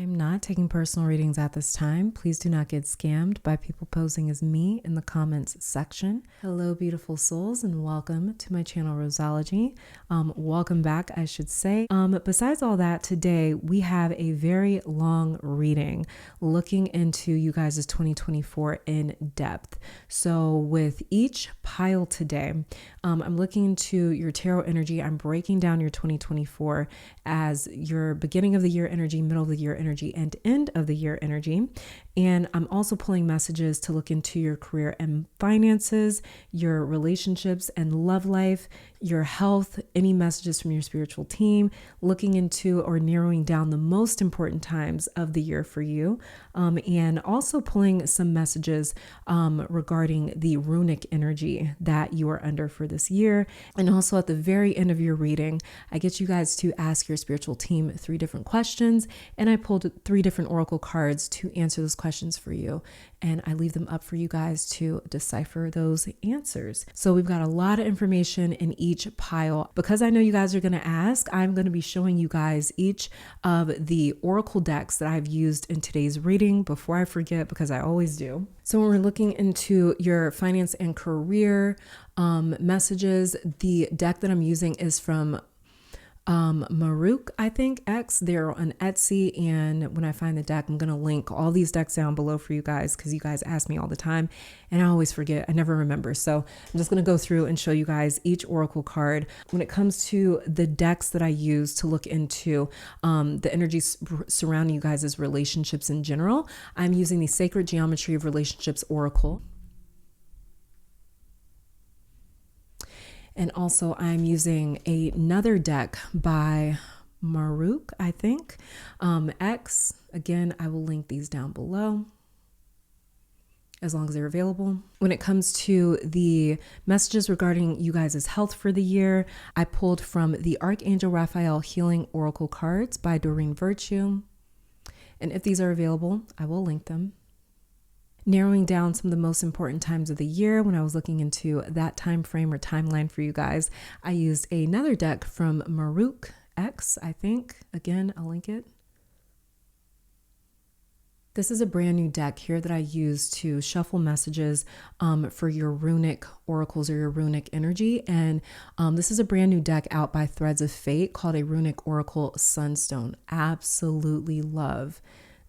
I'm not taking personal readings at this time. Please do not get scammed by people posing as me in the comments section. Hello, beautiful souls, and welcome to my channel, Roseology. Welcome back, I should say. Besides all that, today we have a very long reading looking into you guys' 2024 in depth. So with each pile today, I'm looking into your tarot energy. I'm breaking down your 2024 as your beginning of the year energy, middle of the year energy, and end of the year energy. And I'm also pulling messages to look into your career and finances, your relationships and love life, your health, any messages from your spiritual team, looking into or narrowing down the most important times of the year for you. And also pulling some messages regarding the runic energy that you are under for this year. And also at the very end of your reading, I get you guys to ask your spiritual team 3 different questions. And I pulled 3 different oracle cards to answer those questions for you. And I leave them up for you guys to decipher those answers. So we've got a lot of information in each pile. Because I know you guys are going to ask, I'm going to be showing you guys each of the oracle decks that I've used in today's reading before I forget, because I always do. So when we're looking into your finance and career messages, the deck that I'm using is from Maruk, I think, X. They're on Etsy, and when I find the deck, I'm going to link all these decks down below for you guys, because you guys ask me all the time and I always forget. I never remember. So I'm just going to go through and show you guys each oracle card. When it comes to the decks that I use to look into the energies surrounding you guys' relationships in general, I'm using the Sacred Geometry of Relationships Oracle. And also I'm using another deck by Maruk, I think, X. Again, I will link these down below as long as they're available. When it comes to the messages regarding you guys' health for the year, I pulled from the Archangel Raphael Healing Oracle cards by Doreen Virtue. And if these are available, I will link them. Narrowing down some of the most important times of the year, when I was looking into that time frame or timeline for you guys, I used another deck from Maruk X, I think. Again, I'll link it. This is a brand new deck here that I use to shuffle messages for your runic oracles or your runic energy. And this is a brand new deck out by Threads of Fate called a Runic Oracle Sunstone. Absolutely love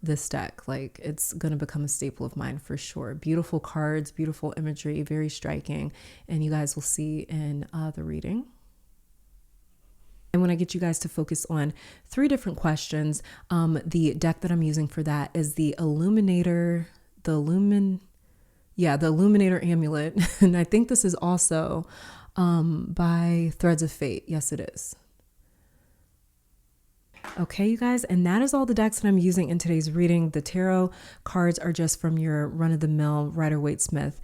this deck. Like, it's going to become a staple of mine for sure. Beautiful cards, beautiful imagery, very striking. And you guys will see in the reading. And when I get you guys to focus on 3 different questions, the deck that I'm using for that is the Illuminator, the Illuminator Amulet. And I think this is also by Threads of Fate. Yes, it is. Okay, you guys, and that is all the decks that I'm using in today's reading. The tarot cards are just from your run-of-the-mill Rider-Waite-Smith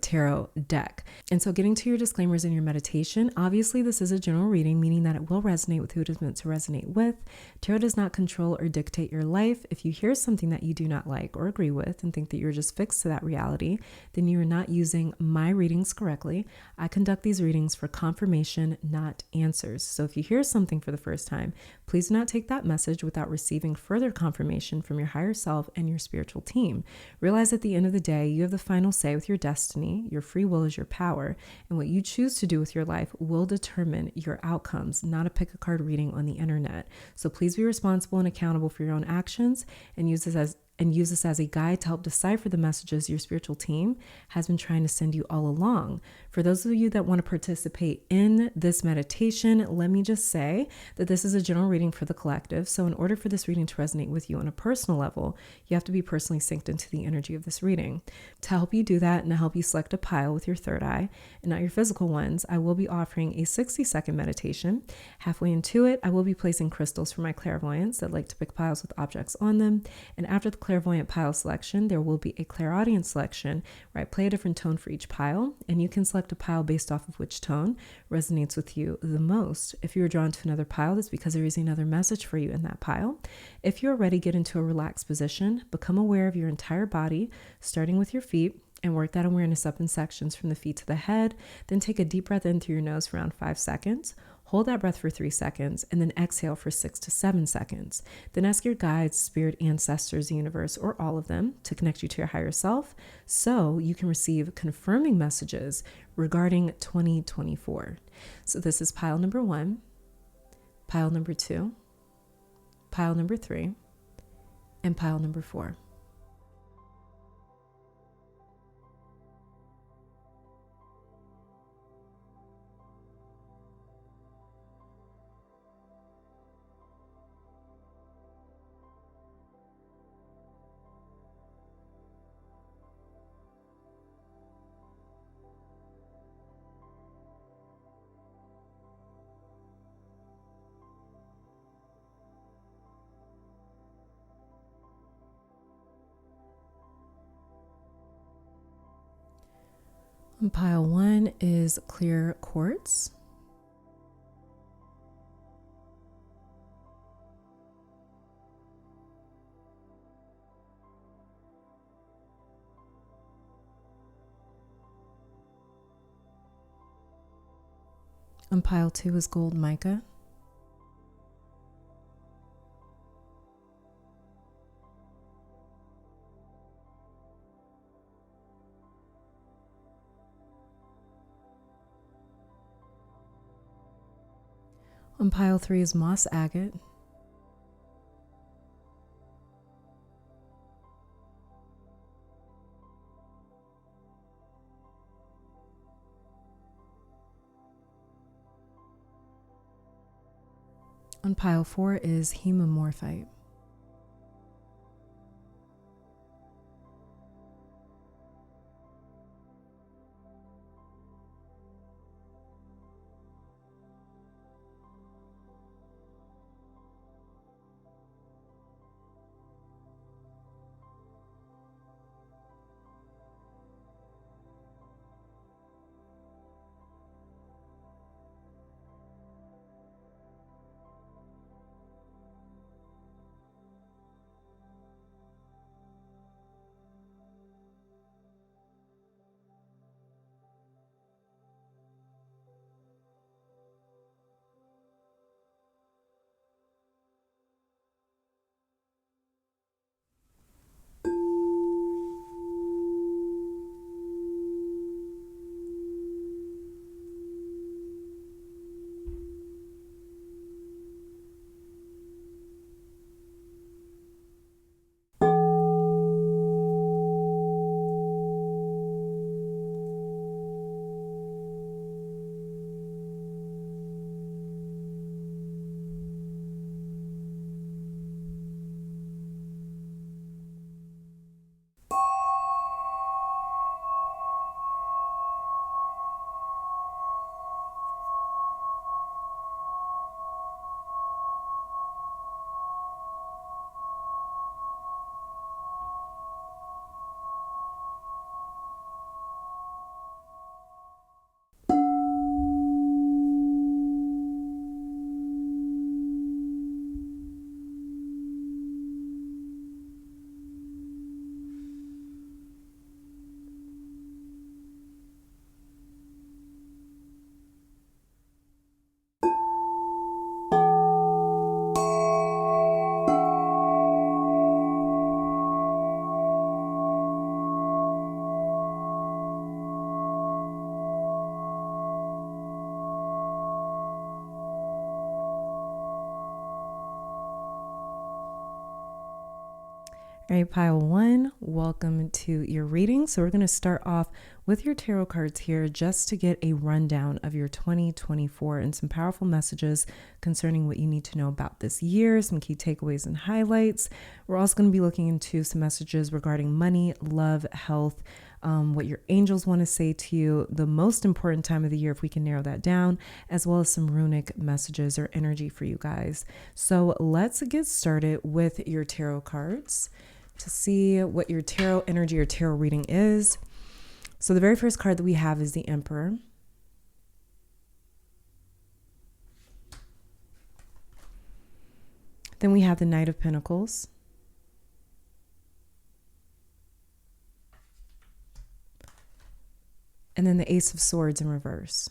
tarot deck. And so getting to your disclaimers in your meditation, obviously this is a general reading, meaning that it will resonate with who it is meant to resonate with. Tarot does not control or dictate your life. If you hear something that you do not like or agree with and think that you're just fixed to that reality, then you are not using my readings correctly. I conduct these readings for confirmation, not answers. So if you hear something for the first time, please do not take that message without receiving further confirmation from your higher self and your spiritual team. Realize at the end of the day, you have the final say with your destiny. Your free will is your power, and what you choose to do with your life will determine your outcomes, not a pick a card reading on the internet. So please be responsible and accountable for your own actions, and use this as a guide to help decipher the messages your spiritual team has been trying to send you all along. For those of you that want to participate in this meditation, let me just say that this is a general reading for the collective. So in order for this reading to resonate with you on a personal level, you have to be personally synced into the energy of this reading. To help you do that and to help you select a pile with your third eye and not your physical ones, I will be offering a 60-second meditation. Halfway into it, I will be placing crystals for my clairvoyants that like to pick piles with objects on them. And after the clairvoyant pile selection, there will be a clairaudient selection where I play a different tone for each pile, and you can select a pile based off of which tone resonates with you the most. If you're drawn to another pile, that's because there is another message for you in that pile. If you're ready, get into a relaxed position, become aware of your entire body, starting with your feet, and work that awareness up in sections from the feet to the head. Then take a deep breath in through your nose for around 5 seconds. Hold that breath for 3 seconds and then exhale for 6 to 7 seconds. Then ask your guides, spirit, ancestors, universe, or all of them to connect you to your higher self so you can receive confirming messages regarding 2024. So this is pile number 1, pile number 2, pile number 3, and pile number 4. And pile 1 is clear quartz. And pile 2 is gold mica. On pile 3 is moss agate. On pile 4 is hemimorphite. All right, pile 1, welcome to your reading. So we're going to start off with your tarot cards here just to get a rundown of your 2024 and some powerful messages concerning what you need to know about this year, some key takeaways and highlights. We're also going to be looking into some messages regarding money, love, health, what your angels want to say to you, the most important time of the year, if we can narrow that down, as well as some runic messages or energy for you guys. So let's get started with your tarot cards to see what your tarot energy or tarot reading is. So the very first card that we have is the Emperor. Then we have the Knight of Pentacles. And then the Ace of Swords in reverse.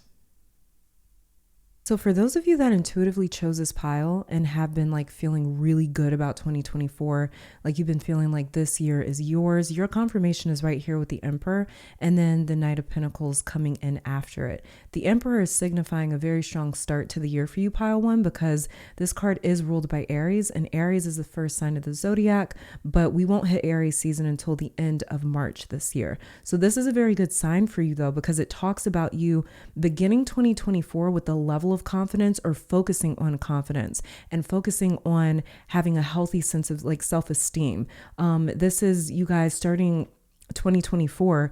So for those of you that intuitively chose this pile and have been like feeling really good about 2024, like you've been feeling like this year is yours, your confirmation is right here with the Emperor and then the Knight of Pentacles coming in after it. The Emperor is signifying a very strong start to the year for you, pile one, because this card is ruled by Aries, and Aries is the first sign of the zodiac, but we won't hit Aries season until the end of March this year. So this is a very good sign for you though, because it talks about you beginning 2024 with the level of confidence or focusing on confidence and focusing on having a healthy sense of like self-esteem. This is you guys starting 2024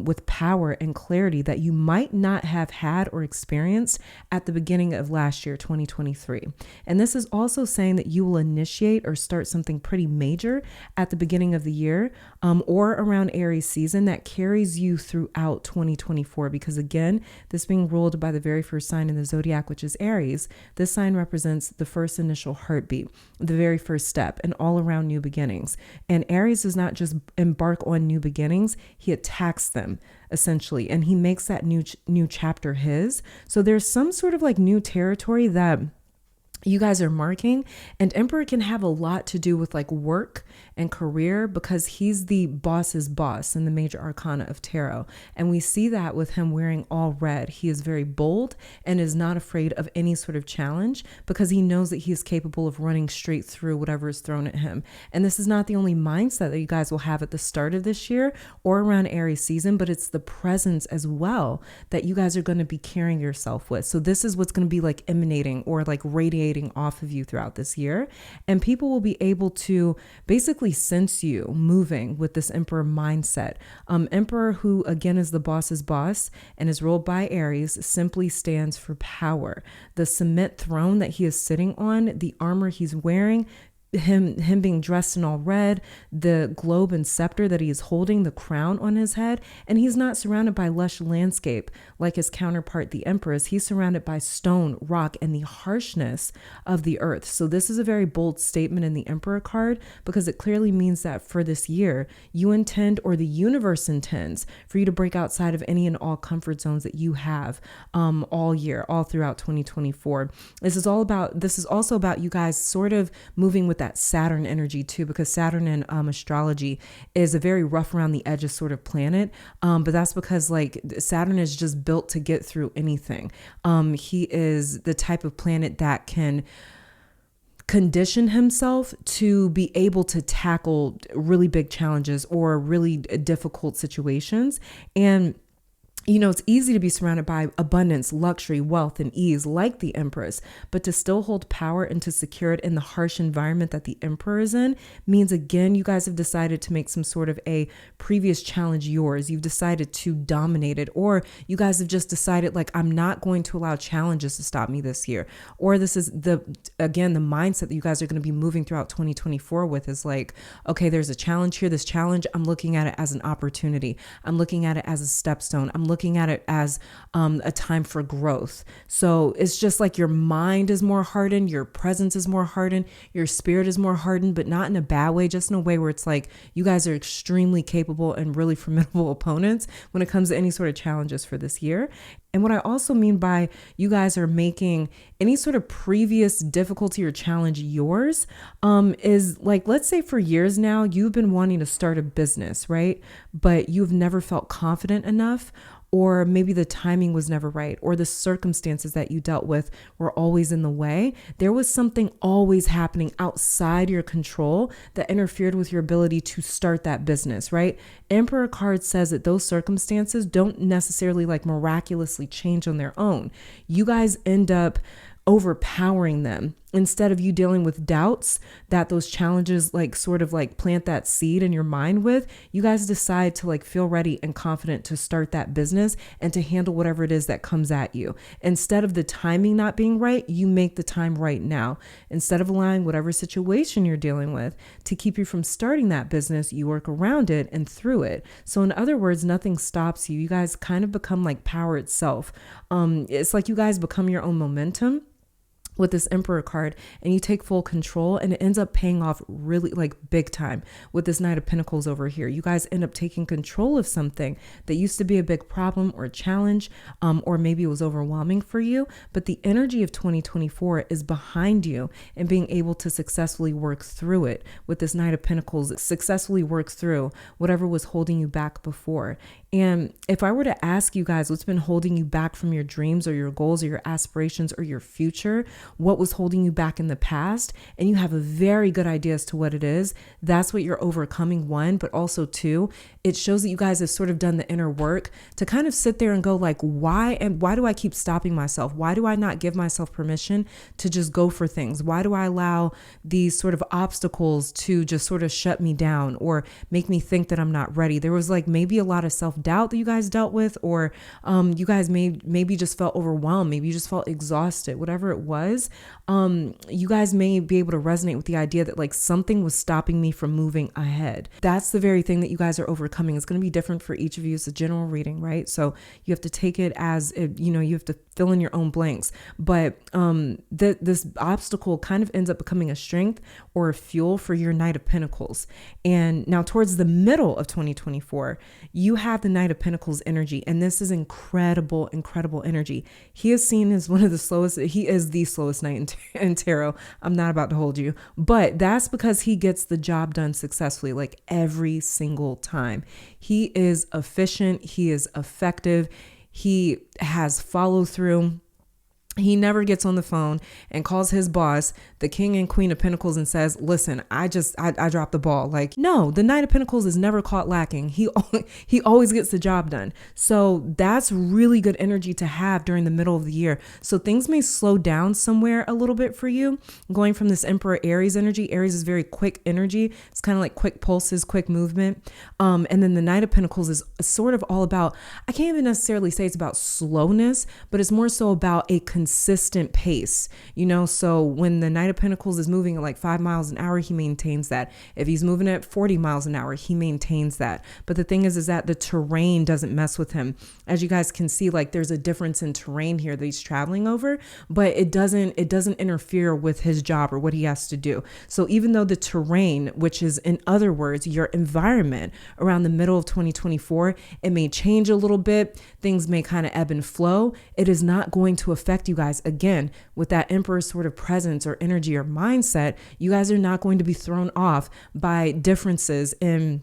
with power and clarity that you might not have had or experienced at the beginning of last year, 2023. And this is also saying that you will initiate or start something pretty major at the beginning of the year or around Aries season that carries you throughout 2024. Because again, this being ruled by the very first sign in the zodiac, which is Aries, this sign represents the first initial heartbeat, the very first step, and all around new beginnings. And Aries does not just embark on new beginnings, he attacks them essentially, and he makes that new chapter his. So there's some sort of like new territory that you guys are marking, and Emperor can have a lot to do with like work and career because he's the boss's boss in the major arcana of tarot. And we see that with him wearing all red. He is very bold and is not afraid of any sort of challenge because he knows that he is capable of running straight through whatever is thrown at him. And this is not the only mindset that you guys will have at the start of this year or around Aries season, but it's the presence as well that you guys are going to be carrying yourself with. So this is what's going to be like emanating or like radiating off of you throughout this year. And people will be able to basically sense you moving with this Emperor mindset. Emperor, who again is the boss's boss and is ruled by Aries, simply stands for power. The cement throne that he is sitting on, the armor he's wearing, him being dressed in all red, the globe and scepter that he is holding, the crown on his head, and he's not surrounded by lush landscape like his counterpart, the Empress. He's surrounded by stone, rock, and the harshness of the earth. So this is a very bold statement in the Emperor card because it clearly means that for this year, you intend, or the universe intends, for you to break outside of any and all comfort zones that you have all year, all throughout 2024. This is also about you guys sort of moving with that Saturn energy too, because Saturn in astrology is a very rough around the edges sort of planet. But that's because like Saturn is just built to get through anything. He is the type of planet that can condition himself to be able to tackle really big challenges or really difficult situations. And you know, it's easy to be surrounded by abundance, luxury, wealth, and ease like the Empress, but to still hold power and to secure it in the harsh environment that the Emperor is in means, again, you guys have decided to make some sort of a previous challenge yours. You've decided to dominate it, or you guys have just decided like, I'm not going to allow challenges to stop me this year. Or this is the mindset that you guys are going to be moving throughout 2024 with is like, okay, there's a challenge here. This challenge, I'm looking at it as an opportunity. I'm looking at it as a stepstone. I'm looking at it as a time for growth. So it's just like your mind is more hardened, your presence is more hardened, your spirit is more hardened, but not in a bad way, just in a way where it's like you guys are extremely capable and really formidable opponents when it comes to any sort of challenges for this year. And what I also mean by you guys are making any sort of previous difficulty or challenge yours is like, let's say for years now, you've been wanting to start a business, right? But you've never felt confident enough, or maybe the timing was never right, or the circumstances that you dealt with were always in the way. There was something always happening outside your control that interfered with your ability to start that business, right? Emperor card says that those circumstances don't necessarily like miraculously change on their own. You guys end up overpowering them. Instead of you dealing with doubts that those challenges like sort of like plant that seed in your mind with, you guys decide to like feel ready and confident to start that business and to handle whatever it is that comes at you. Instead of the timing not being right, you make the time right now. Instead of allowing whatever situation you're dealing with to keep you from starting that business, you work around it and through it. So in other words, nothing stops you. You guys kind of become like power itself. It's like you guys become your own momentum. with this Emperor card, and you take full control, and it ends up paying off really like big time with this Knight of Pentacles over here. You guys end up taking control of something that used to be a big problem or a challenge, or maybe it was overwhelming for you, but the energy of 2024 is behind you and being able to successfully work through it with this Knight of Pentacles, successfully work through whatever was holding you back before. And if I were to ask you guys what's been holding you back from your dreams or your goals or your aspirations or your future, what was holding you back in the past, and you have a very good idea as to what it is, that's what you're overcoming, one, but also two, it shows that you guys have sort of done the inner work to kind of sit there and go like, why do I keep stopping myself? Why do I not give myself permission to just go for things? Why do I allow these sort of obstacles to just sort of shut me down or make me think that I'm not ready? There was like maybe a lot of self-doubt that you guys dealt with, or you guys maybe just felt overwhelmed. Maybe you just felt exhausted, whatever it was. You guys may be able to resonate with the idea that like something was stopping me from moving ahead. That's the very thing that you guys are overcoming. It's going to be different for each of you. It's a general reading, right? So you have to take it as, you have to fill in your own blanks. But this obstacle kind of ends up becoming a strength or a fuel for your Knight of Pentacles. And now towards the middle of 2024, you have the Knight of Pentacles energy. And this is incredible, incredible energy. He is seen as one of the slowest. He is the slowest knight in tarot. I'm not about to hold you, but that's because he gets the job done successfully, like every single time. He is efficient. He is effective. He has follow through. He never gets on the phone and calls his boss, the King and Queen of Pentacles, and says, listen, I dropped the ball. Like, no, the Knight of Pentacles is never caught lacking. He always gets the job done. So that's really good energy to have during the middle of the year. So things may slow down somewhere a little bit for you, going from this Emperor Aries energy. Aries is very quick energy. It's kind of like quick pulses, quick movement. And then the Knight of Pentacles is sort of all about, I can't even necessarily say it's about slowness, but it's more so about a consistent pace, so when the Knight of Pentacles is moving at like 5 miles an hour, he maintains that. If he's moving at 40 miles an hour, he maintains that. But the thing is that the terrain doesn't mess with him. As you guys can see, like there's a difference in terrain here that he's traveling over, but it doesn't interfere with his job or what he has to do. So even though the terrain, which is in other words, your environment around the middle of 2024, it may change a little bit. Things may kind of ebb and flow. It is not going to affect you guys. Again, with that Emperor sort of presence or energy or mindset, you guys are not going to be thrown off by differences in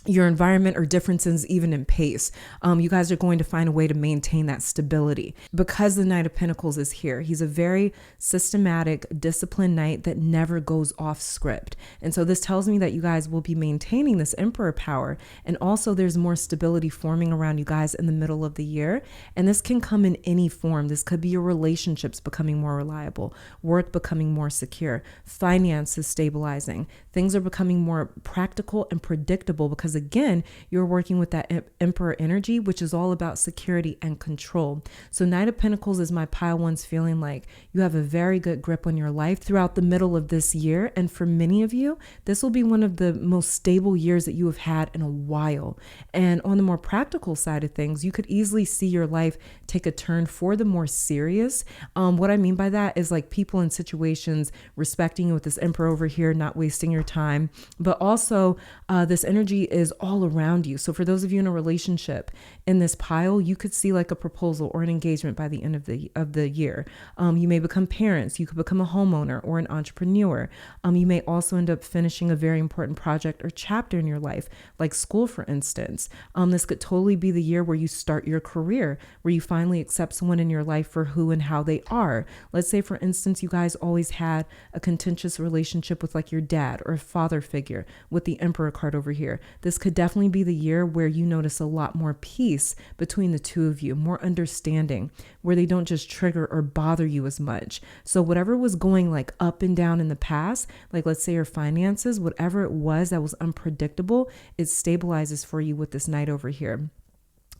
your environment or differences even in pace. You guys are going to find a way to maintain that stability because the Knight of Pentacles is here. He's a very systematic, disciplined knight that never goes off script. And so this tells me that you guys will be maintaining this Emperor power. And also there's more stability forming around you guys in the middle of the year. And this can come in any form. This could be your relationships becoming more reliable, work becoming more secure, finances stabilizing. Things are becoming more practical and predictable because again, you're working with that Emperor energy, which is all about security and control. So Knight of Pentacles is my pile ones feeling like you have a very good grip on your life throughout the middle of this year. And for many of you, this will be one of the most stable years that you have had in a while. And on the more practical side of things, you could easily see your life take a turn for the more serious. What I mean by that is like people in situations respecting you with this Emperor over here, not wasting your time, but also this energy is all around you. So for those of you in a relationship in this pile, you could see like a proposal or an engagement by the end of the year. You may become parents. You could become a homeowner or an entrepreneur. You may also end up finishing a very important project or chapter in your life, like school, for instance. This could totally be the year where you start your career, where you finally accept someone in your life for who and how they are. Let's say, for instance, you guys always had a contentious relationship with like your dad or a father figure with the Emperor card over here. This could definitely be the year where you notice a lot more peace between the two of you, more understanding, where they don't just trigger or bother you as much. So whatever was going like up and down in the past, like let's say your finances, whatever it was that was unpredictable, it stabilizes for you with this Knight over here.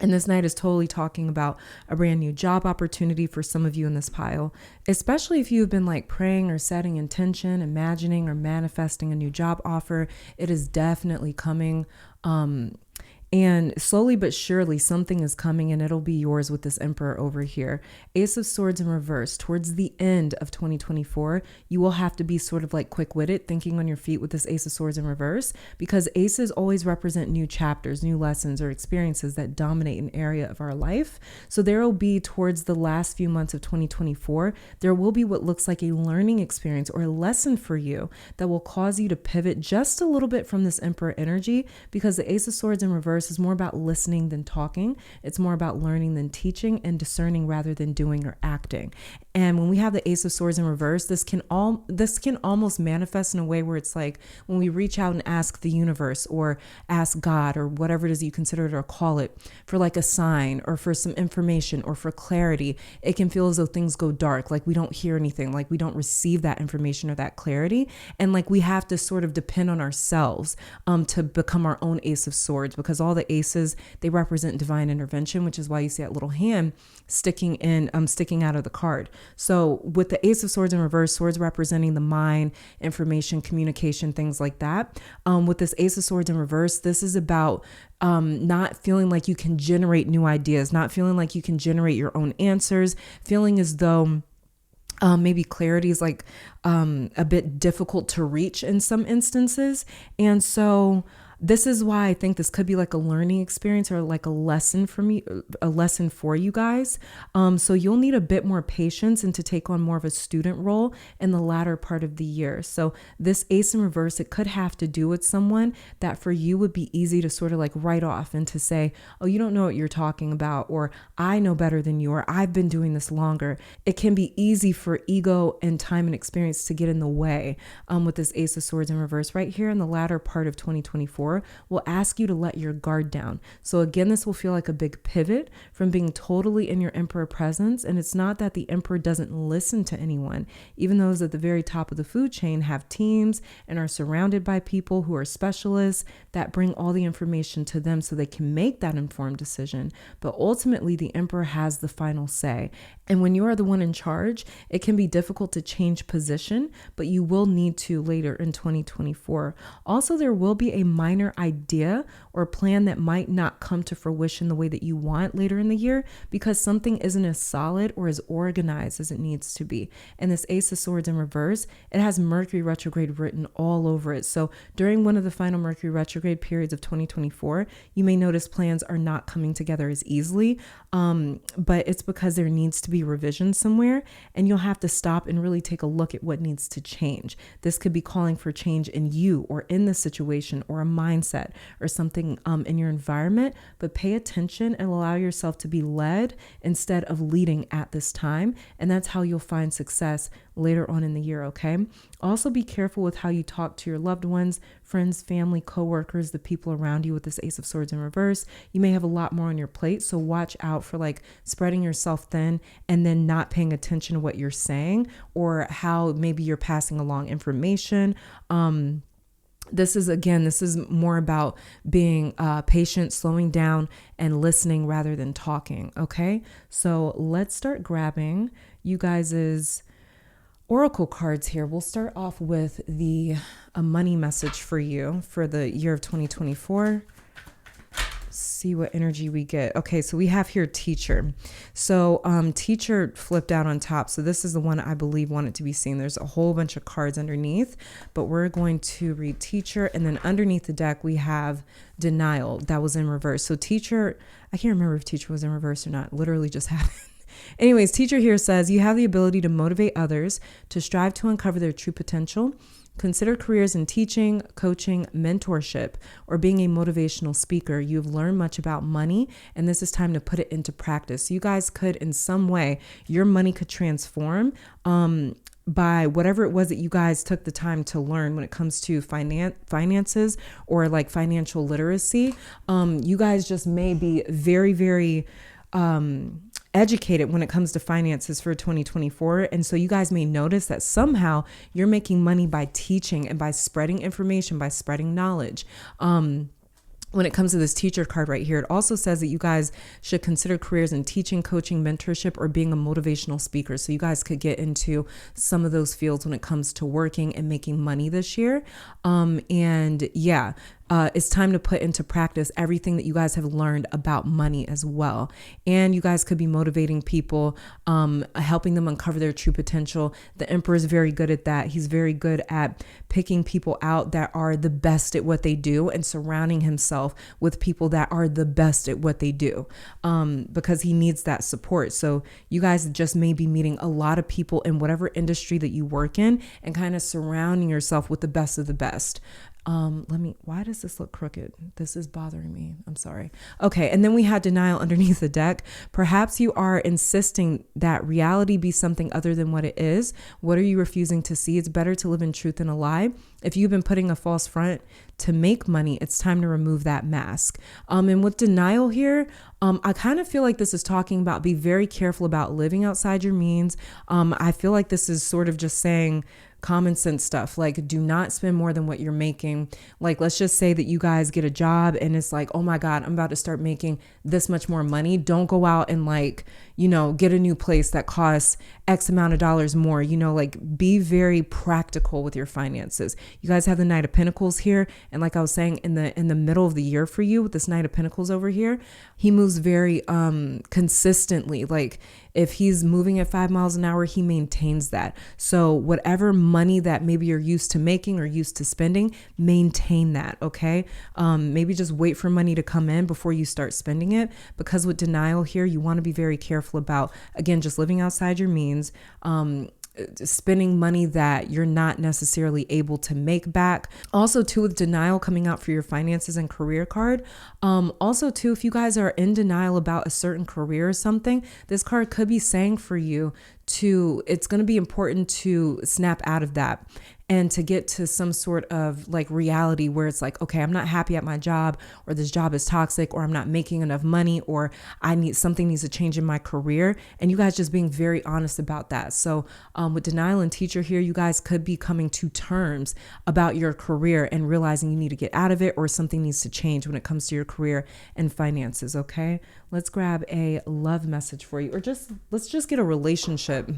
And this Knight is totally talking about a brand new job opportunity for some of you in this pile, especially if you've been like praying or setting intention, imagining or manifesting a new job offer. It is definitely coming. And slowly but surely, something is coming and it'll be yours with this Emperor over here. Ace of Swords in reverse. Towards the end of 2024, you will have to be sort of like quick-witted, thinking on your feet with this Ace of Swords in reverse, because aces always represent new chapters, new lessons, or experiences that dominate an area of our life. So there will be, towards the last few months of 2024, there will be what looks like a learning experience or a lesson for you that will cause you to pivot just a little bit from this Emperor energy, because the Ace of Swords in reverse is more about listening than talking. It's more about learning than teaching, and discerning rather than doing or acting. And when we have the Ace of Swords in reverse, this can almost manifest in a way where it's like when we reach out and ask the universe or ask God or whatever it is you consider it or call it for like a sign or for some information or for clarity, it can feel as though things go dark, like we don't hear anything, like we don't receive that information or that clarity. And like we have to sort of depend on ourselves to become our own Ace of Swords, because all the aces, they represent divine intervention, which is why you see that little hand sticking out of the card. So with the Ace of Swords in reverse, swords representing the mind, information, communication, things like that. With this Ace of Swords in reverse, this is about not feeling like you can generate new ideas, not feeling like you can generate your own answers, feeling as though maybe clarity is like a bit difficult to reach in some instances. And so this is why I think this could be like a learning experience or like a lesson for you guys. So you'll need a bit more patience and to take on more of a student role in the latter part of the year. So this Ace in reverse, it could have to do with someone that for you would be easy to sort of like write off and to say, oh, you don't know what you're talking about, or I know better than you, or I've been doing this longer. It can be easy for ego and time and experience to get in the way with this Ace of Swords in reverse right here in the latter part of 2024. Will ask you to let your guard down. So again, this will feel like a big pivot from being totally in your Emperor presence. And it's not that the Emperor doesn't listen to anyone. Even those at the very top of the food chain have teams and are surrounded by people who are specialists that bring all the information to them so they can make that informed decision. But ultimately, the Emperor has the final say. And when you are the one in charge, it can be difficult to change position, but you will need to later in 2024. Also, there will be a minor idea or plan that might not come to fruition the way that you want later in the year, because something isn't as solid or as organized as it needs to be. And this Ace of Swords in reverse, it has Mercury retrograde written all over it. So during one of the final Mercury retrograde periods of 2024, you may notice plans are not coming together as easily, but it's because there needs to be revision somewhere, and you'll have to stop and really take a look at what needs to change. This could be calling for change in you or in the situation or a mindset or something in your environment, but pay attention and allow yourself to be led instead of leading at this time. And that's how you'll find success later on in the year, okay? Also be careful with how you talk to your loved ones, friends, family, coworkers, the people around you with this Ace of Swords in reverse. You may have a lot more on your plate, so watch out for like spreading yourself thin and then not paying attention to what you're saying or how maybe you're passing along information. This is more about being patient, slowing down, and listening rather than talking, okay? So let's start grabbing you guys' oracle cards here. We'll start off with a money message for you for the year of 2024. See what energy we get. Okay, so we have here teacher. So teacher flipped out on top. So this is the one I believe wanted to be seen. There's a whole bunch of cards underneath, but we're going to read teacher. And then underneath the deck, we have denial that was in reverse. So teacher, I can't remember if teacher was in reverse or not. Literally just happened. Anyways, teacher here says you have the ability to motivate others to strive to uncover their true potential. Consider careers in teaching, coaching, mentorship, or being a motivational speaker. You've learned much about money, and this is time to put it into practice. You guys could, in some way, your money could transform by whatever it was that you guys took the time to learn when it comes to finances or like financial literacy. You guys just may be very, very educated when it comes to finances for 2024. And so you guys may notice that somehow you're making money by teaching and by spreading information, by spreading knowledge. When it comes to this teacher card right here, it also says that you guys should consider careers in teaching, coaching, mentorship, or being a motivational speaker. So you guys could get into some of those fields when it comes to working and making money this year. it's time to put into practice everything that you guys have learned about money as well. And you guys could be motivating people, helping them uncover their true potential. The Emperor is very good at that. He's very good at picking people out that are the best at what they do and surrounding himself with people that are the best at what they do, because he needs that support. So you guys just may be meeting a lot of people in whatever industry that you work in and kind of surrounding yourself with the best of the best. Why does this look crooked? This is bothering me. I'm sorry. Okay. And then we had denial underneath the deck. Perhaps you are insisting that reality be something other than what it is. What are you refusing to see? It's better to live in truth than a lie. If you've been putting a false front to make money, it's time to remove that mask. And with denial here, I kind of feel like this is talking about be very careful about living outside your means. I feel like this is sort of just saying common sense stuff, like do not spend more than what you're making. Like, let's just say that you guys get a job and it's like, oh my God, I'm about to start making this much more money. Don't go out and get a new place that costs X amount of dollars more, be very practical with your finances. You guys have the Knight of Pentacles here. And like I was saying, in the middle of the year for you with this Knight of Pentacles over here, he moves very consistently. Like if he's moving at 5 miles an hour, he maintains that. So whatever money that maybe you're used to making or used to spending, maintain that. Okay. Maybe just wait for money to come in before you start spending it, because with denial here, you want to be very careful about, again, just living outside your means, spending money that you're not necessarily able to make back. Also too, with denial coming out for your finances and career card. Also too, if you guys are in denial about a certain career or something, this card could be saying for you it's going to be important to snap out of that and to get to some sort of reality where it's like, okay, I'm not happy at my job, or this job is toxic, or I'm not making enough money, or something needs to change in my career. And you guys just being very honest about that. So with denial and teacher here, you guys could be coming to terms about your career and realizing you need to get out of it, or something needs to change when it comes to your career and finances. Okay. Let's grab a love message for you, or let's just get a relationship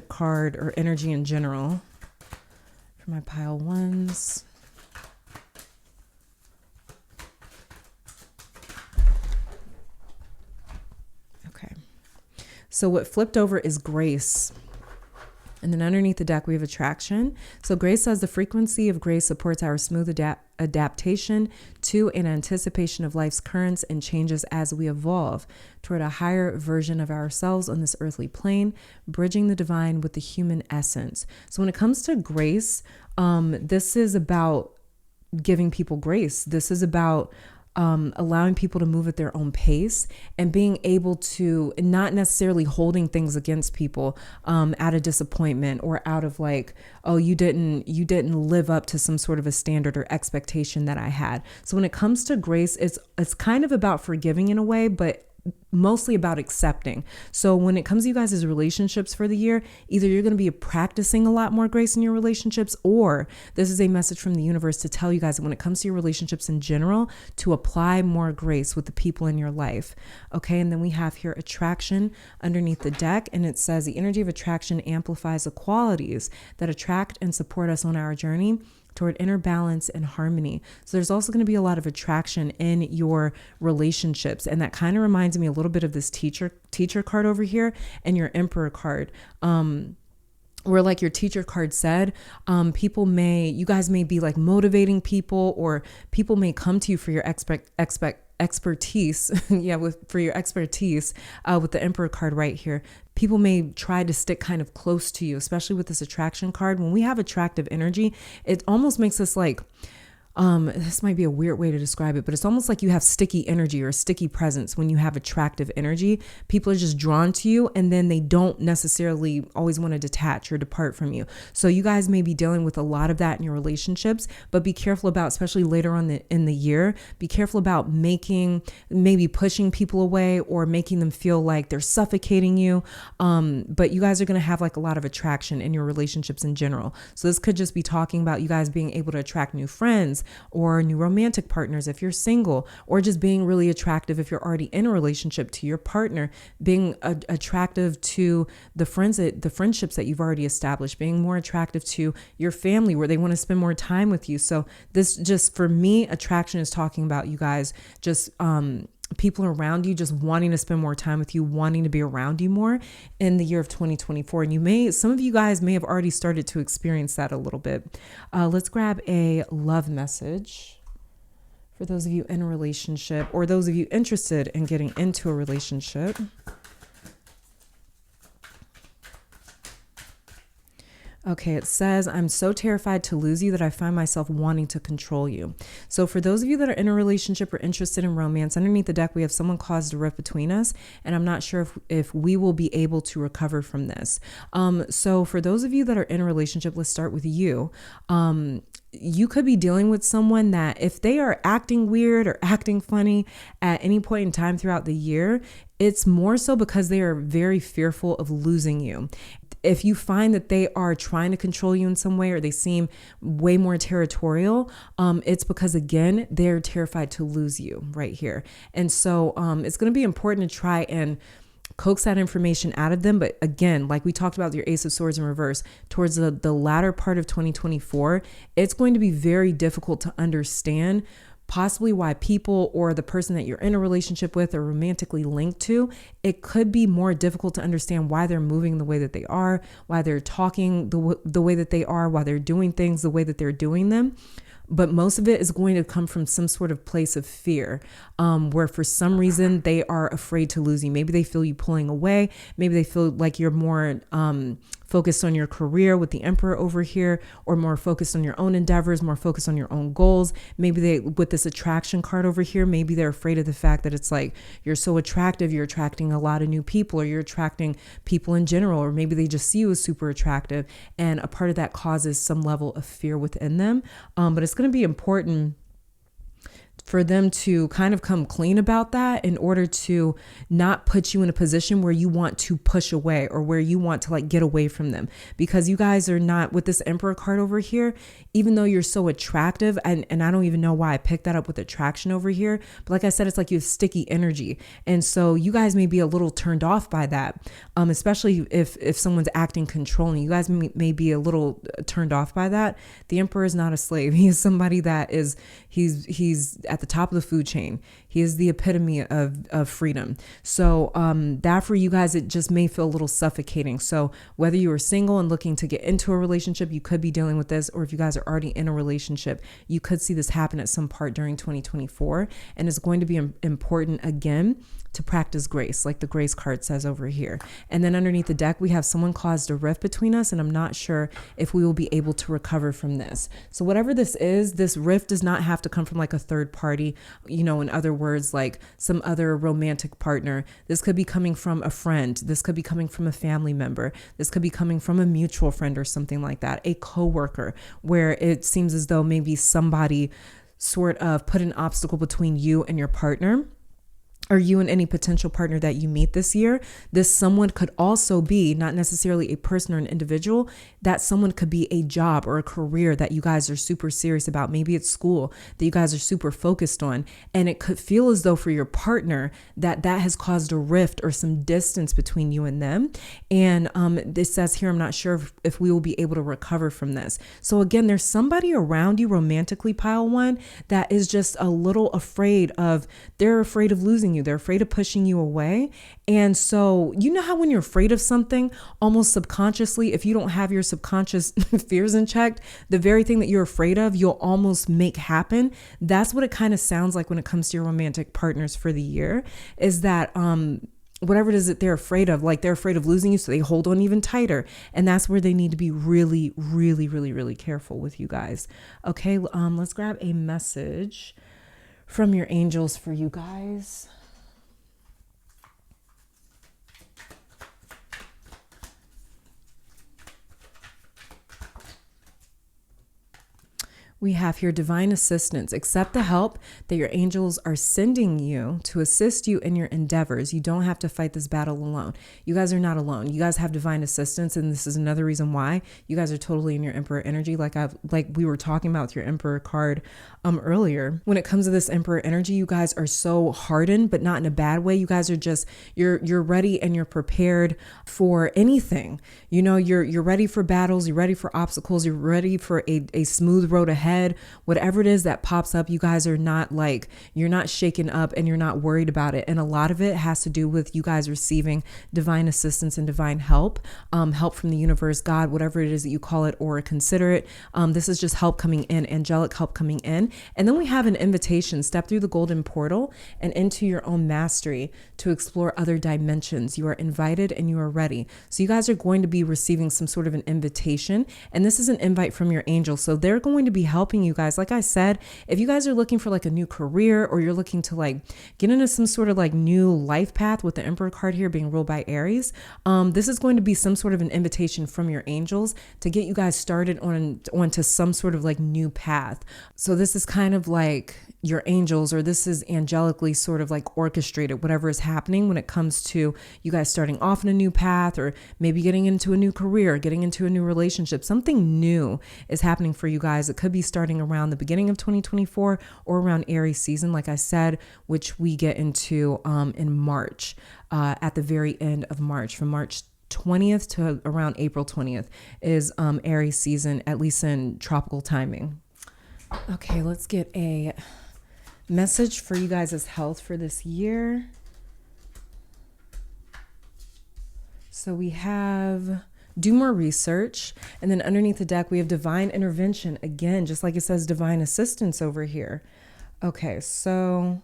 card or energy in general for my pile ones. Okay. So what flipped over is grace. And then underneath the deck, we have attraction. So grace says the frequency of grace supports our smooth adaptation to an anticipation of life's currents and changes as we evolve toward a higher version of ourselves on this earthly plane, bridging the divine with the human essence. So when it comes to grace, this is about giving people grace. This is about allowing people to move at their own pace and being able to not necessarily holding things against people out of disappointment or out of oh, you didn't live up to some sort of a standard or expectation that I had. So when it comes to grace, it's kind of about forgiving in a way, but mostly about accepting. So when it comes to you guys' relationships for the year, either you're going to be practicing a lot more grace in your relationships, or this is a message from the universe to tell you guys that when it comes to your relationships in general, to apply more grace with the people in your life. Okay. And then we have here attraction underneath the deck. And it says the energy of attraction amplifies the qualities that attract and support us on our journey toward inner balance and harmony. So there's also going to be a lot of attraction in your relationships. And that kind of reminds me a little bit of this teacher card over here and your emperor card. Where your teacher card said, you guys may be motivating people, or people may come to you for your expertise. For your expertise, with the emperor card right here. People may try to stick kind of close to you, especially with this attraction card. When we have attractive energy, it almost makes us this might be a weird way to describe it, but it's almost like you have sticky energy or a sticky presence when you have attractive energy. People are just drawn to you, and then they don't necessarily always want to detach or depart from you. So you guys may be dealing with a lot of that in your relationships, but be careful about, especially later on in the year, be careful about maybe pushing people away or making them feel like they're suffocating you. But you guys are going to have a lot of attraction in your relationships in general. So this could just be talking about you guys being able to attract new friends, friends, or new romantic partners if you're single, or just being really attractive if you're already in a relationship to your partner, being attractive to the friendships that you've already established, being more attractive to your family where they want to spend more time with you. So this, just for me, attraction is talking about, you guys, just people around you just wanting to spend more time with you, wanting to be around you more in the year of 2024. And some of you guys may have already started to experience that a little bit. Let's grab a love message for those of you in a relationship, or those of you interested in getting into a relationship. Okay, it says, I'm so terrified to lose you that I find myself wanting to control you. So for those of you that are in a relationship or interested in romance, underneath the deck, we have someone caused a rift between us, and I'm not sure if we will be able to recover from this. So for those of you that are in a relationship, let's start with you. You could be dealing with someone that, if they are acting weird or acting funny at any point in time throughout the year, it's more so because they are very fearful of losing you. If you find that they are trying to control you in some way, or they seem way more territorial, it's because, again, they're terrified to lose you right here. And so it's going to be important to try and coax that information out of them. But again, like we talked about your Ace of Swords in reverse, towards the latter part of 2024, it's going to be very difficult to understand possibly why people, or the person that you're in a relationship with or romantically linked to, it could be more difficult to understand why they're moving the way that they are, why they're talking the way that they are, why they're doing things the way that they're doing them. But most of it is going to come from some sort of place of fear, where for some reason they are afraid to lose you. Maybe they feel you pulling away. Maybe they feel like you're more focused on your career with the Emperor over here, or more focused on your own endeavors, more focused on your own goals. Maybe they, with this attraction card over here, maybe they're afraid of the fact that it's like, you're so attractive, you're attracting a lot of new people, or you're attracting people in general, or maybe they just see you as super attractive, and a part of that causes some level of fear within them. But it's going to be important for them to kind of come clean about that, in order to not put you in a position where you want to push away, or where you want to like get away from them. Because you guys are not, with this Emperor card over here, even though you're so attractive, and I don't even know why I picked that up with attraction over here, but like I said, it's like you have sticky energy. And so you guys may be a little turned off by that, especially if someone's acting controlling. You guys may be a little turned off by that. The Emperor is not a slave. He is somebody that is, he's at the top of the food chain. He is the epitome of freedom. So that for you guys, it just may feel a little suffocating. So whether you are single and looking to get into a relationship, you could be dealing with this, or if you guys are already in a relationship, you could see this happen at some part during 2024. And it's going to be important, again, to practice grace, like the grace card says over here. And then underneath the deck, we have someone caused a rift between us, and I'm not sure if we will be able to recover from this. So whatever this is, this rift does not have to come from like a third party, you know, in other words, like some other romantic partner. This could be coming from a friend. This could be coming from a family member. This could be coming from a mutual friend or something like that, a coworker, where it seems as though maybe somebody sort of put an obstacle between you and your partner, or you and any potential partner that you meet this year. This someone could also be not necessarily a person or an individual. That someone could be a job or a career that you guys are super serious about. Maybe it's school that you guys are super focused on. And it could feel as though for your partner that has caused a rift or some distance between you and them. And this says here, I'm not sure if we will be able to recover from this. So again, there's somebody around you romantically, pile one, that is just a little afraid of, they're afraid of losing you. They're afraid of pushing you away. And so, you know how when you're afraid of something, almost subconsciously, if you don't have your subconscious fears in check, the very thing that you're afraid of, you'll almost make happen. That's what it kind of sounds like when it comes to your romantic partners for the year, is that whatever it is that they're afraid of, like they're afraid of losing you, so they hold on even tighter. And that's where they need to be really, really, really, really careful with you guys. Okay, let's grab a message from your angels for you guys. We have here divine assistance. Accept the help that your angels are sending you to assist you in your endeavors. You don't have to fight this battle alone. You guys are not alone. You guys have divine assistance, and this is another reason why you guys are totally in your Emperor energy. Like we were talking about with your Emperor card earlier. When it comes to this Emperor energy, you guys are so hardened, but not in a bad way. You guys are just you're ready and you're prepared for anything. You know, you're ready for battles. You're ready for obstacles. You're ready for a smooth road ahead. Whatever it is that pops up, you guys are not you're not shaken up and you're not worried about it. And a lot of it has to do with you guys receiving divine assistance and divine help, help from the universe, God, whatever it is that you call it or consider it. This is just help coming in, angelic help coming in. And then we have an invitation, step through the golden portal and into your own mastery to explore other dimensions. You are invited and you are ready. So you guys are going to be receiving some sort of an invitation. And this is an invite from your angels. So they're going to be helping you guys. Like I said, if you guys are looking for like a new career or you're looking to get into some sort of new life path with the Emperor card here being ruled by Aries, this is going to be some sort of an invitation from your angels to get you guys started onto some sort of new path. So this is kind of like your angels, or this is angelically sort of orchestrated, whatever is happening when it comes to you guys starting off in a new path, or maybe getting into a new career, getting into a new relationship. Something new is happening for you guys. It could be starting around the beginning of 2024 or around Aries season, like I said, which we get into in March, at the very end of March, from March 20th to around April 20th is Aries season, at least in tropical timing. Okay, let's get a message for you guys' health for this year. So we have do more research, and then underneath the deck we have divine intervention, again, just like it says divine assistance over here. Okay, so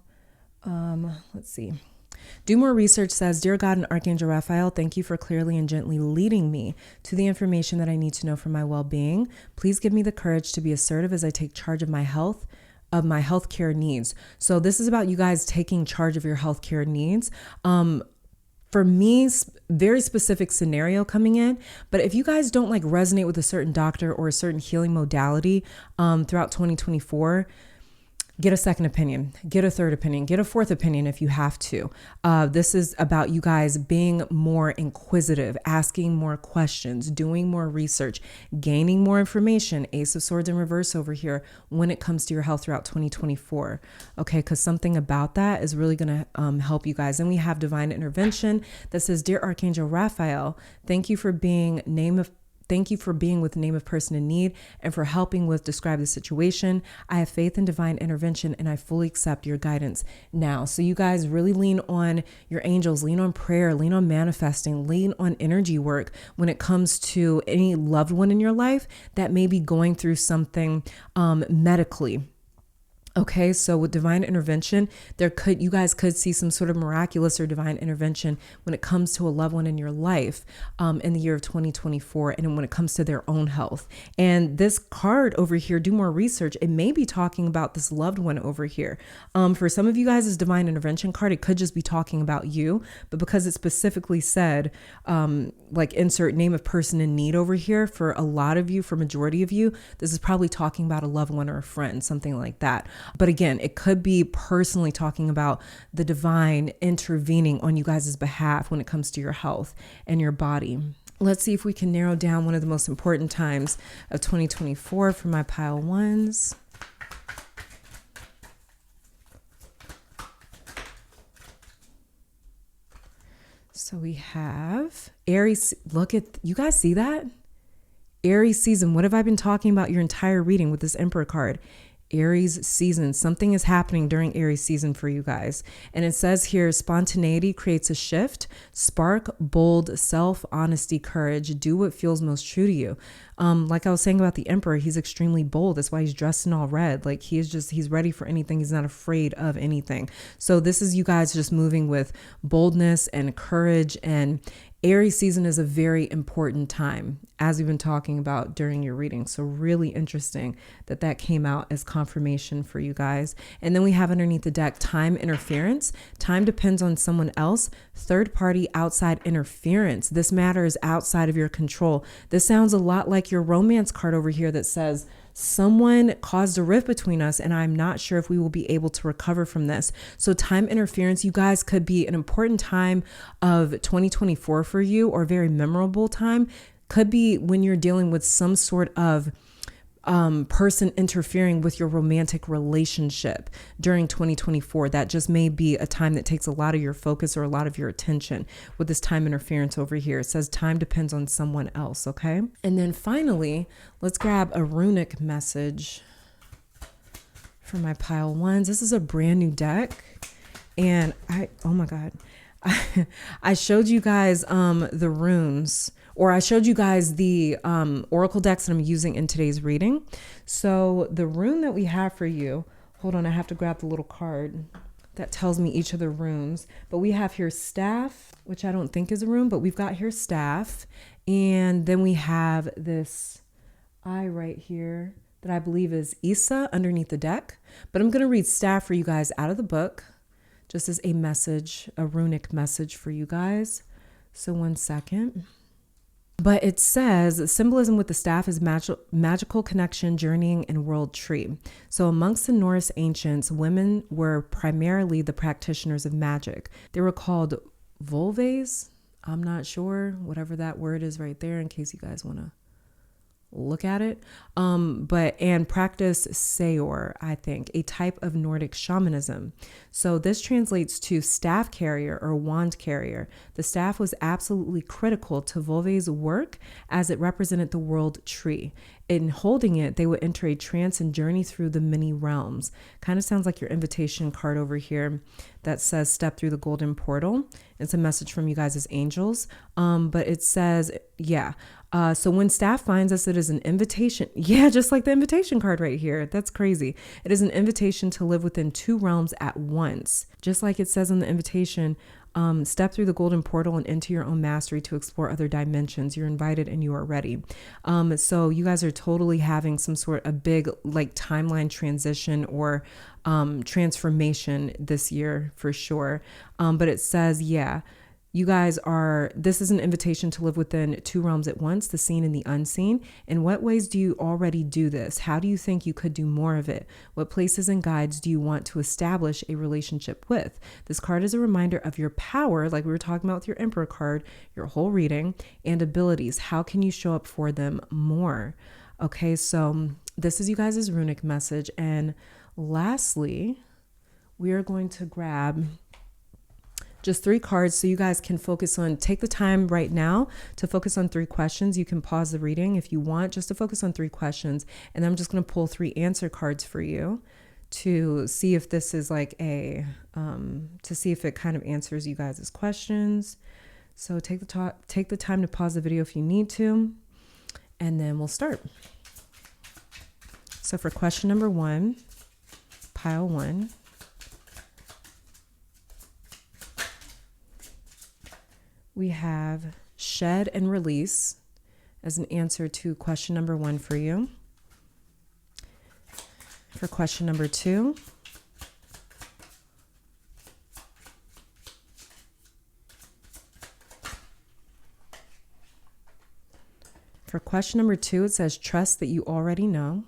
let's see. Do more research says, Dear God and Archangel Raphael, thank you for clearly and gently leading me to the information that I need to know for my well-being. Please give me the courage to be assertive as I take charge of my healthcare needs. So this is about you guys taking charge of your healthcare needs. For me, very specific scenario coming in, but if you guys don't resonate with a certain doctor or a certain healing modality throughout 2024, get a second opinion, get a third opinion, get a fourth opinion if you have to. This is about you guys being more inquisitive, asking more questions, doing more research, gaining more information. Ace of Swords in reverse over here when it comes to your health throughout 2024. Okay, because something about that is really going to help you guys. And we have divine intervention that says, Dear Archangel Raphael, thank you for being with name of person in need and for helping with describe the situation. I have faith in divine intervention and I fully accept your guidance now. So you guys really lean on your angels, lean on prayer, lean on manifesting, lean on energy work when it comes to any loved one in your life that may be going through something medically. Okay, so with divine intervention, you guys could see some sort of miraculous or divine intervention when it comes to a loved one in your life in the year of 2024, and when it comes to their own health. And this card over here, do more research, it may be talking about this loved one over here. For some of you guys, this divine intervention card, it could just be talking about you, but because it specifically said, insert name of person in need over here, for a lot of you, for majority of you, this is probably talking about a loved one or a friend, something like that. But again, it could be personally talking about the divine intervening on you guys' behalf when it comes to your health and your body. Let's see if we can narrow down one of the most important times of 2024 for my pile ones. So we have Aries. Look at, you guys see that? Aries season. What have I been talking about your entire reading with this Emperor card? Aries season. Something is happening during Aries season for you guys. And it says here, spontaneity creates a shift. Spark, bold, self, honesty, courage. Do what feels most true to you. Like I was saying about the Emperor, he's extremely bold. That's why he's dressed in all red. He's ready for anything. He's not afraid of anything. So this is you guys just moving with boldness and courage, and Aries season is a very important time, as we've been talking about during your reading. So really interesting that came out as confirmation for you guys. And then we have underneath the deck, time interference. Time depends on someone else. Third party outside interference. This matter is outside of your control. This sounds a lot like your romance card over here that says someone caused a rift between us, and I'm not sure if we will be able to recover from this. So time interference, you guys, could be an important time of 2024 for you, or a very memorable time. Could be when you're dealing with some sort of person interfering with your romantic relationship during 2024. That just may be a time that takes a lot of your focus or a lot of your attention with this time interference over here. It says time depends on someone else, okay? And then finally, let's grab a runic message for my pile ones. This is a brand new deck, and oh my God, I showed you guys the runes, or I showed you guys the oracle decks that I'm using in today's reading. So the rune that we have for you, hold on, I have to grab the little card that tells me each of the runes. But we have here staff, which I don't think is a rune, but we've got here staff. And then we have this eye right here that I believe is Issa underneath the deck. But I'm going to read staff for you guys out of the book, just as a message, a runic message for you guys. So one second. But it says symbolism with the staff is magical connection, journeying, and world tree. So amongst the Norse ancients, women were primarily the practitioners of magic. They were called volves. I'm not sure, whatever that word is right there, in case you guys want to look at it. And practice Seor, I think, a type of Nordic shamanism. So this translates to staff carrier or wand carrier. The staff was absolutely critical to Volve's work, as it represented the world tree. In holding it, they would enter a trance and journey through the many realms. Kind of sounds like your invitation card over here that says step through the golden portal. It's a message from you guys as angels. But it says, yeah. So when staff finds us, it is an invitation. Yeah, just like the invitation card right here. That's crazy. It is an invitation to live within two realms at once. Just like it says in the invitation, step through the golden portal and into your own mastery to explore other dimensions. You're invited and you are ready. So you guys are totally having some sort of big like timeline transition or transformation this year for sure. But it says, yeah, you guys this is an invitation to live within two realms at once, the seen and the unseen. In what ways do you already do this? How do you think you could do more of it? What places and guides do you want to establish a relationship with? This card is a reminder of your power, like we were talking about with your Emperor card, your whole reading, and abilities. How can you show up for them more? Okay, so this is you guys' runic message. And lastly, we are going to grab just 3 cards so you guys can take the time right now to focus on 3 questions. You can pause the reading if you want, just to focus on 3 questions. And I'm just going to pull 3 answer cards for you to see if this is like to see if it kind of answers you guys' questions. So take the time to pause the video if you need to, and then we'll start. So for question number 1, pile 1. We have shed and release as an answer to question number 1 for you. For question number 2, it says trust that you already know.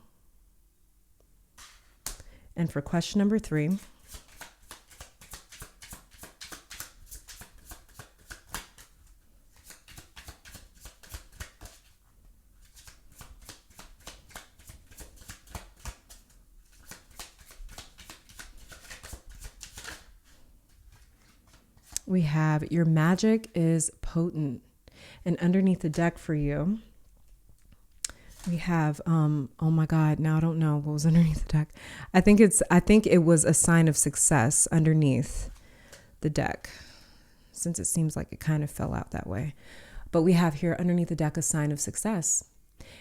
And for question number 3, we have your magic is potent. And underneath the deck for you, we have, oh my God, now I don't know what was underneath the deck. I think it was a sign of success underneath the deck, since it seems like it kind of fell out that way. But we have here underneath the deck a sign of success.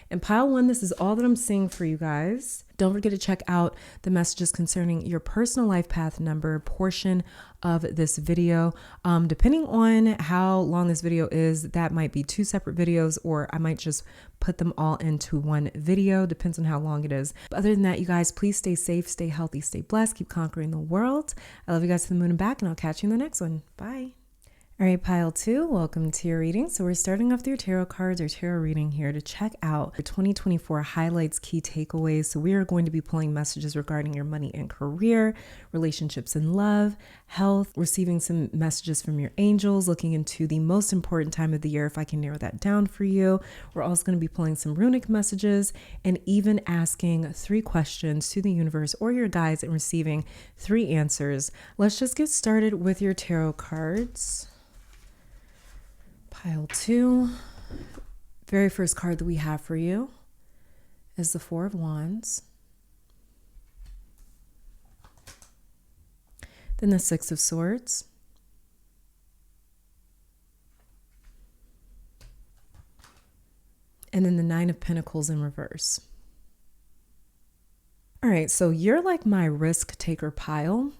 And pile 1, this is all that I'm seeing for you guys. Don't forget to check out the messages concerning your personal life path number portion of this video. Depending on how long this video is, that might be 2 separate videos, or I might just put them all into one video. Depends on how long it is. But other than that, you guys, please stay safe, stay healthy, stay blessed, keep conquering the world. I love you guys to the moon and back, and I'll catch you in the next one. Bye. All right, pile two, welcome to your reading. So we're starting off with your tarot cards or tarot reading here to check out your 2024 highlights, key takeaways. So we are going to be pulling messages regarding your money and career, relationships and love, health, receiving some messages from your angels, looking into the most important time of the year, if I can narrow that down for you. We're also going to be pulling some runic messages and even asking 3 questions to the universe or your guides and receiving 3 answers. Let's just get started with your tarot cards. Pile 2, very first card that we have for you is the 4 of Wands. Then the 6 of Swords. And then the 9 of Pentacles in reverse. All right, so you're like my risk taker pile.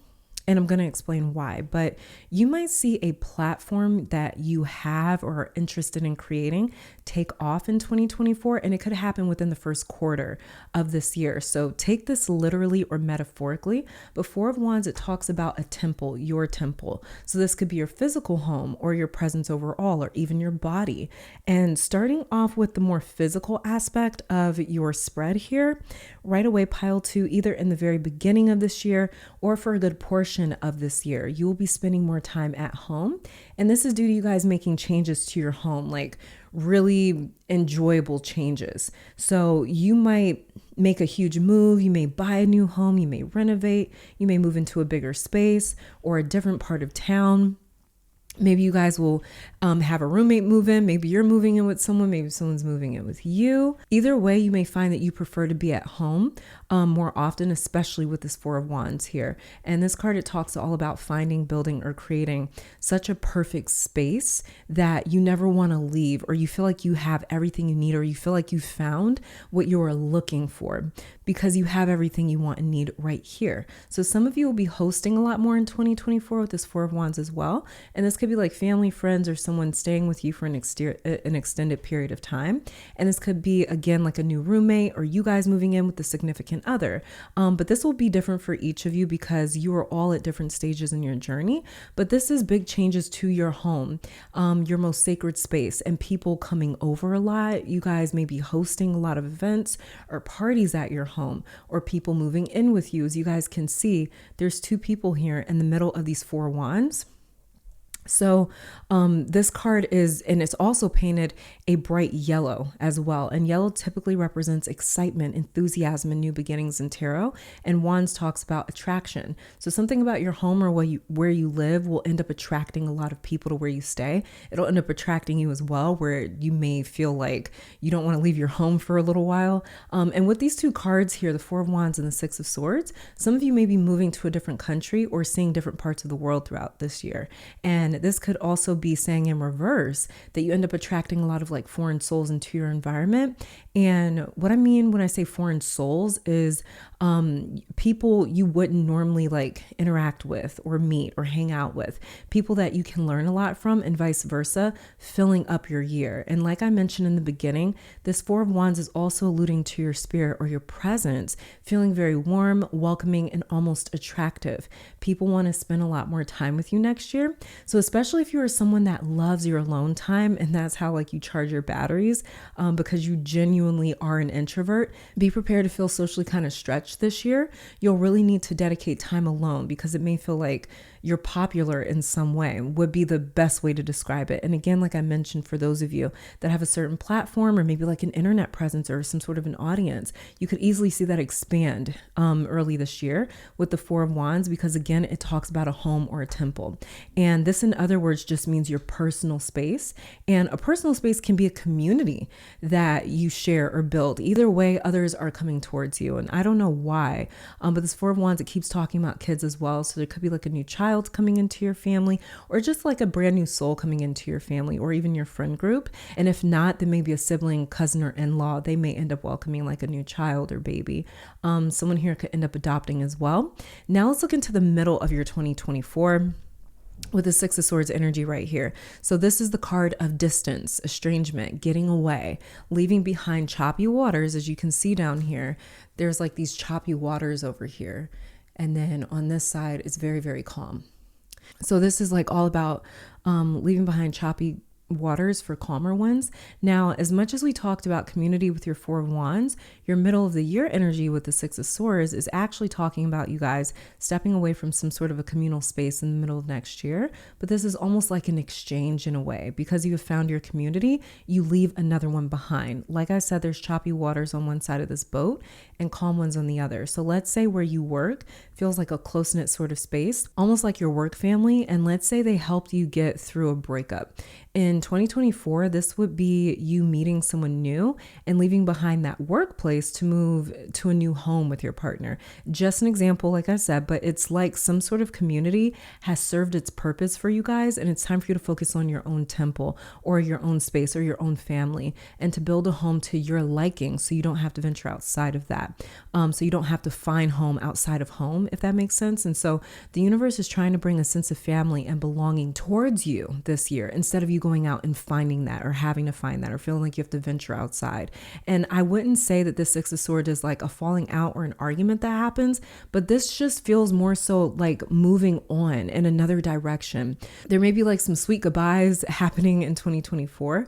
And I'm going to explain why, but you might see a platform that you have or are interested in creating take off in 2024, and it could happen within the first quarter of this year. So take this literally or metaphorically. But 4 of Wands, it talks about a temple, your temple. So this could be your physical home or your presence overall, or even your body. And starting off with the more physical aspect of your spread here, right away, pile 2, either in the very beginning of this year or for a good portion of this year, you will be spending more time at home. And this is due to you guys making changes to your home, like really enjoyable changes. So you might make a huge move. You may buy a new home. You may renovate. You may move into a bigger space or a different part of town. Maybe you guys will have a roommate move in. Maybe you're moving in with someone. Maybe someone's moving in with you. Either way, you may find that you prefer to be at home more often, especially with this 4 of Wands here. And this card, it talks all about finding, building, or creating such a perfect space that you never want to leave, or you feel like you have everything you need, or you feel like you found what you're looking for because you have everything you want and need right here. So some of you will be hosting a lot more in 2024 with this 4 of Wands as well. And this could be like family, friends, or someone staying with you for an extended period of time. And this could be, again, like a new roommate or you guys moving in with a significant other. But this will be different for each of you because you are all at different stages in your journey. But this is big changes to your home, your most sacred space, and people coming over a lot. You guys may be hosting a lot of events or parties at your home, or people moving in with you. As you guys can see, there's 2 people here in the middle of these 4 wands. So this card is, and it's also painted a bright yellow as well. And yellow typically represents excitement, enthusiasm, and new beginnings in tarot. And Wands talks about attraction. So something about your home or where you live will end up attracting a lot of people to where you stay. It'll end up attracting you as well, where you may feel like you don't want to leave your home for a little while. And with these 2 cards here, the 4 of Wands and the 6 of Swords, some of you may be moving to a different country or seeing different parts of the world throughout this year. And this could also be saying in reverse that you end up attracting a lot of like foreign souls into your environment. And what I mean when I say foreign souls is people you wouldn't normally like interact with or meet or hang out with, people that you can learn a lot from, and vice versa, filling up your year. And like I mentioned in the beginning, this 4 of Wands is also alluding to your spirit or your presence feeling very warm, welcoming, and almost attractive. People want to spend a lot more time with you next year. So especially if you are someone that loves your alone time, and that's how like you charge your batteries, because you genuinely are an introvert, be prepared to feel socially kind of stretched this year. You'll really need to dedicate time alone because it may feel like you're popular in some way, would be the best way to describe it. And again, like I mentioned, for those of you that have a certain platform or maybe like an internet presence or some sort of an audience, you could easily see that expand early this year with the 4 of Wands, because again, it talks about a home or a temple. And this, in other words, just means your personal space. And a personal space can be a community that you share or build. Either way, others are coming towards you. And I don't know why, but this 4 of Wands, it keeps talking about kids as well. So there could be like a new child coming into your family, or just like a brand new soul coming into your family, or even your friend group. And if not, then maybe a sibling, cousin, or in-law. They may end up welcoming like a new child or baby. Someone here could end up adopting as well. Now let's look into the middle of your 2024. With the 6 of Swords energy right here. So this is the card of distance, estrangement, getting away, leaving behind choppy waters. As you can see down here, there's like these choppy waters over here. And then on this side, it's very, very calm. So this is like all about leaving behind choppy waters for calmer ones. Now, as much as we talked about community with your Four of Wands, your middle of the year energy with the Six of Swords is actually talking about you guys stepping away from some sort of a communal space in the middle of next year. But this is almost like an exchange in a way. Because you have found your community, you leave another one behind. Like I said, there's choppy waters on one side of this boat and calm ones on the other. So let's say where you work feels like a close-knit sort of space, almost like your work family. And let's say they helped you get through a breakup. In 2024, this would be you meeting someone new and leaving behind that workplace to move to a new home with your partner. Just an example, like I said, but it's like some sort of community has served its purpose for you guys, and it's time for you to focus on your own temple or your own space or your own family and to build a home to your liking so you don't have to venture outside of that. So you don't have to find home outside of home, if that makes sense. And so the universe is trying to bring a sense of family and belonging towards you this year instead of you going out and finding that or having to find that or feeling like you have to venture outside. And I wouldn't say that this Six of Swords is like a falling out or an argument that happens, but this just feels more so like moving on in another direction. There may be like some sweet goodbyes happening in 2024.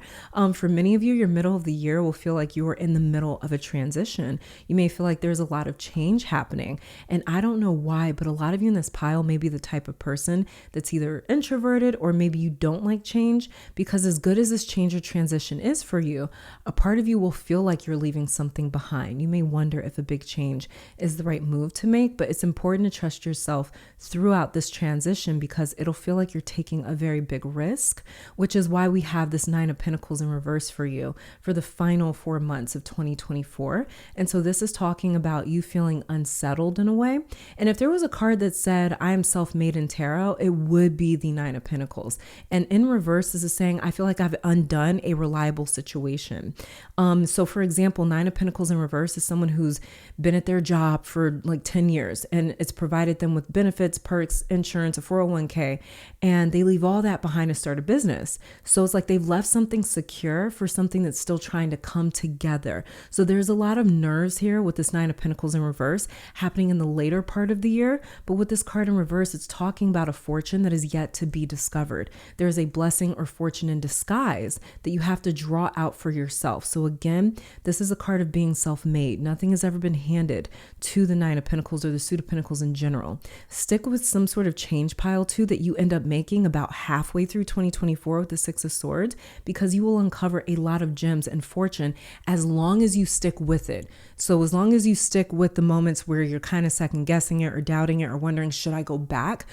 For many of you, your middle of the year will feel like you are in the middle of a transition. You may feel like there's a lot of change happening. And I don't know why, but a lot of you in this pile may be the type of person that's either introverted or maybe you don't like change. Because as good as this change or transition is for you, a part of you will feel like you're leaving something behind. You may wonder if a big change is the right move to make, but it's important to trust yourself throughout this transition because it'll feel like you're taking a very big risk, which is why we have this Nine of Pentacles in reverse for you for the final 4 months of 2024. And so this is talking about you feeling unsettled in a way. And if there was a card that said, I am self-made in tarot, it would be the Nine of Pentacles. And in reverse, this is saying, I feel like I've undone a reliable situation. So for example, Nine of Pentacles in reverse is someone who's been at their job for like 10 years and it's provided them with benefits, perks, insurance, a 401k, and they leave all that behind to start a business. So it's like they've left something secure for something that's still trying to come together. So there's a lot of nerves here with this Nine of Pentacles in reverse happening in the later part of the year. But with this card in reverse, it's talking about a fortune that is yet to be discovered. There is a blessing or fortune in disguise that you have to draw out for yourself. So again, this is a card of being self-made. Nothing has ever been handed to the Nine of Pentacles or the Suit of Pentacles in general. Stick with some sort of change pile too that you end up making about halfway through 2024 with the Six of Swords, because you will uncover a lot of gems and fortune as long as you stick with it. So as long as you stick with the moments where you're kind of second guessing it or doubting it or wondering, should I go back?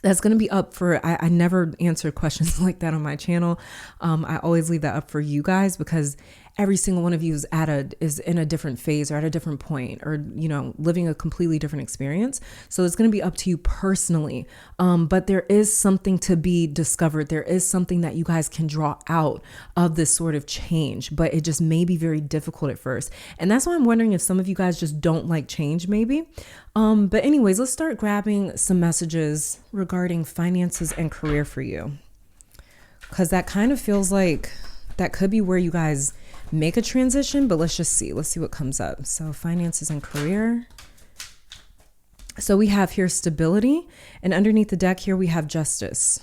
That's going to be up for, I never answer questions like that on my channel. I always leave that up for you guys because every single one of you is in a different phase or at a different point or, living a completely different experience. So it's going to be up to you personally. But there is something to be discovered. There is something that you guys can draw out of this sort of change, but it just may be very difficult at first. And that's why I'm wondering if some of you guys just don't like change maybe. But anyways, let's start grabbing some messages regarding finances and career for you. Because that kind of feels like that could be where you guys make a transition, but let's see what comes up. So finances and career. So we have here stability, and underneath the deck here we have justice.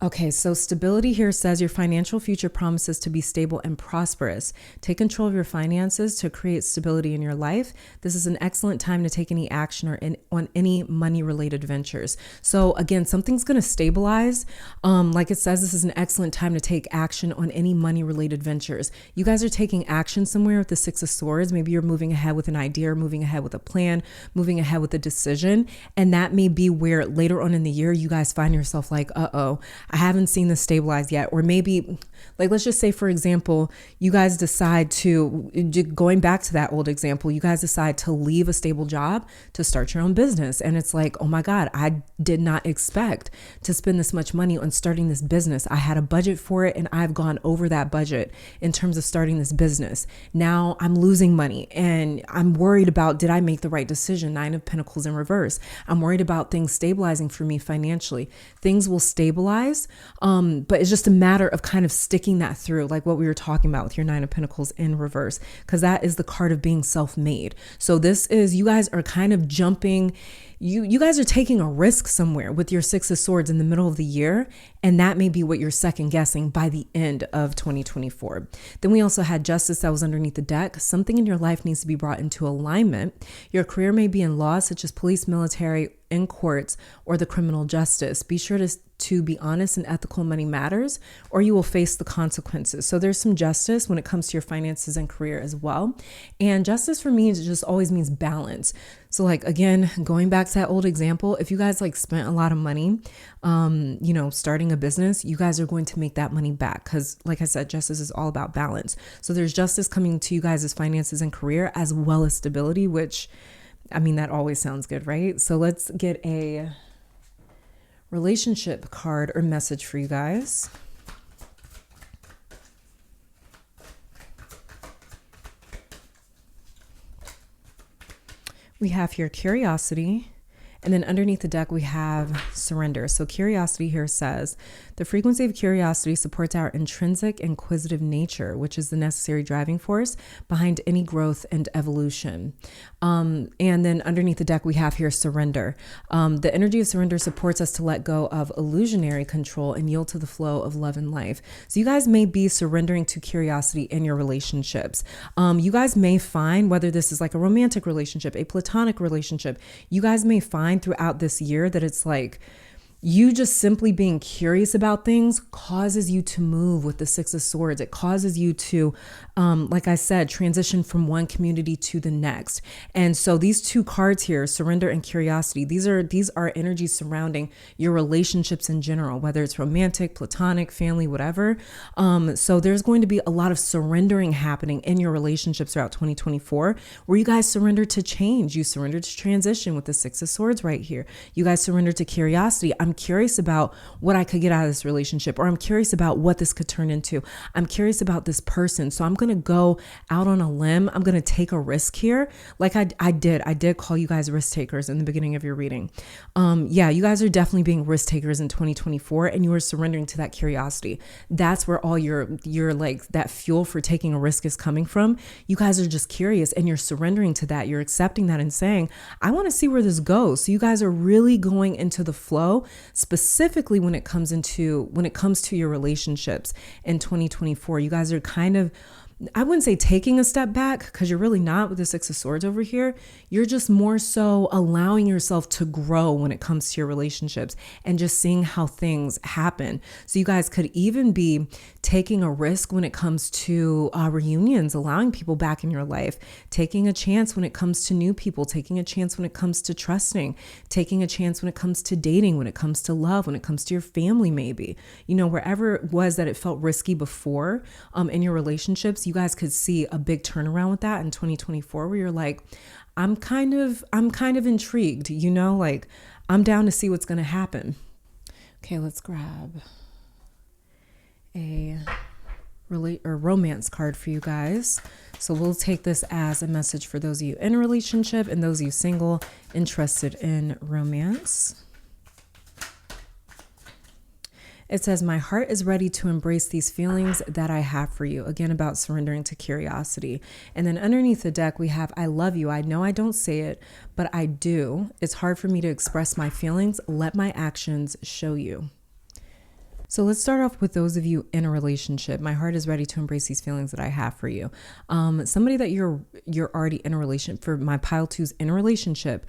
Okay, so stability here says your financial future promises to be stable and prosperous. Take control of your finances to create stability in your life. This is an excellent time to take any action on any money-related ventures. So again, something's going to stabilize. Like it says, this is an excellent time to take action on any money-related ventures. You guys are taking action somewhere with the Six of Swords. Maybe you're moving ahead with an idea, or moving ahead with a plan, moving ahead with a decision. And that may be where later on in the year, you guys find yourself like, I haven't seen this stabilize yet. Or maybe, like, let's just say, for example, you guys decide to, going back to that old example, you guys decide to leave a stable job to start your own business. And it's like, oh my God, I did not expect to spend this much money on starting this business. I had a budget for it and I've gone over that budget in terms of starting this business. Now I'm losing money and I'm worried about, did I make the right decision? Nine of Pentacles in reverse. I'm worried about things stabilizing for me financially. Things will stabilize. process. But it's just a matter of kind of sticking that through, like what we were talking about with your Nine of Pentacles in reverse, because that is the card of being self-made. So this is, you guys are kind of jumping, you guys are taking a risk somewhere with your Six of Swords in the middle of the year, and that may be what you're second guessing by the end of 2024. Then we also had Justice that was underneath the deck. Something in your life needs to be brought into alignment. Your career may be in law, such as police, military, in courts, or the criminal justice. Be sure to be honest and ethical. Money matters, or you will face the consequences. So there's some justice when it comes to your finances and career as well. And justice for me just always means balance. So like, again, going back to that old example, if you guys like spent a lot of money, starting a business, you guys are going to make that money back. Cause like I said, justice is all about balance. So there's justice coming to you guys' finances and career, as well as stability, which, I mean, that always sounds good, right? So let's get a relationship card or message for you guys. We have here curiosity, and then underneath the deck we have surrender. So curiosity here says, the frequency of curiosity supports our intrinsic inquisitive nature, which is the necessary driving force behind any growth and evolution. And then underneath the deck we have here surrender. The energy of surrender supports us to let go of illusionary control and yield to the flow of love and life. So you guys may be surrendering to curiosity in your relationships. You guys may find, whether this is like a romantic relationship, a platonic relationship, you guys may find throughout this year that it's like, you just simply being curious about things causes you to move with the Six of Swords. It causes you to, like I said, transition from one community to the next. And so these two cards here, surrender and curiosity, these are energies surrounding your relationships in general, whether it's romantic, platonic, family, whatever. So there's going to be a lot of surrendering happening in your relationships throughout 2024, where you guys surrender to change. You surrender to transition with the Six of Swords right here. You guys surrender to curiosity. I'm curious about what I could get out of this relationship, or I'm curious about what this could turn into. I'm curious about this person. So I'm going to go out on a limb. I'm going to take a risk here. Like I did call you guys risk takers in the beginning of your reading. You guys are definitely being risk takers in 2024, and you are surrendering to that curiosity. That's where all your like that fuel for taking a risk is coming from. You guys are just curious, and you're surrendering to that. You're accepting that and saying, I want to see where this goes. So you guys are really going into the flow, specifically when it comes to your relationships in 2024. You guys are kind of, I wouldn't say taking a step back, because you're really not with the Six of Swords over here. You're just more so allowing yourself to grow when it comes to your relationships and just seeing how things happen. So you guys could even be taking a risk when it comes to reunions, allowing people back in your life, taking a chance when it comes to new people, taking a chance when it comes to trusting, taking a chance when it comes to dating, when it comes to love, when it comes to your family, maybe, wherever it was that it felt risky before in your relationships. You guys could see a big turnaround with that in 2024, where you're like, I'm kind of intrigued, like I'm down to see what's going to happen. Okay, let's grab a romance card for you guys. So we'll take this as a message for those of you in a relationship and those of you single, interested in romance. It says, my heart is ready to embrace these feelings that I have for you. Again, about surrendering to curiosity. And then underneath the deck, we have, I love you. I know I don't say it, but I do. It's hard for me to express my feelings. Let my actions show you. So let's start off with those of you in a relationship. My heart is ready to embrace these feelings that I have for you. Somebody that you're already in a relationship, for my pile twos in a relationship,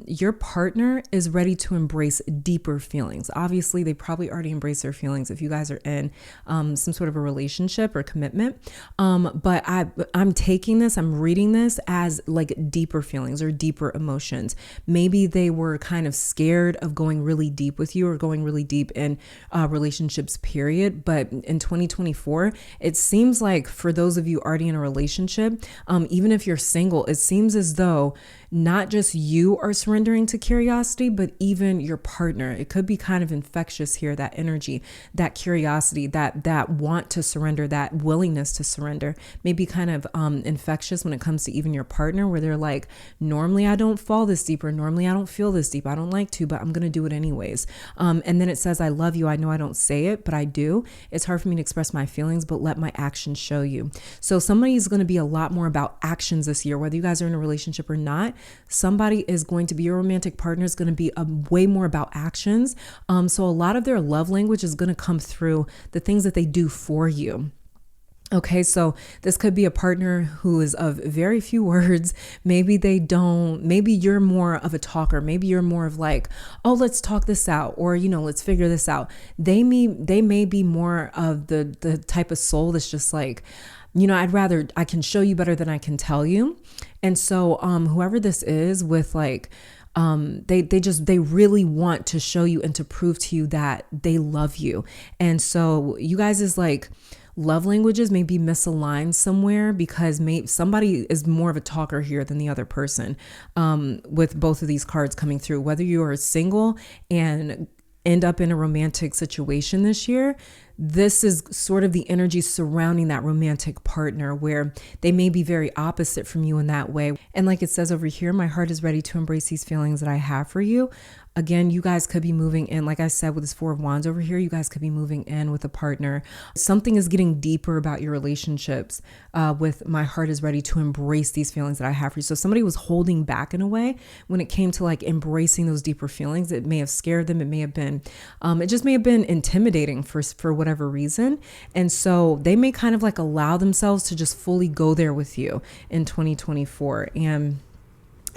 your partner is ready to embrace deeper feelings. Obviously, they probably already embrace their feelings if you guys are in some sort of a relationship or commitment. But I'm taking this, I'm reading this as like deeper feelings or deeper emotions. Maybe they were kind of scared of going really deep with you or going really deep in relationships, period. But in 2024, it seems like for those of you already in a relationship, even if you're single, it seems as though not just you are surrendering to curiosity, but even your partner. It could be kind of infectious here, that energy, that curiosity, that want to surrender, that willingness to surrender, maybe kind of infectious when it comes to even your partner, where they're like, normally I don't fall this deep, or normally I don't feel this deep. I don't like to, but I'm going to do it anyways. And then it says, I love you. I know I don't say it, but I do. It's hard for me to express my feelings, but let my actions show you. So somebody is going to be a lot more about actions this year, whether you guys are in a relationship or not. Somebody is going to be, your romantic partner is going to be way more about actions. So a lot of their love language is going to come through the things that they do for you. Okay, so this could be a partner who is of very few words. Maybe you're more of a talker. Maybe you're more of like, oh, let's talk this out, or, let's figure this out. They may be more of the type of soul that's just like, I can show you better than I can tell you. And so whoever this is with like, they really want to show you and to prove to you that they love you. And so you guys is like, love languages may be misaligned somewhere, because somebody is more of a talker here than the other person, with both of these cards coming through. Whether you are single and end up in a romantic situation this year, this is sort of the energy surrounding that romantic partner, where they may be very opposite from you in that way. And like it says over here, my heart is ready to embrace these feelings that I have for you. Again, you guys could be moving in, like I said, with this Four of Wands over here, you guys could be moving in with a partner. Something is getting deeper about your relationships with my heart is ready to embrace these feelings that I have for you. So somebody was holding back in a way when it came to like embracing those deeper feelings. It may have scared them. It may have been, it just may have been intimidating for whatever reason. And so they may kind of like allow themselves to just fully go there with you in 2024. And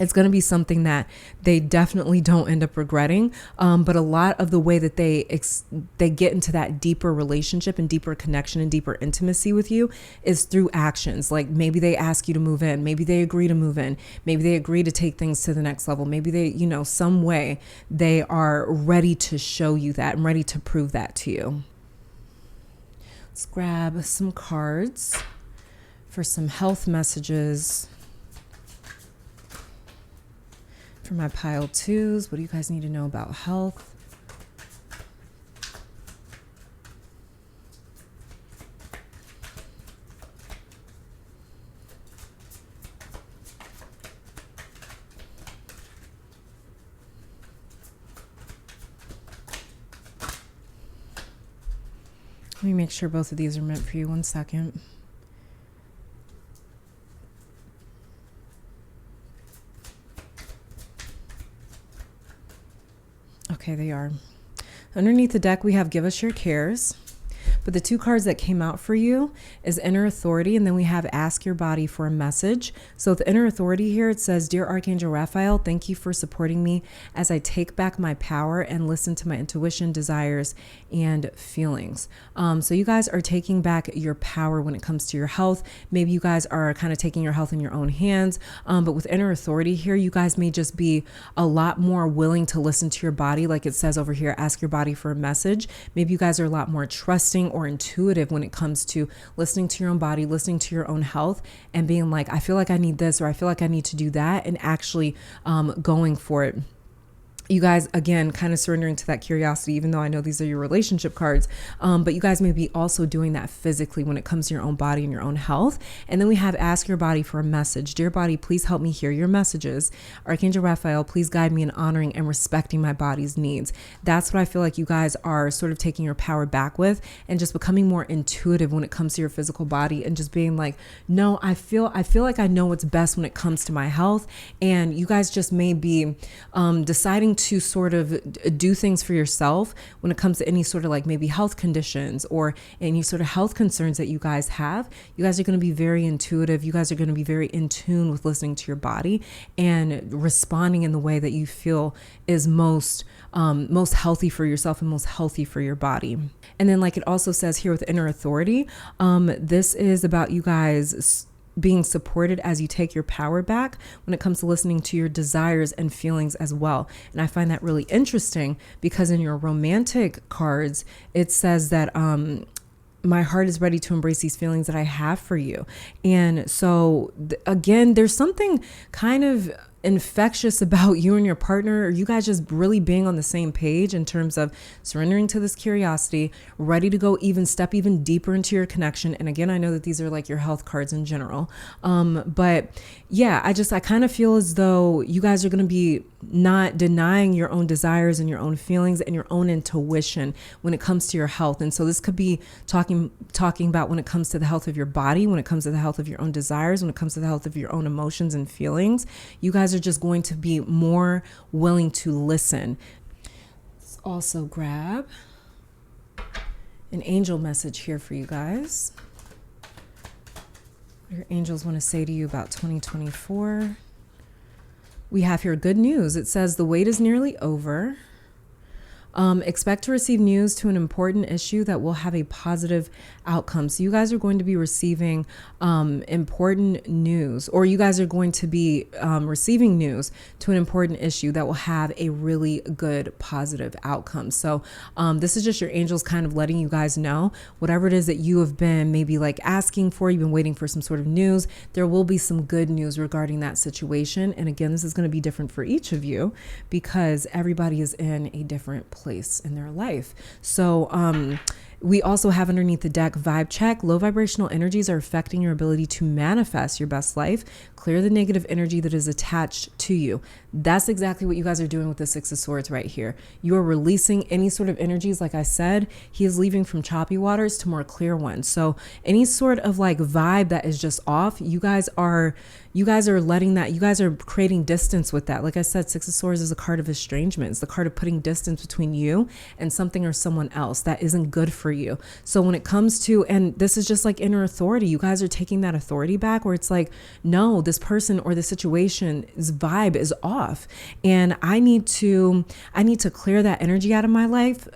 it's going to be something that they definitely don't end up regretting. But a lot of the way that they get into that deeper relationship and deeper connection and deeper intimacy with you is through actions. Like maybe they ask you to move in. Maybe they agree to move in. Maybe they agree to take things to the next level. Maybe they, some way they are ready to show you that and ready to prove that to you. Let's grab some cards for some health messages for my pile twos. What do you guys need to know about health? Let me make sure both of these are meant for you. 1 second. Okay, they are. Underneath the deck, we have Give Us Your Cares. But the two cards that came out for you is Inner Authority, and then we have Ask Your Body for a Message. So the Inner Authority here, it says, Dear Archangel Raphael, thank you for supporting me as I take back my power and listen to my intuition, desires, and feelings. So you guys are taking back your power when it comes to your health. Maybe you guys are kind of taking your health in your own hands. But with Inner Authority here, you guys may just be a lot more willing to listen to your body. Like it says over here, ask your body for a message. Maybe you guys are a lot more trusting or intuitive when it comes to listening to your own body, listening to your own health, and being like, I feel like I need this, or I feel like I need to do that, and actually going for it. You guys, again, kind of surrendering to that curiosity, even though I know these are your relationship cards, but you guys may be also doing that physically when it comes to your own body and your own health. And then we have Ask Your Body for a Message. Dear body, please help me hear your messages. Archangel Raphael, please guide me in honoring and respecting my body's needs. That's what I feel like you guys are sort of taking your power back with, and just becoming more intuitive when it comes to your physical body, and just being like, no, I feel like I know what's best when it comes to my health. And you guys just may be deciding to sort of do things for yourself when it comes to any sort of like maybe health conditions or any sort of health concerns that you guys have. You guys are going to be very intuitive. You guys are going to be very in tune with listening to your body and responding in the way that you feel is most healthy for yourself and most healthy for your body. And then like it also says here with Inner Authority, this is about you guys being supported as you take your power back when it comes to listening to your desires and feelings as well. And I find that really interesting because in your romantic cards, it says that my heart is ready to embrace these feelings that I have for you. And so again, there's something kind of infectious about you and your partner, or you guys just really being on the same page in terms of surrendering to this curiosity, ready to go step even deeper into your connection. And again, I know that these are like your health cards in general. But yeah, I kind of feel as though you guys are going to be not denying your own desires and your own feelings and your own intuition when it comes to your health. And so this could be talking about when it comes to the health of your body, when it comes to the health of your own desires, when it comes to the health of your own emotions and feelings. You guys are just going to be more willing to listen. Let's also grab an angel message here for you guys. Your angels want to say to you about 2024. We have here good news. It says the wait is nearly over. Expect to receive news to an important issue that will have a positive outcome. So you guys are going to be receiving important news, or you guys are going to be receiving news to an important issue that will have a really good positive outcome. So this is just your angels kind of letting you guys know whatever it is that you have been maybe like asking for, you've been waiting for some sort of news. There will be some good news regarding that situation. And again, this is going to be different for each of you because everybody is in a different place in their life. So we also have underneath the deck vibe check. Low vibrational energies are affecting your ability to manifest your best life. Clear the negative energy that is attached to you. That's exactly what you guys are doing with the Six of Swords right here. You are releasing any sort of energies. Like I said, he is leaving from choppy waters to more clear ones. So any sort of like vibe that is just off, you guys are letting that, you guys are creating distance with that. Like I said, Six of Swords is a card of estrangement. It's the card of putting distance between you and something or someone else that isn't good for you. So when it comes to, and this is just like inner authority, you guys are taking that authority back where it's like, no, this person or the situation's vibe is off. And I need to clear that energy out of my life.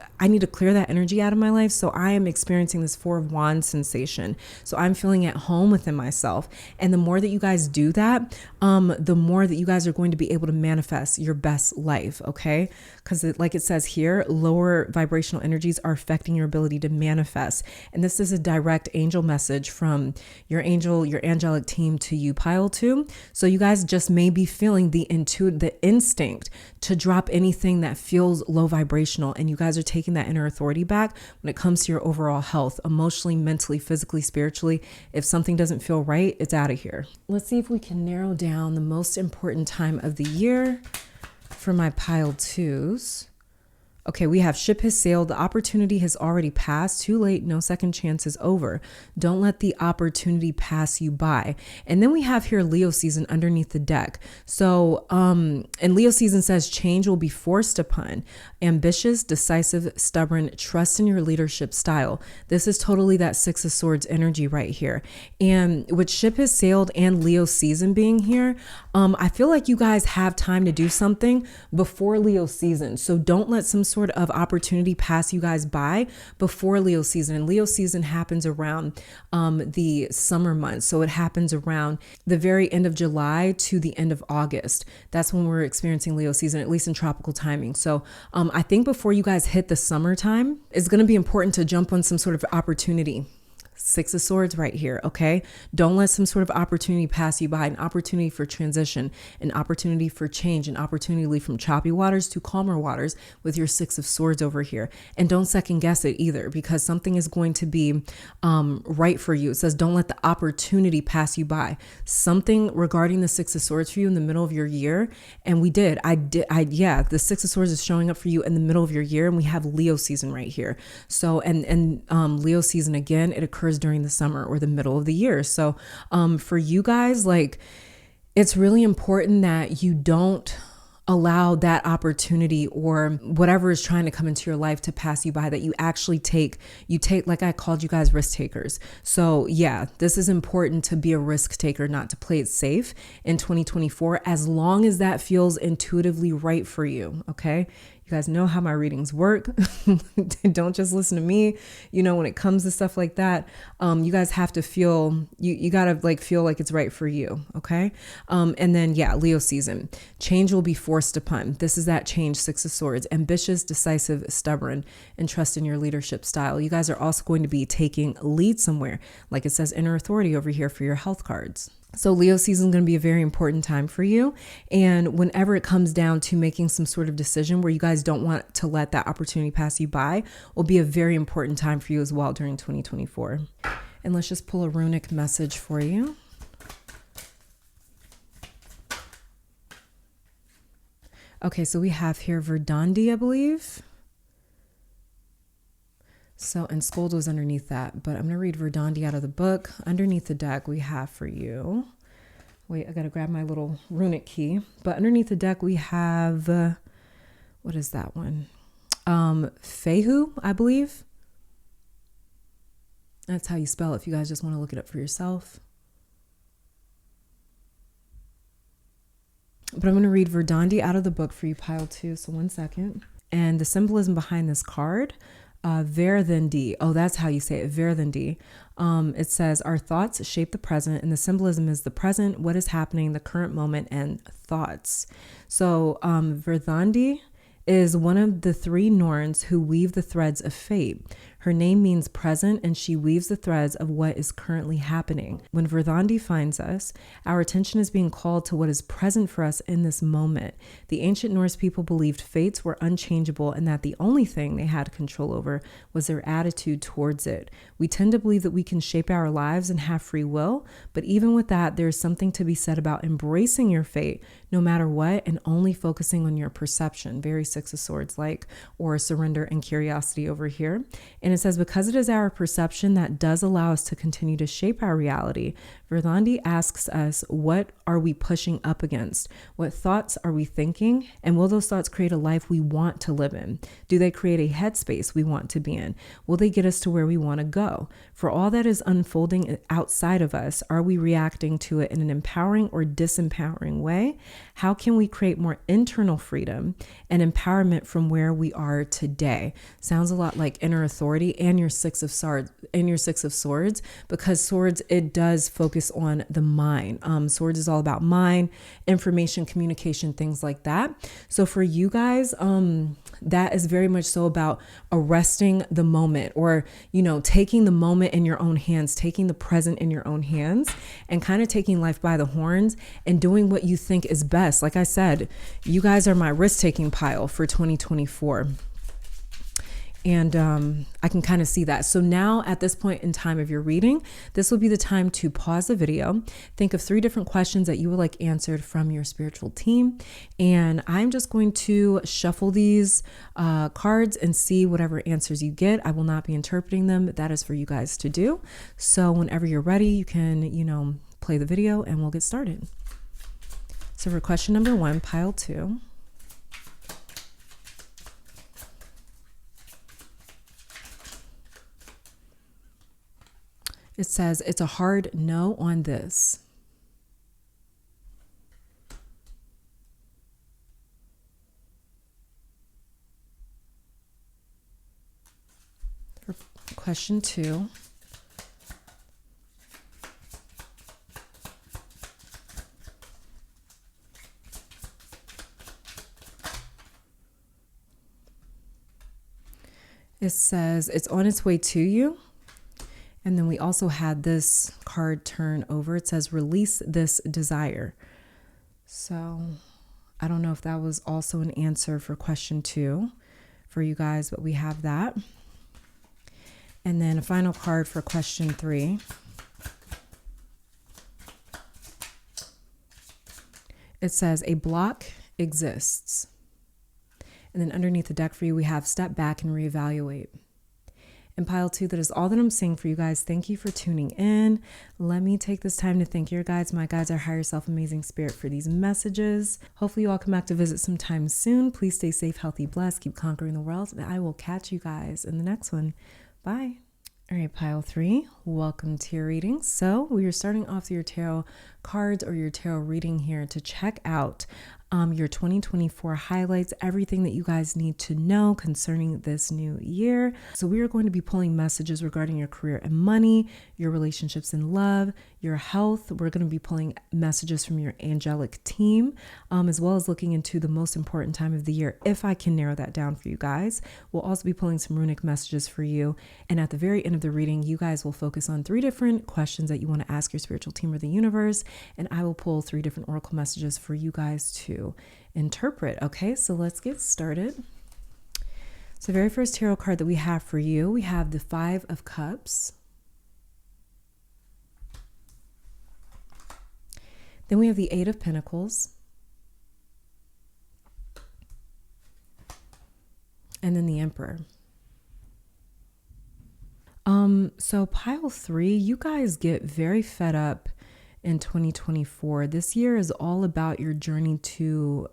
So I am experiencing this Four of Wands sensation. So I'm feeling at home within myself. And the more that you guys do that, the more that you guys are going to be able to manifest your best life. Okay. Because like it says here, lower vibrational energies are affecting your ability to manifest. And this is a direct angel message from your angelic team to you, pile 2. So you guys just may be feeling the instinct to drop anything that feels low vibrational. And you guys are taking that inner authority back when it comes to your overall health, emotionally, mentally, physically, spiritually. If something doesn't feel right, it's out of here. Let's see if we can narrow down the most important time of the year for my pile 2s. Okay, we have ship has sailed. The opportunity has already passed. Too late. No second chance is over. Don't let the opportunity pass you by. And then we have here Leo season underneath the deck. So, and Leo season says change will be forced upon. Ambitious, decisive, stubborn, trust in your leadership style. This is totally that Six of Swords energy right here. And with ship has sailed and Leo season being here, I feel like you guys have time to do something before Leo season. So don't let some sort of opportunity pass you guys by before Leo season. And Leo season happens around the summer months. So it happens around the very end of July to the end of August. That's when we're experiencing Leo season, at least in tropical timing. So I think before you guys hit the summertime, it's going to be important to jump on some sort of opportunity. Six of Swords right here, okay? Don't let some sort of opportunity pass you by. An opportunity for transition, an opportunity for change, an opportunity from choppy waters to calmer waters with your Six of Swords over here. And don't second guess it either, because something is going to be right for you. It says don't let the opportunity pass you by. Something regarding the Six of Swords for you in the middle of your year. And the Six of Swords is showing up for you in the middle of your year, and we have Leo season right here. So, and Leo season again, it occurs during the summer or the middle of the year. So for you guys, like, it's really important that you don't allow that opportunity or whatever is trying to come into your life to pass you by, that you actually take, like I called you guys risk takers. So yeah, this is important to be a risk taker, not to play it safe in 2024, as long as that feels intuitively right for you. Okay. You guys know how my readings work. Don't just listen to me. When it comes to stuff like that, you guys have to feel, you gotta like feel like it's right for you. Okay. And then Leo season, change will be forced upon. This is that change, Six of Swords, ambitious, decisive, stubborn, and trust in your leadership style. You guys are also going to be taking lead somewhere. Like it says inner authority over here for your health cards. So Leo season is going to be a very important time for you. And whenever it comes down to making some sort of decision where you guys don't want to let that opportunity pass you by, will be a very important time for you as well during 2024. And let's just pull a runic message for you. Okay, so we have here Verdandi, I believe. So, and Scold was underneath that, but I'm going to read Verdandi out of the book. Underneath the deck we have for you. Wait, I got to grab my little runic key. But underneath the deck we have, what is that one? Fehu, I believe. That's how you spell it if you guys just want to look it up for yourself. But I'm going to read Verdandi out of the book for you, pile 2. So 1 second. And the symbolism behind this card, Verdandi. Oh, that's how you say it, Verdandi. It says, our thoughts shape the present, and the symbolism is the present, what is happening, the current moment, and thoughts. So Verdandi is one of the 3 Norns who weave the threads of fate. Her name means present, and she weaves the threads of what is currently happening. When Verdandi finds us, our attention is being called to what is present for us in this moment. The ancient Norse people believed fates were unchangeable and that the only thing they had control over was their attitude towards it. We tend to believe that we can shape our lives and have free will, but even with that, there's something to be said about embracing your fate, no matter what, and only focusing on your perception. Very 6 of Swords like, or surrender and curiosity over here. And it says, because it is our perception that does allow us to continue to shape our reality, Verdandi asks us, what are we pushing up against? What thoughts are we thinking? And will those thoughts create a life we want to live in? Do they create a headspace we want to be in? Will they get us to where we want to go? For all that is unfolding outside of us, are we reacting to it in an empowering or disempowering way? How can we create more internal freedom and empowerment from where we are today? Sounds a lot like inner authority and your 6 of Swords, because Swords, it does focus on the mind. Swords is all about mind, information, communication, things like that. So for you guys, that is very much so about arresting the moment, or, taking the moment in your own hands, taking the present in your own hands, and kind of taking life by the horns and doing what you think is best. Like I said, you guys are my risk-taking pile for 2024. And I can kind of see that. So now at this point in time of your reading, this will be the time to pause the video. Think of 3 different questions that you would like answered from your spiritual team. And I'm just going to shuffle these cards and see whatever answers you get. I will not be interpreting them. That is for you guys to do. So whenever you're ready, you can, play the video and we'll get started. So for question number 1, pile 2. It says, it's a hard no on this. For question 2. It says, it's on its way to you. And then we also had this card turn over. It says, release this desire. So I don't know if that was also an answer for question 2 for you guys, but we have that. And then a final card for question 3. It says, a block exists. And then underneath the deck for you, we have step back and reevaluate. And pile 2, that is all that I'm seeing for you guys. Thank you for tuning in. Let me take this time to thank your guides, my guides, our higher self, amazing spirit, for these messages. Hopefully you all come back to visit sometime soon. Please stay safe, healthy, blessed, keep conquering the world. And I will catch you guys in the next one. Bye. All right, pile 3, welcome to your reading. So we are starting off your tarot cards or your tarot reading here to check out your 2024 highlights, everything that you guys need to know concerning this new year. So we are going to be pulling messages regarding your career and money, your relationships and love, your health. We're going to be pulling messages from your angelic team, as well as looking into the most important time of the year, if I can narrow that down for you guys. We'll also be pulling some runic messages for you. And at the very end of the reading, you guys will focus focus on 3 different questions that you want to ask your spiritual team or the universe, and I will pull 3 different oracle messages for you guys to interpret. Okay, so let's get started. So the very first tarot card that we have for you, we have the 5 of Cups. Then we have the 8 of Pentacles. And then the Emperor. So pile 3, you guys get very fed up in 2024. This year is all about your journey to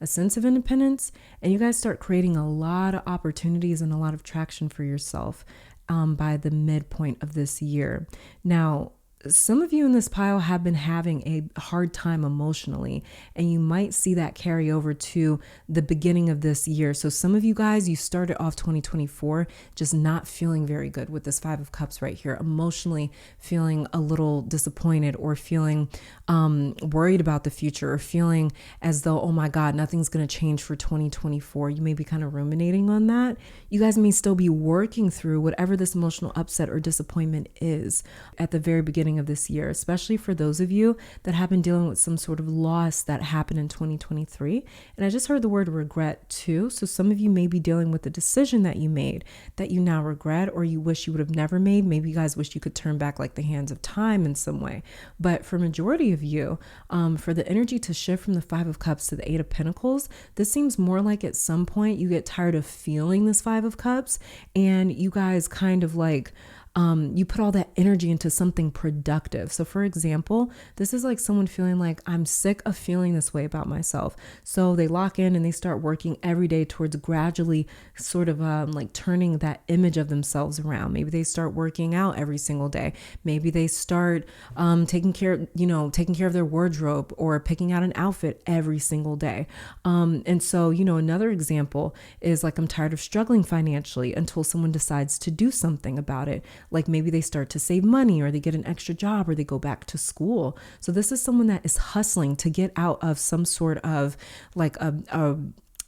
a sense of independence, and you guys start creating a lot of opportunities and a lot of traction for yourself by the midpoint of this year. Now, some of you in this pile have been having a hard time emotionally, and you might see that carry over to the beginning of this year. So some of you guys, you started off 2024 just not feeling very good with this 5 of Cups right here, emotionally feeling a little disappointed or feeling worried about the future, or feeling as though, oh my God, nothing's going to change for 2024. You may be kind of ruminating on that. You guys may still be working through whatever this emotional upset or disappointment is at the very beginning of this year, especially for those of you that have been dealing with some sort of loss that happened in 2023. And I just heard the word regret too. So some of you may be dealing with a decision that you made that you now regret, or you wish you would have never made. Maybe you guys wish you could turn back like the hands of time in some way. But for majority of you, for the energy to shift from the 5 of Cups to the 8 of Pentacles, this seems more like at some point you get tired of feeling this 5 of Cups, and you guys kind of like you put all that energy into something productive. So for example, this is like someone feeling like, I'm sick of feeling this way about myself. So they lock in and they start working every day towards gradually sort of like turning that image of themselves around. Maybe they start working out every single day. Maybe they start taking care of their wardrobe, or picking out an outfit every single day. And so, another example is like, I'm tired of struggling financially, until someone decides to do something about it. Like maybe they start to save money, or they get an extra job, or they go back to school. So this is someone that is hustling to get out of some sort of like a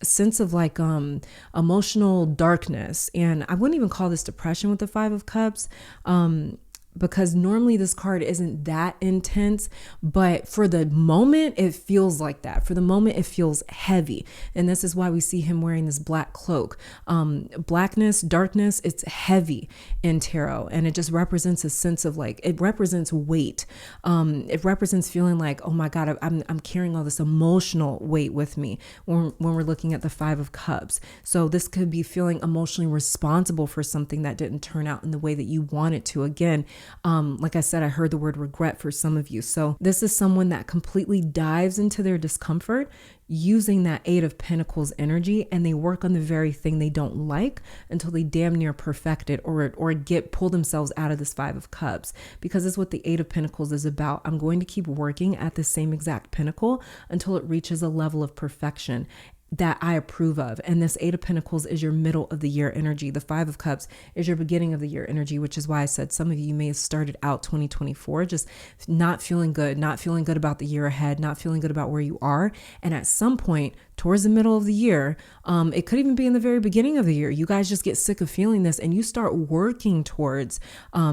sense of like emotional darkness. And I wouldn't even call this depression with the 5 of Cups. Because normally this card isn't that intense, but for the moment it feels like that. For the moment it feels heavy. And this is why we see him wearing this black cloak. Blackness, darkness, it's heavy in tarot. And it just represents a sense of like, it represents weight. It represents feeling like, oh my God, I'm carrying all this emotional weight with me when we're looking at the 5 of Cups. So this could be feeling emotionally responsible for something that didn't turn out in the way that you want it to. Again, like I said, I heard the word regret for some of you. So this is someone that completely dives into their discomfort using that 8 of Pentacles energy, and they work on the very thing they don't like until they damn near perfect it, or pull themselves out of this 5 of Cups, because it's what the 8 of Pentacles is about. I'm going to keep working at the same exact pinnacle until it reaches a level of perfection that I approve of. And this 8 of Pentacles is your middle of the year energy. The 5 of Cups is your beginning of the year energy, which is why I said some of you may have started out 2024 just not feeling good about the year ahead, not feeling good about where you are. And at some point towards the middle of the year, it could even be in the very beginning of the year, you guys just get sick of feeling this, and you start working towards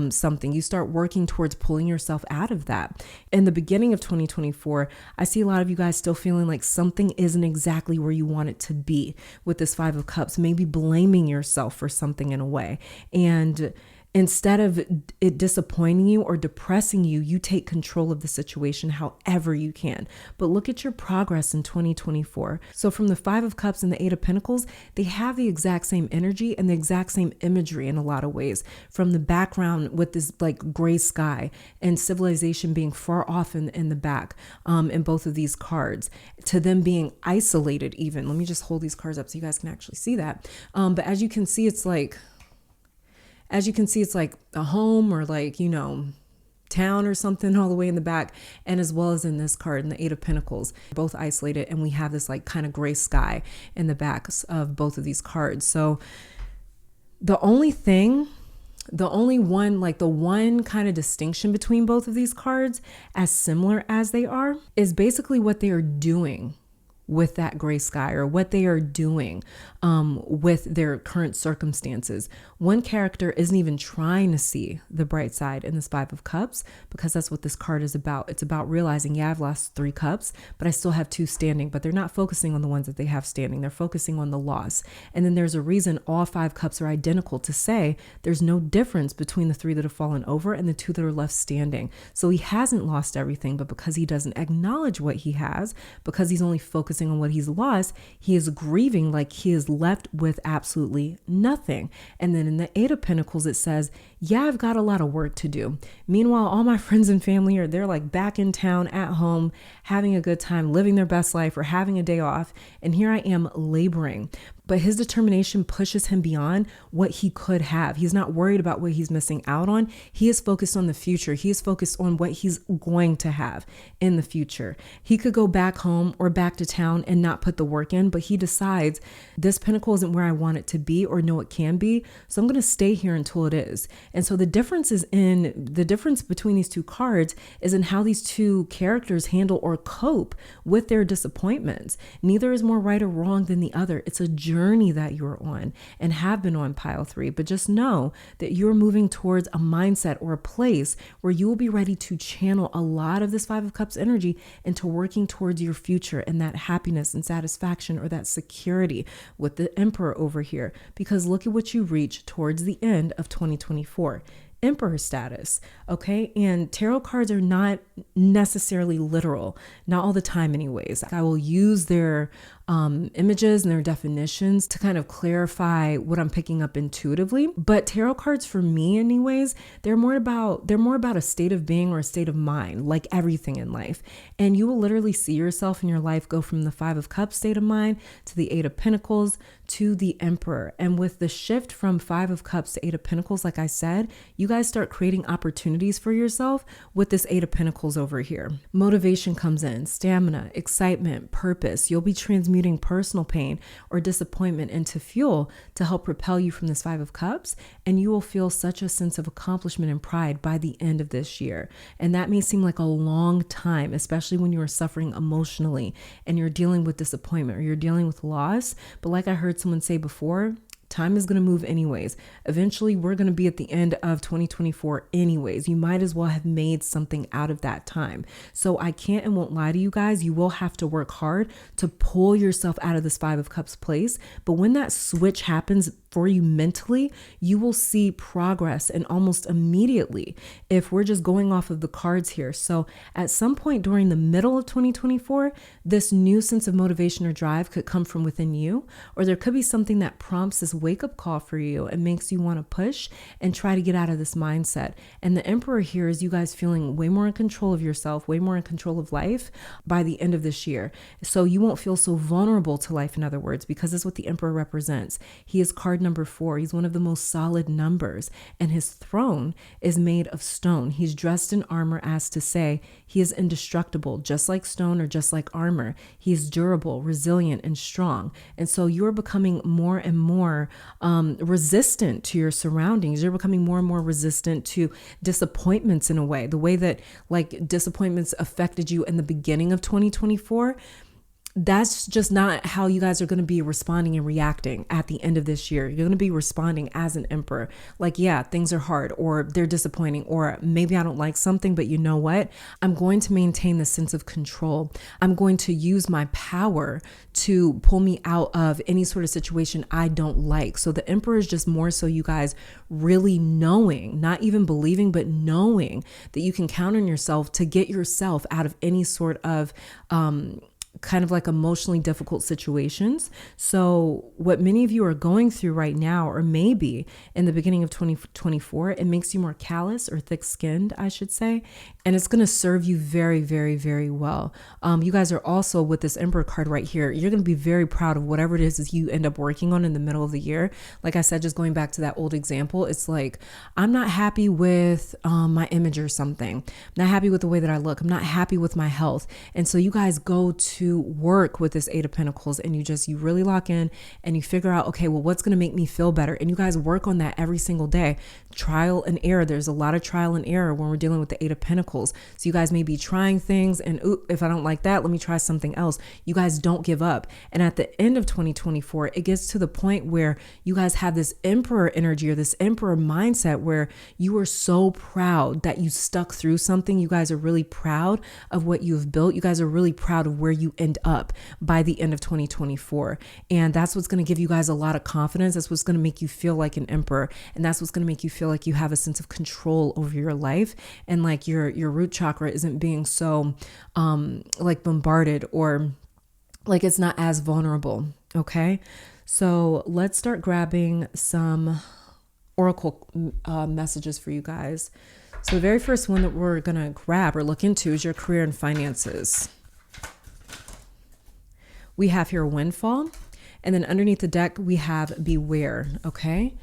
something. You start working towards pulling yourself out of that. In the beginning of 2024, I see a lot of you guys still feeling like something isn't exactly where you want it to be with this 5 of Cups, maybe blaming yourself for something in a way. And instead of it disappointing you or depressing you, you take control of the situation however you can. But look at your progress in 2024. So from the 5 of Cups and the 8 of Pentacles, they have the exact same energy and the exact same imagery in a lot of ways. From the background with this like gray sky and civilization being far off in the back in both of these cards, to them being isolated even. Let me just hold these cards up so you guys can actually see that. But as you can see, it's like a home or like, town or something all the way in the back. And as well as in this card, in the 8 of Pentacles, both isolated. And we have this like kind of gray sky in the backs of both of these cards. So the one kind of distinction between both of these cards, as similar as they are, is basically what they are doing with that gray sky, or what they are doing with their current circumstances. One character isn't even trying to see the bright side in this Five of Cups, because that's what this card is about. It's about realizing, yeah, I've lost 3 cups, but I still have 2 standing, but they're not focusing on the ones that they have standing. They're focusing on the loss. And then there's a reason all 5 cups are identical, to say there's no difference between the 3 that have fallen over and the 2 that are left standing. So he hasn't lost everything, but because he doesn't acknowledge what he has, because he's only focusing on what he's lost, he is grieving like he is left with absolutely nothing. And then in the 8 of Pentacles, it says, yeah, I've got a lot of work to do. Meanwhile, all my friends and family they're like back in town at home, having a good time, living their best life, or having a day off. And here I am laboring. But his determination pushes him beyond what he could have. He's not worried about what he's missing out on. He is focused on the future. He is focused on what he's going to have in the future. He could go back home or back to town and not put the work in, but he decides this pinnacle isn't where I want it to be or know it can be. So I'm going to stay here until it is. And so the difference between these 2 cards is in how these 2 characters handle or cope with their disappointments. Neither is more right or wrong than the other. It's a journey that you're on and have been on, pile 3, but just know that you're moving towards a mindset or a place where you will be ready to channel a lot of this 5 of Cups energy into working towards your future and that happiness and satisfaction, or that security, with the Emperor over here. Because look at what you reach towards the end of 2024. Emperor status. Okay. And tarot cards are not necessarily literal, not all the time anyways. I will use their images and their definitions to kind of clarify what I'm picking up intuitively. But tarot cards, for me anyways, they're more about a state of being or a state of mind, like everything in life. And you will literally see yourself in your life go from the 5 of Cups state of mind to the 8 of Pentacles to the Emperor. And with the shift from 5 of Cups to 8 of Pentacles, like I said, you guys start creating opportunities for yourself with this 8 of Pentacles over here. Motivation comes in, stamina, excitement, purpose. You'll be transmuting personal pain or disappointment into fuel to help propel you from this 5 of Cups. And you will feel such a sense of accomplishment and pride by the end of this year. And that may seem like a long time, especially when you are suffering emotionally and you're dealing with disappointment or you're dealing with loss. But like I heard someone say before, time is going to move anyways. Eventually, we're going to be at the end of 2024 anyways. You might as well have made something out of that time. So I can't and won't lie to you guys. You will have to work hard to pull yourself out of this 5 of Cups place. But when that switch happens for you mentally, you will see progress, and almost immediately, if we're just going off of the cards here. So at some point during the middle of 2024, this new sense of motivation or drive could come from within you, or there could be something that prompts this wake-up call for you and makes you want to push and try to get out of this mindset. And the Emperor here is you guys feeling way more in control of yourself, way more in control of life by the end of this year. So you won't feel so vulnerable to life, in other words, because that's what the Emperor represents. He is card number 4. He's one of the most solid numbers, and his throne is made of stone. He's dressed in armor, as to say he is indestructible, just like stone or just like armor. He is durable, resilient, and strong. And so you're becoming more and more resistant to your surroundings. You're becoming more and more resistant to disappointments in a way, the way that like disappointments affected you in the beginning of 2024. That's just not how you guys are going to be responding and reacting at the end of this year. You're going to be responding as an Emperor. Like, yeah, things are hard, or they're disappointing, or maybe I don't like something, but you know what? I'm going to maintain the sense of control. I'm going to use my power to pull me out of any sort of situation I don't like. So the Emperor is just more so you guys really knowing, not even believing, but knowing that you can count on yourself to get yourself out of any sort of, kind of like emotionally difficult situations. So what many of you are going through right now, or maybe in the beginning of 2024, it makes you more callous or thick-skinned, I should say. And it's going to serve you very, very, very well. You guys are also, with this Emperor card right here, you're going to be very proud of whatever it is you end up working on in the middle of the year. Like I said, just going back to that old example, it's like, I'm not happy with my image or something. I'm not happy with the way that I look. I'm not happy with my health. And so you guys go to to work with this Eight of Pentacles, and you really lock in and you figure out, okay, well, what's going to make me feel better? And you guys work on that every single day. Trial and error. There's a lot of trial and error when we're dealing with the Eight of Pentacles. So you guys may be trying things and, ooh, if I don't like that, let me try something else. You guys don't give up. And at the end of 2024, it gets to the point where you guys have this emperor energy or this emperor mindset where you are so proud that you stuck through something. You guys are really proud of what you've built. You guys are really proud of where you end up by the end of 2024. And that's what's going to give you guys a lot of confidence. That's what's going to make you feel like an emperor. And that's what's going to make you feel like you have a sense of control over your life. And like your root chakra isn't being so like bombarded, or like it's not as vulnerable. Okay. So let's start grabbing some oracle messages for you guys. So the very first one that we're going to grab or look into is your career and finances. We have here windfall, and then underneath the deck we have beware. Okay.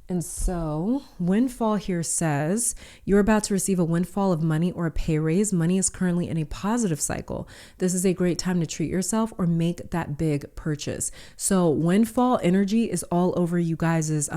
And so windfall here says you're about to receive a windfall of money or a pay raise. Money is currently in a positive cycle. This is a great time to treat yourself or make that big purchase. So windfall energy is all over you guys'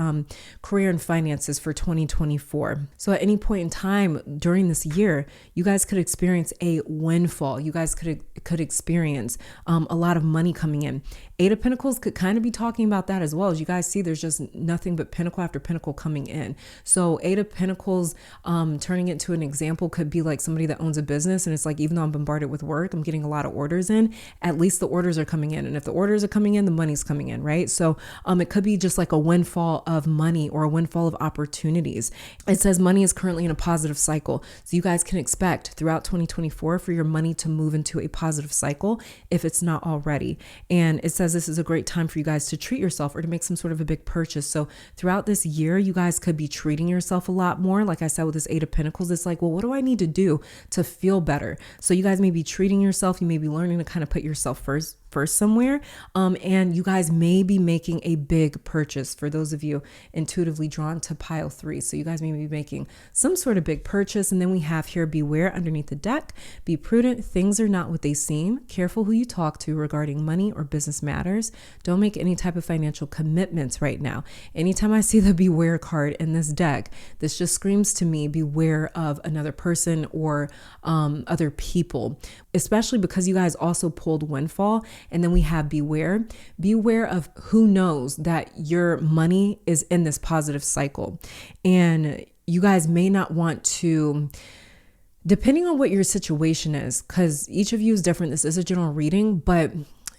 career and finances for 2024. So at any point in time during this year, you guys could experience a windfall. You guys could experience a lot of money coming in. Eight of Pentacles could kind of be talking about that as well. As you guys see, there's just nothing but pinnacle after pinnacle coming in. So Eight of Pentacles, turning it to an example, could be like somebody that owns a business, and it's like, even though I'm bombarded with work, I'm getting a lot of orders in, at least the orders are coming in. And if the orders are coming in, the money's coming in, right? So it could be just like a windfall of money or a windfall of opportunities. It says money is currently in a positive cycle. So you guys can expect throughout 2024 for your money to move into a positive cycle if it's not already. And it says this is a great time for you guys to treat yourself or to make some sort of a big purchase. So throughout this year, you guys could be treating yourself a lot more. Like I said, with this Eight of Pentacles, it's like, well, what do I need to do to feel better? So you guys may be treating yourself. You may be learning to kind of put yourself first somewhere. And you guys may be making a big purchase for those of you intuitively drawn to pile 3. So you guys may be making some sort of big purchase. And then we have here beware underneath the deck. Be prudent. Things are not what they seem. Careful who you talk to regarding money or business matters. Don't make any type of financial commitments right now. Anytime I see the beware card in this deck, this just screams to me beware of another person or other people, especially because you guys also pulled windfall. And then we have beware of who knows that your money is in this positive cycle. And you guys may not want to, depending on what your situation is, because each of you is different. This is a general reading, but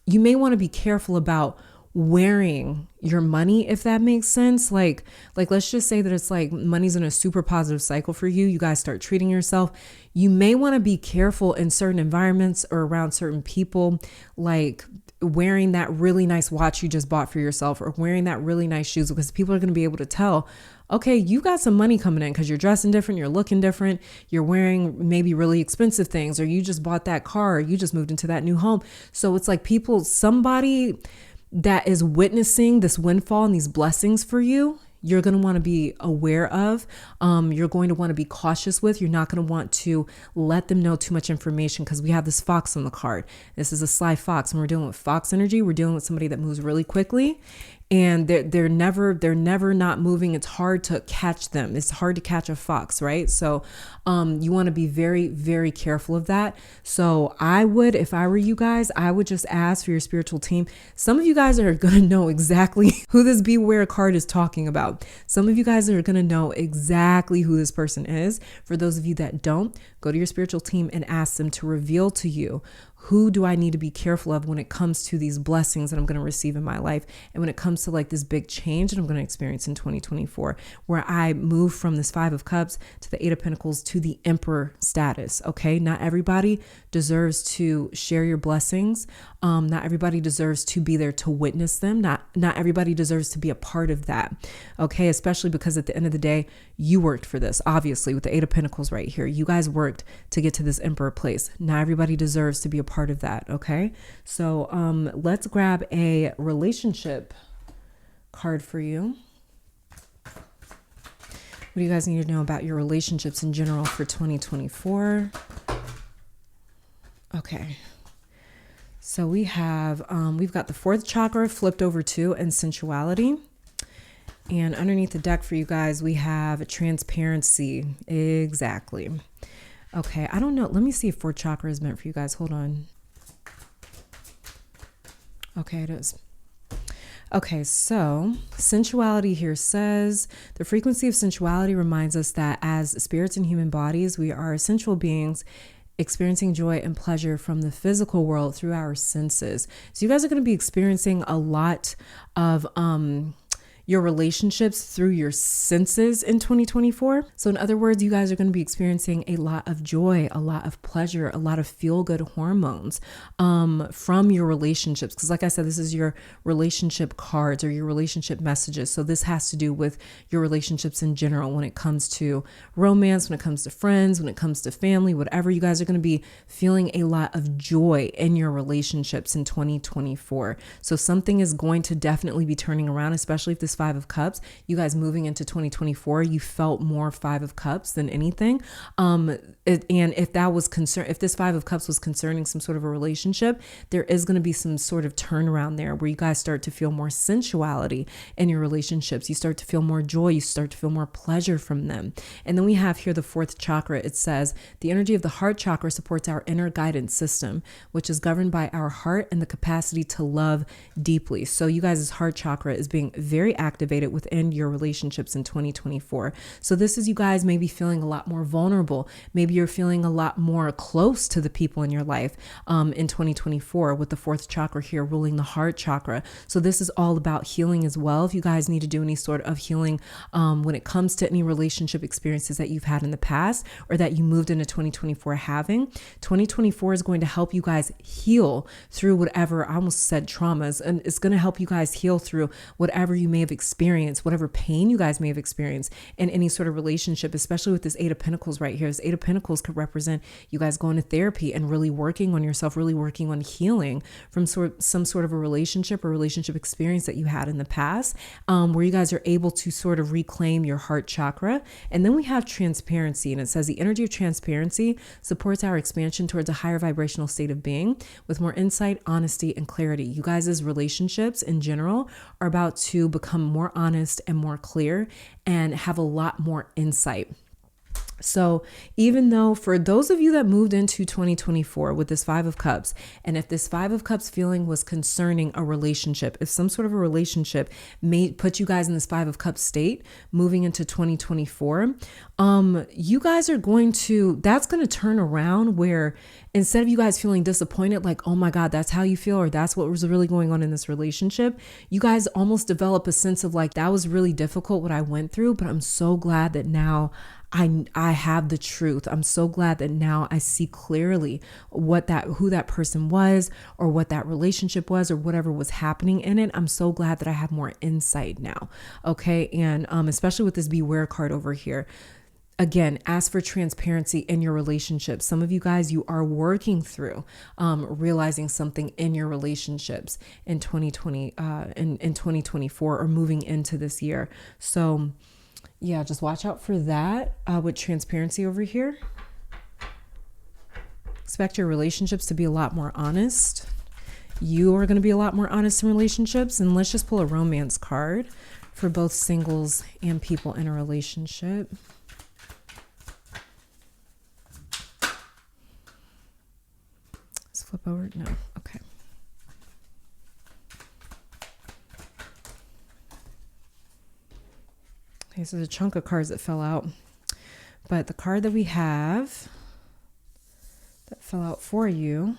you may want to be careful about wearing your money, if that makes sense. Like let's just say that it's like money's in a super positive cycle for you. You guys start treating yourself. You may want to be careful in certain environments or around certain people, like wearing that really nice watch you just bought for yourself or wearing that really nice shoes, because people are going to be able to tell, okay, you got some money coming in because you're dressing different, you're looking different, you're wearing maybe really expensive things, or you just bought that car, or you just moved into that new home. So it's like somebody that is witnessing this windfall and these blessings for you, you're going to want to be aware of. You're going to want to be cautious with. You're not going to want to let them know too much information, because we have this fox on the card. This is a sly fox. When we're dealing with fox energy, we're dealing with somebody that moves really quickly, and they're never not moving. It's hard to catch them. It's hard to catch a fox, right? So you want to be very, very careful of that. So I would, if I were you guys, I would just ask for your spiritual team. Some of you guys are going to know exactly who this beware card is talking about. Some of you guys are going to know exactly who this person is. For those of you that don't, go to your spiritual team and ask them to reveal to you, who do I need to be careful of when it comes to these blessings that I'm going to receive in my life? And when it comes to like this big change that I'm going to experience in 2024, where I move from this 5 of Cups to the 8 of Pentacles to the Emperor status. Okay. Not everybody deserves to share your blessings. Not everybody deserves to be there to witness them. Not everybody deserves to be a part of that. Okay. Especially because at the end of the day, you worked for this, obviously, with the 8 of Pentacles right here. You guys worked to get to this Emperor place. Not everybody deserves to be a part of that. Okay. So let's grab a relationship card for you. What do you guys need to know about your relationships in general for 2024? Okay. So we have, we've got the fourth chakra flipped over too, and sensuality. And underneath the deck for you guys, we have transparency. Exactly. Okay, I don't know. Let me see if fourth chakra is meant for you guys. Hold on. Okay, it is. Okay, so sensuality here says the frequency of sensuality reminds us that as spirits in human bodies, we are sensual beings experiencing joy and pleasure from the physical world through our senses. So you guys are going to be experiencing a lot of your relationships through your senses in 2024. So in other words, you guys are going to be experiencing a lot of joy, a lot of pleasure, a lot of feel-good hormones from your relationships. Because like I said, this is your relationship cards or your relationship messages. So this has to do with your relationships in general when it comes to romance, when it comes to friends, when it comes to family, whatever. You guys are going to be feeling a lot of joy in your relationships in 2024. So something is going to definitely be turning around, especially if this Five of Cups, you guys moving into 2024, you felt more Five of Cups than anything. And if that was if this Five of Cups was concerning some sort of a relationship, there is going to be some sort of turnaround there where you guys start to feel more sensuality in your relationships. You start to feel more joy. You start to feel more pleasure from them. And then we have here the fourth chakra. It says the energy of the heart chakra supports our inner guidance system, which is governed by our heart and the capacity to love deeply. So you guys' heart chakra is being very activated within your relationships in 2024. So this is you guys maybe feeling a lot more vulnerable. Maybe you're feeling a lot more close to the people in your life in 2024 with the fourth chakra here ruling the heart chakra. So this is all about healing as well. If you guys need to do any sort of healing when it comes to any relationship experiences that you've had in the past or that you moved into 2024 having, 2024 is going to help you guys heal through whatever, I almost said traumas, and it's going to help you guys heal through whatever you may have experienced, whatever pain you guys may have experienced in any sort of relationship, especially with this Eight of Pentacles right here. This Eight of Pentacles could represent you guys going to therapy and really working on yourself, really working on healing from some sort of a relationship or relationship experience that you had in the past, where you guys are able to sort of reclaim your heart chakra. And then we have transparency, and it says the energy of transparency supports our expansion towards a higher vibrational state of being with more insight, honesty, and clarity. You guys' relationships in general are about to become more honest and more clear and have a lot more insight. So even though for those of you that moved into 2024 with this Five of Cups, and if this Five of Cups feeling was concerning a relationship, if some sort of a relationship may put you guys in this Five of Cups state moving into 2024, you guys are that's going to turn around where instead of you guys feeling disappointed, like, oh my God, that's how you feel, or that's what was really going on in this relationship, you guys almost develop a sense of like, that was really difficult what I went through, but I'm so glad that now I have the truth. I'm so glad that now I see clearly who that person was or what that relationship was or whatever was happening in it. I'm so glad that I have more insight now. Okay. And especially with this Beware card over here. Again, ask for transparency in your relationship. Some of you guys, you are working through realizing something in your relationships in 2020, in 2024 or moving into this year. So yeah, just watch out for that with transparency over here. Expect your relationships to be a lot more honest. You are going to be a lot more honest in relationships. And let's just pull a romance card for both singles and people in a relationship. Let's flip over. No. Okay. Okay, so there's a chunk of cards that fell out, but the card that we have that fell out for you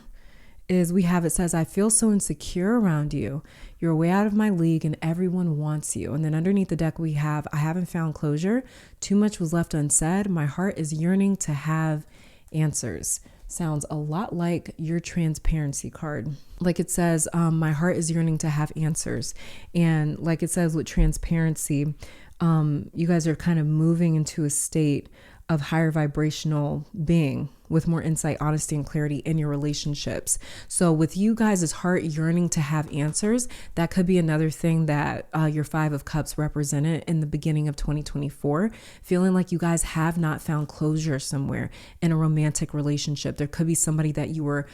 is it says, I feel so insecure around you. You're way out of my league and everyone wants you. And then underneath the deck we have, I haven't found closure. Too much was left unsaid. My heart is yearning to have answers. Sounds a lot like your transparency card. Like it says, my heart is yearning to have answers. And like it says with transparency, you guys are kind of moving into a state of higher vibrational being with more insight, honesty, and clarity in your relationships. So with you guys' heart yearning to have answers, that could be another thing that your Five of Cups represented in the beginning of 2024, feeling like you guys have not found closure somewhere in a romantic relationship. There could be somebody that you were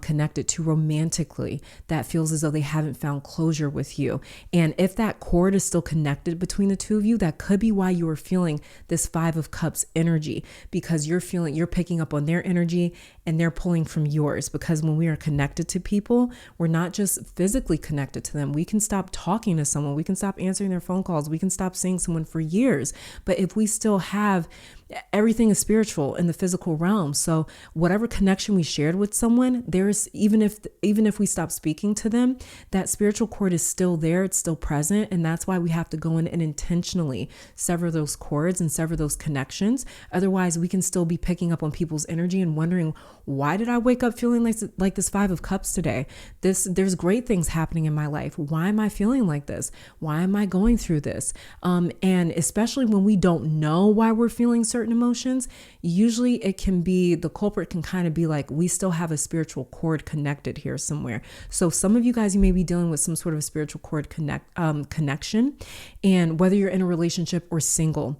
connected to romantically that feels as though they haven't found closure with you. And if that cord is still connected between the two of you, that could be why you are feeling this Five of Cups energy, because you're picking up on their energy and they're pulling from yours. Because when we are connected to people, we're not just physically connected to them. We can stop talking to someone. We can stop answering their phone calls. We can stop seeing someone for years. But if we still have, everything is spiritual in the physical realm. So whatever connection we shared with someone, there's even if we stop speaking to them, that spiritual cord is still there. It's still present. And that's why we have to go in and intentionally sever those cords and sever those connections. Otherwise, we can still be picking up on people's energy and wondering, why did I wake up feeling like this Five of Cups today? There's great things happening in my life. Why am I feeling like this? Why am I going through this? And especially when we don't know why we're feeling certain emotions, usually it can be, the culprit can kind of be like, we still have a spiritual cord connected here somewhere. So some of you guys, you may be dealing with some sort of spiritual cord connection, and whether you're in a relationship or single.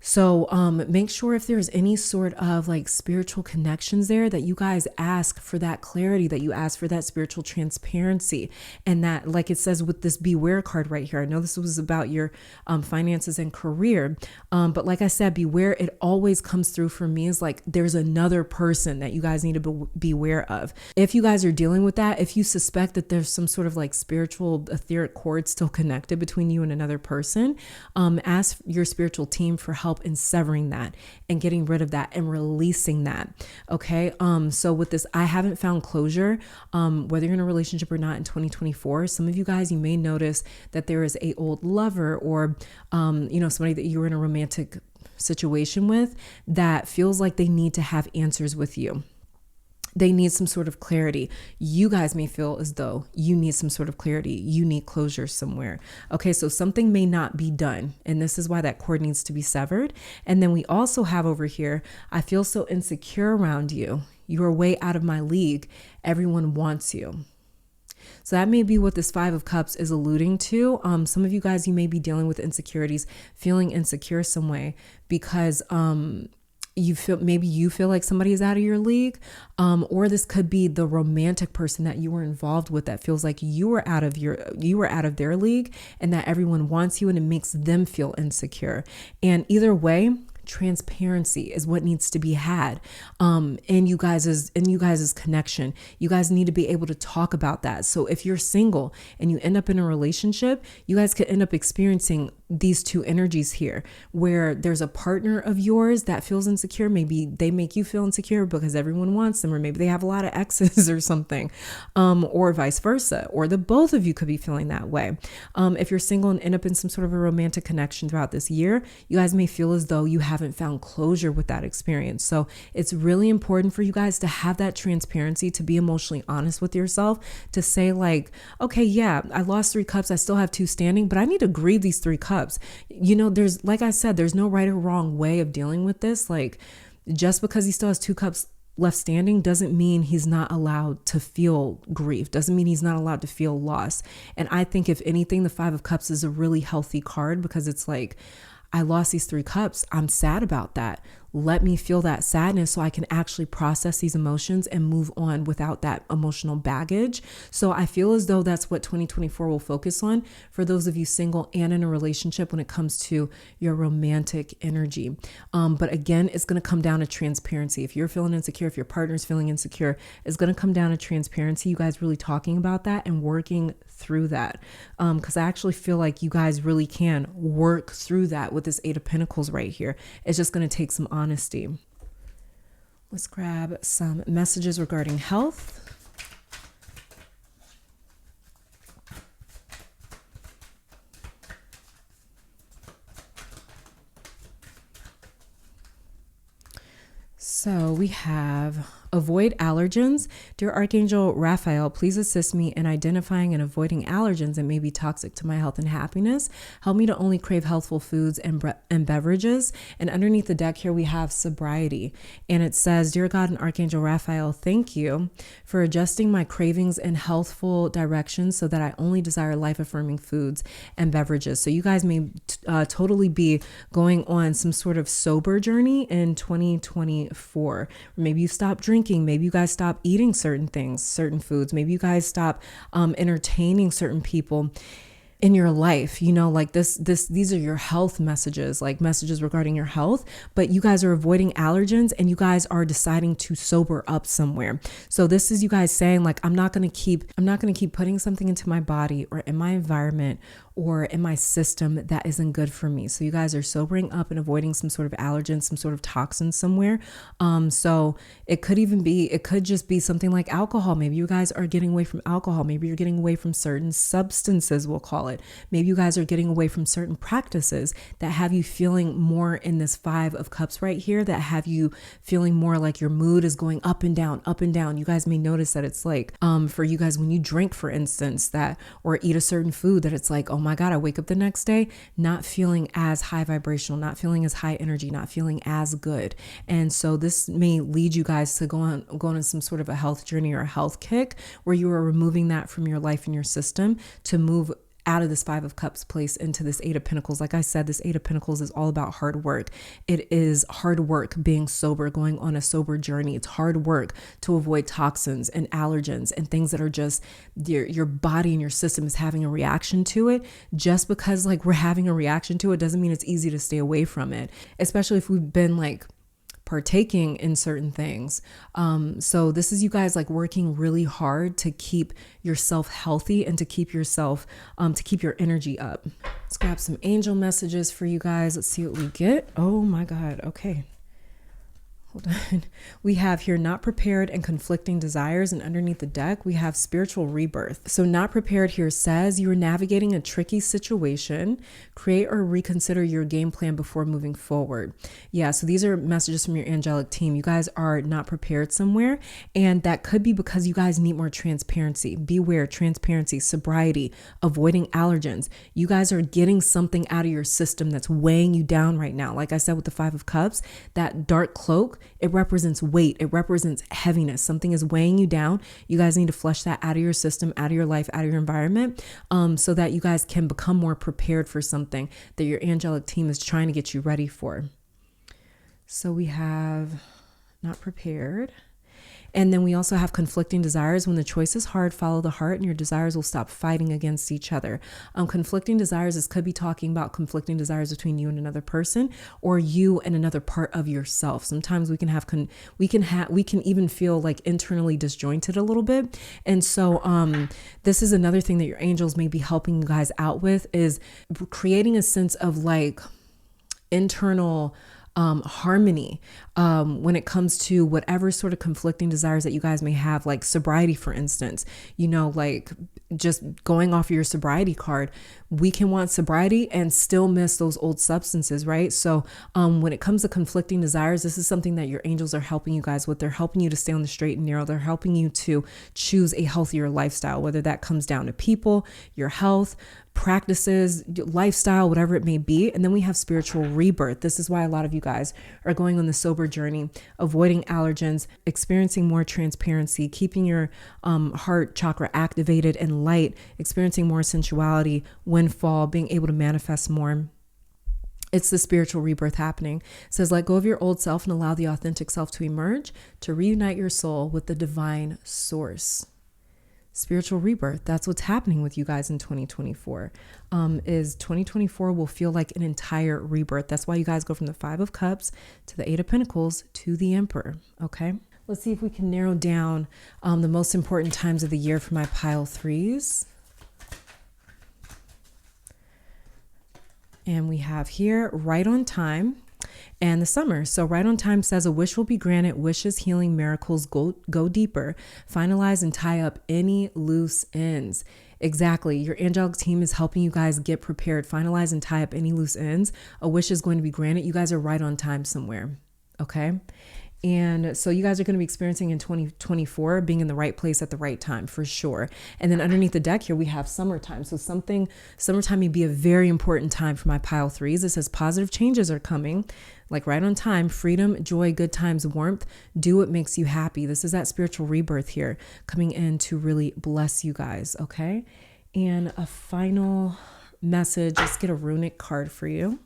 So make sure if there's any sort of like spiritual connections there, that you guys ask for that clarity, that you ask for that spiritual transparency. And that, like it says with this beware card right here, I know this was about your finances and career. But like I said, beware, it always comes through for me as like, there's another person that you guys need to beware of. If you guys are dealing with that, if you suspect that there's some sort of like spiritual etheric cord still connected between you and another person, ask your spiritual team for help in severing that and getting rid of that and releasing that. Okay. So with this, I haven't found closure, whether you're in a relationship or not in 2024, some of you guys, you may notice that there is a old lover or, somebody that you were in a romantic situation with that feels like they need to have answers with you. They need some sort of clarity. You guys may feel as though you need some sort of clarity. You need closure somewhere. Okay, so something may not be done. And this is why that cord needs to be severed. And then we also have over here, I feel so insecure around you. You are way out of my league. Everyone wants you. So that may be what this Five of Cups is alluding to. Some of you guys, you may be dealing with insecurities, feeling insecure some way because, you feel like somebody is out of your league, or this could be the romantic person that you were involved with that feels like you were out of their league, and that everyone wants you, and it makes them feel insecure. And either way, transparency is what needs to be had in you guys' connection. You guys need to be able to talk about that. So if you're single and you end up in a relationship, you guys could end up experiencing these two energies here, where there's a partner of yours that feels insecure. Maybe they make you feel insecure because everyone wants them, or maybe they have a lot of exes or something, or vice versa, or the both of you could be feeling that way. If you're single and end up in some sort of a romantic connection throughout this year, you guys may feel as though you haven't found closure with that experience. So it's really important for you guys to have that transparency, to be emotionally honest with yourself, to say like, okay, yeah, I lost 3 cups. I still have 2 standing, but I need to grieve these 3 cups. There's, like I said, there's no right or wrong way of dealing with this. Like, just because he still has 2 cups left standing doesn't mean he's not allowed to feel grief, doesn't mean he's not allowed to feel loss. And I think if anything, the Five of Cups is a really healthy card, because it's like, I lost these 3 cups. I'm sad about that. Let me feel that sadness so I can actually process these emotions and move on without that emotional baggage. So I feel as though that's what 2024 will focus on for those of you single and in a relationship when it comes to your romantic energy. But again, it's going to come down to transparency. If you're feeling insecure, if your partner's feeling insecure, it's going to come down to transparency. You guys really talking about that and working through that. Because I actually feel like you guys really can work through that with this 8 of Pentacles right here. It's just going to take some honesty. Let's grab some messages regarding health. So we have Avoid allergens. Dear Archangel Raphael, please assist me in identifying and avoiding allergens that may be toxic to my health and happiness. Help me to only crave healthful foods and beverages. And underneath the deck here, we have sobriety. And it says, Dear God and Archangel Raphael, thank you for adjusting my cravings in healthful directions so that I only desire life-affirming foods and beverages. So you guys may totally be going on some sort of sober journey in 2024. Or maybe you stop drinking. Maybe you guys stop eating certain things, certain foods. Maybe you guys stop entertaining certain people in your life, like these are your health messages, like messages regarding your health, but you guys are avoiding allergens and you guys are deciding to sober up somewhere. So this is you guys saying like, I'm not going to keep putting something into my body or in my environment or in my system that isn't good for me. So you guys are sobering up and avoiding some sort of allergen, some sort of toxin somewhere. So it could just be something like alcohol. Maybe you guys are getting away from alcohol. Maybe you're getting away from certain substances, we'll call it. Maybe you guys are getting away from certain practices that have you feeling more in this 5 of Cups right here, that have you feeling more like your mood is going up and down, up and down. You guys may notice that it's like, for you guys, when you drink, for instance, or eat a certain food, that it's like, oh my God, I wake up the next day not feeling as high vibrational, not feeling as high energy, not feeling as good. And so this may lead you guys to go on some sort of a health journey or a health kick where you are removing that from your life and your system to move out of this 5 of Cups place into this 8 of Pentacles. Like I said, this 8 of Pentacles is all about hard work. It is hard work being sober, going on a sober journey. It's hard work to avoid toxins and allergens and things that are just your body and your system is having a reaction to it. Just because like we're having a reaction to it doesn't mean it's easy to stay away from it, especially if we've been like partaking in certain things. So this is you guys like working really hard to keep yourself healthy and to keep yourself, to keep your energy up. Let's grab some angel messages for you guys. Let's see what we get. Oh my God. Okay. Hold on. We have here not prepared and conflicting desires, and underneath the deck we have spiritual rebirth. So not prepared here says you are navigating a tricky situation. Create or reconsider your game plan before moving forward. Yeah, so these are messages from your angelic team. You guys are not prepared somewhere, and that could be because you guys need more transparency. Beware, transparency, sobriety, avoiding allergens. You guys are getting something out of your system that's weighing you down right now. Like I said with the 5 of Cups, that dark cloak, it represents weight. It represents heaviness. Something is weighing you down. You guys need to flush that out of your system, out of your life, out of your environment, so that you guys can become more prepared for something that your angelic team is trying to get you ready for. So we have not prepared. And then we also have conflicting desires. When the choice is hard, follow the heart and your desires will stop fighting against each other. Conflicting desires, this could be talking about conflicting desires between you and another person or you and another part of yourself. Sometimes we can even feel like internally disjointed a little bit. And so this is another thing that your angels may be helping you guys out with, is creating a sense of like internal harmony when it comes to whatever sort of conflicting desires that you guys may have, like sobriety, for instance. Like just going off your sobriety card, we can want sobriety and still miss those old substances, right? So when it comes to conflicting desires, this is something that your angels are helping you guys with. They're helping you to stay on the straight and narrow. They're helping you to choose a healthier lifestyle, whether that comes down to people, your health, practices, lifestyle, whatever it may be. And then we have spiritual rebirth. This is why a lot of you guys are going on the sober journey, avoiding allergens, experiencing more transparency, keeping your heart chakra activated and light, experiencing more sensuality, windfall, being able to manifest more. It's the spiritual rebirth happening. It says, let go of your old self and allow the authentic self to emerge, to reunite your soul with the divine source. Spiritual rebirth. That's what's happening with you guys in 2024. Is 2024 will feel like an entire rebirth. That's why you guys go from the 5 of Cups to the 8 of Pentacles to the Emperor. Okay. Let's see if we can narrow down the most important times of the year for my pile 3s. And we have here right on time and the summer. So right on time says a wish will be granted. Wishes, healing, miracles, go deeper, finalize and tie up any loose ends. Exactly. Your angelic team is helping you guys get prepared, finalize and tie up any loose ends. A wish is going to be granted. You guys are right on time somewhere. Okay. And so you guys are going to be experiencing in 2024 being in the right place at the right time for sure. And then underneath the deck here, we have summertime. So summertime may be a very important time for my pile threes. It says positive changes are coming, like right on time, freedom, joy, good times, warmth. Do what makes you happy. This is that spiritual rebirth here coming in to really bless you guys. Okay. And a final message. Let's get a runic card for you.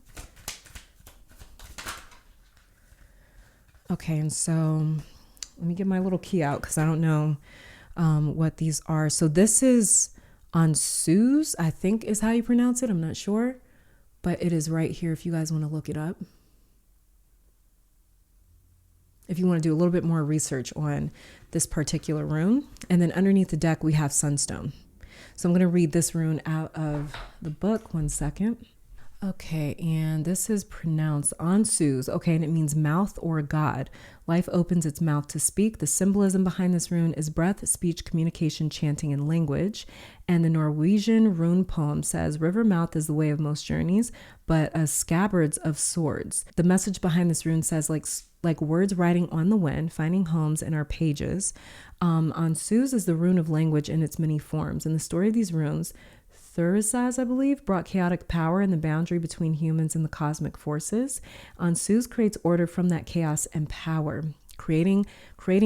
Okay, and so let me get my little key out because I don't know what these are. So this is Ansuz, I think is how you pronounce it. I'm not sure, but it is right here if you guys want to look it up. If you want to do a little bit more research on this particular rune. And then underneath the deck, we have Sunstone. So I'm going to read this rune out of the book. One second. Okay, and this is pronounced Ansuz. Okay, and it means mouth or God. Life opens its mouth to speak. The symbolism behind this rune is breath, speech, communication, chanting, and language. And the Norwegian rune poem says, river mouth is the way of most journeys, but as scabbards of swords. The message behind this rune says, like words riding on the wind, finding homes in our pages. Ansuz is the rune of language in its many forms. And the story of these runes, Thurisaz, I believe, brought chaotic power in the boundary between humans and the cosmic forces. Ansuz creates order from that chaos and power, creating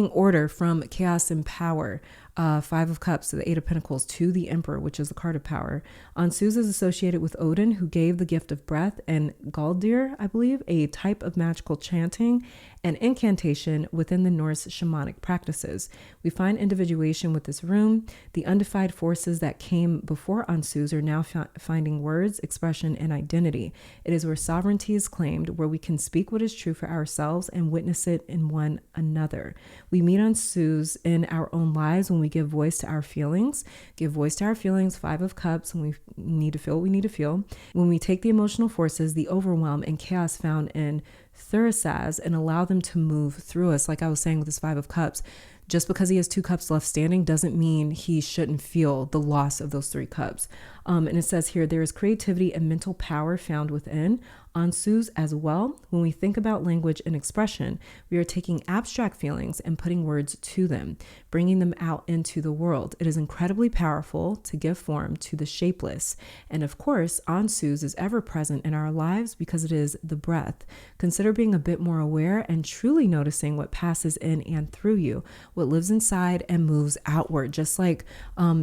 order from chaos and power. Five of Cups to the Eight of Pentacles to the Emperor, which is the card of power. Ansuz is associated with Odin, who gave the gift of breath, and Galdir, I believe, a type of magical chanting and incantation within the Norse shamanic practices. We find individuation with this rune. The undefined forces that came before Ansuz are now finding words, expression, and identity. It is where sovereignty is claimed, where we can speak what is true for ourselves and witness it in one another. We meet Ansuz in our own lives when we give voice to our feelings. Give voice to our feelings, Five of Cups, and we need to feel what we need to feel. When we take the emotional forces, the overwhelm and chaos found in Thurisaz, and allow them to move through us. Like I was saying with this Five of Cups, just because he has 2 cups left standing doesn't mean he shouldn't feel the loss of those 3 cups. And it says here, there is creativity and mental power found within Ansuz as well. When we think about language and expression, we are taking abstract feelings and putting words to them, bringing them out into the world. It is incredibly powerful to give form to the shapeless. And of course, Ansuz is ever present in our lives because it is the breath. Consider being a bit more aware and truly noticing what passes in and through you, what lives inside and moves outward, just like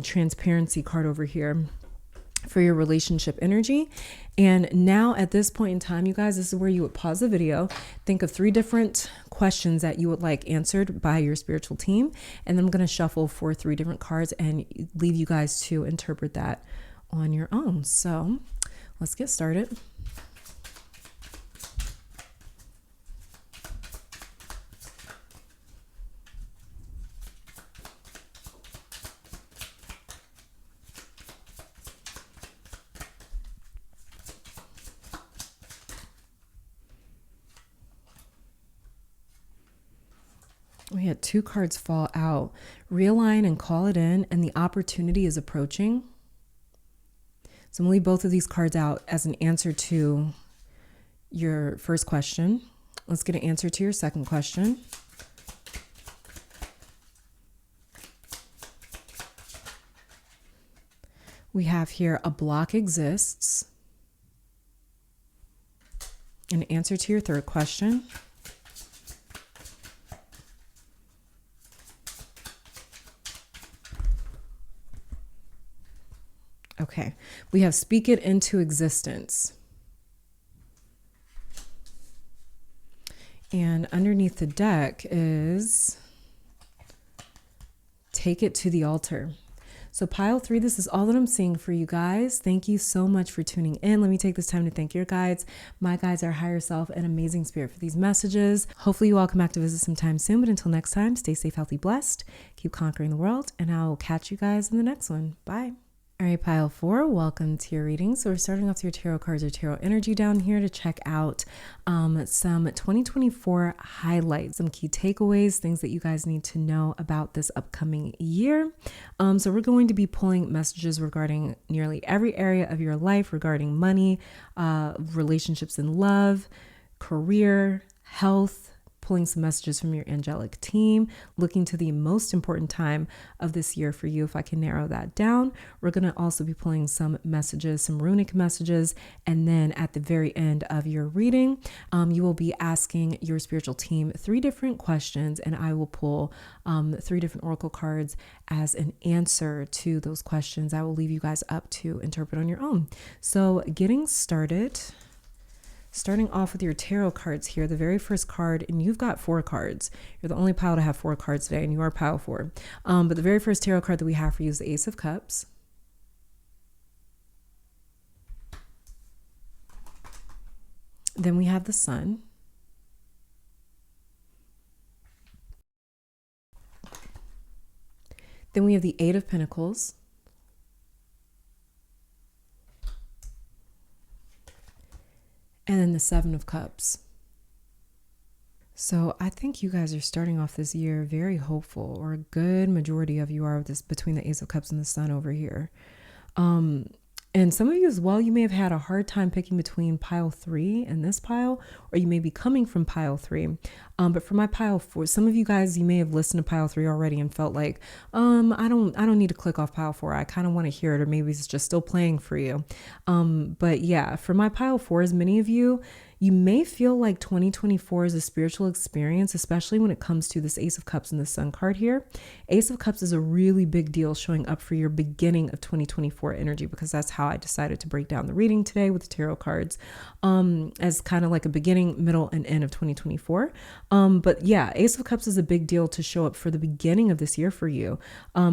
transparency card over here for your relationship energy. And now at this point in time, you guys, this is where you would pause the video, think of 3 different questions that you would like answered by your spiritual team. And then I'm going to shuffle for 3 different cards and leave you guys to interpret that on your own. So let's get started. We had 2 cards fall out. Realign and call it in, and the opportunity is approaching. So I'm going to leave both of these cards out as an answer to your first question. Let's get an answer to your second question. We have here a block exists. An answer to your third question. Okay, we have speak it into existence. And underneath the deck is take it to the altar. So pile 3, this is all that I'm seeing for you guys. Thank you so much for tuning in. Let me take this time to thank your guides, my guides, our higher self, and amazing spirit for these messages. Hopefully you all come back to visit sometime soon, but until next time, stay safe, healthy, blessed, keep conquering the world, and I'll catch you guys in the next one. Bye. All right, pile 4, welcome to your reading. So we're starting off your tarot cards or tarot energy down here to check out some 2024 highlights, some key takeaways, things that you guys need to know about this upcoming year. So we're going to be pulling messages regarding nearly every area of your life, regarding money, relationships and love, career, health, pulling some messages from your angelic team, looking to the most important time of this year for you, if I can narrow that down. We're going to also be pulling some messages, some runic messages, and then at the very end of your reading, you will be asking your spiritual team 3 different questions, and I will pull 3 different oracle cards as an answer to those questions. I will leave you guys up to interpret on your own. So getting started, starting off with your tarot cards here, the very first card, and you've got 4 cards. You're the only pile to have 4 cards today, and you are pile 4. But the very first tarot card that we have for you is the Ace of Cups. Then we have the Sun. Then we have the 8 of Pentacles. And then the 7 of Cups. So I think you guys are starting off this year very hopeful, or a good majority of you are, this between the Ace of Cups and the Sun over here. And some of you as well, you may have had a hard time picking between pile 3 and this pile, or you may be coming from pile 3. But for my pile 4, some of you guys, you may have listened to pile 3 already and felt like, I don't need to click off pile 4. I kind of want to hear it, or maybe it's just still playing for you. But yeah, for my pile 4s, many of you, you may feel like 2024 is a spiritual experience, especially when it comes to this Ace of Cups and the Sun card here. Ace of Cups is a really big deal showing up for your beginning of 2024 energy, because that's how I decided to break down the reading today with the tarot cards, as kind of like a beginning, middle, and end of 2024. But yeah, Ace of Cups is a big deal to show up for the beginning of this year for you,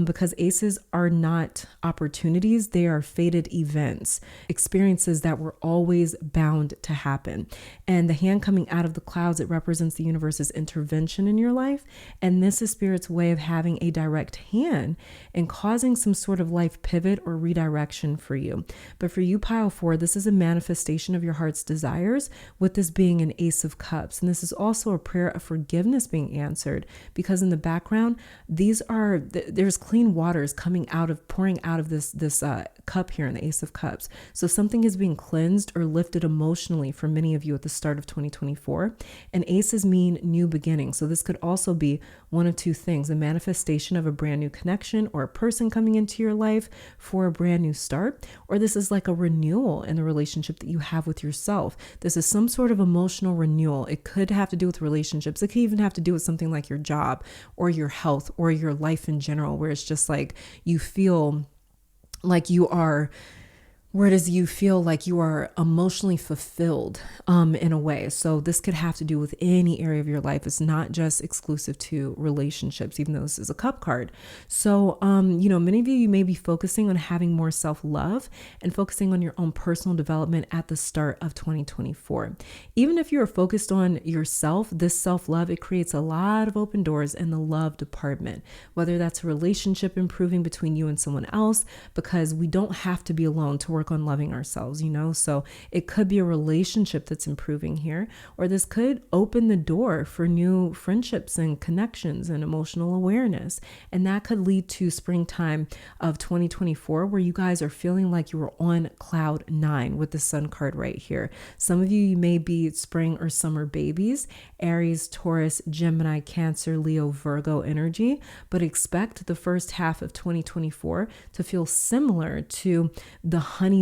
because aces are not opportunities. They are fated events, experiences that were always bound to happen. And the hand coming out of the clouds, it represents the universe's intervention in your life. And this is Spirit's way of having a direct hand and causing some sort of life pivot or redirection for you. But for you, pile 4, this is a manifestation of your heart's desires, with this being an Ace of Cups. And this is also a prayer of forgiveness being answered, because in the background, there's clean waters coming out of, pouring out of this cup here in the Ace of Cups. So something is being cleansed or lifted emotionally for many of you at the start of 2024. And aces mean new beginning. So this could also be one of 2 things: a manifestation of a brand new connection or a person coming into your life for a brand new start, or this is like a renewal in the relationship that you have with yourself. This is some sort of emotional renewal. It could have to do with relationships. It could even have to do with something like your job or your health or your life in general, where it's just like you feel like you are, where does you feel like you are emotionally fulfilled in a way. So this could have to do with any area of your life. It's not just exclusive to relationships, even though this is a cup card. So, many of you may be focusing on having more self-love and focusing on your own personal development at the start of 2024. Even if you're focused on yourself, this self-love, it creates a lot of open doors in the love department, whether that's a relationship improving between you and someone else, because we don't have to be alone to work on loving ourselves, so it could be a relationship that's improving here, or this could open the door for new friendships and connections and emotional awareness, and that could lead to springtime of 2024, where you guys are feeling like you were on cloud 9 with the Sun card right here. Some of you may be spring or summer babies, Aries, Taurus, Gemini, Cancer, Leo, Virgo energy, but expect the first half of 2024 to feel similar to the honeymoon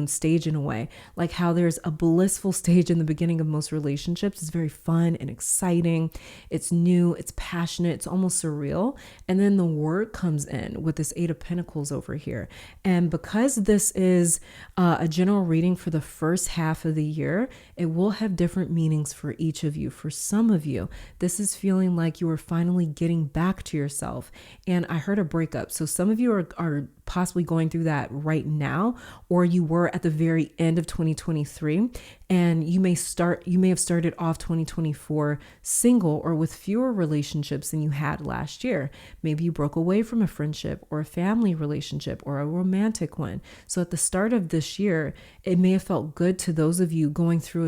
stage in a way, like how there's a blissful stage in the beginning of most relationships. It's very fun and exciting. It's new, it's passionate, it's almost surreal. And then the work comes in with this 8 of Pentacles over here. And because this is a general reading for the first half of the year, it will have different meanings for each of you. For some of you, this is feeling like you are finally getting back to yourself. And I heard a breakup. So some of you are possibly going through that right now, or you were at the very end of 2023, and you may have started off 2024 single or with fewer relationships than you had last year. Maybe you broke away from a friendship or a family relationship or a romantic one. So at the start of this year, it may have felt good to those of you going through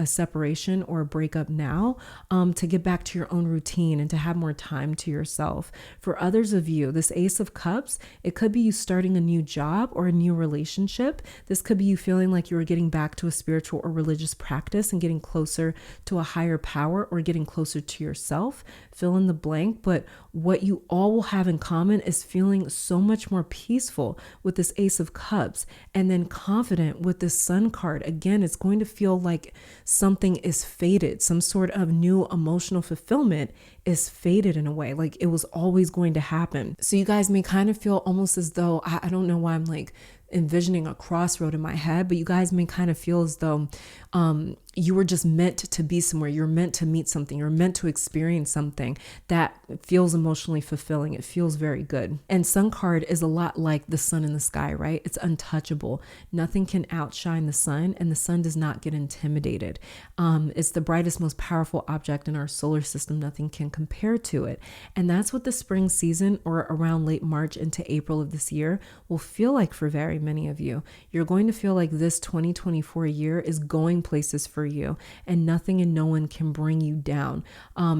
a separation or a breakup now, to get back to your own routine and to have more time to yourself. For others of you, this Ace of Cups, it could be you starting a new job or a new relationship. This could be you feeling like you were getting back to a spiritual or religious practice and getting closer to a higher power or getting closer to yourself. Fill in the blank. But what you all will have in common is feeling so much more peaceful with this Ace of Cups, and then confident with this Sun card. Again, it's going to feel like something is fated. Some sort of new emotional fulfillment is fated in a way, like it was always going to happen. So you guys may kind of feel almost as though, I don't know why I'm like envisioning a crossroad in my head, but you guys may kind of feel as though you were just meant to be somewhere. You're meant to meet something. You're meant to experience something that feels emotionally fulfilling. It feels very good. And Sun card is a lot like the sun in the sky, right? It's untouchable. Nothing can outshine the sun, and the sun does not get intimidated. It's the brightest, most powerful object in our solar system. Nothing can compare to it. And that's what the spring season, or around late March into April of this year, will feel like for very many of you. You're going to feel like this 2024 year is going places for you, and nothing and no one can bring you down.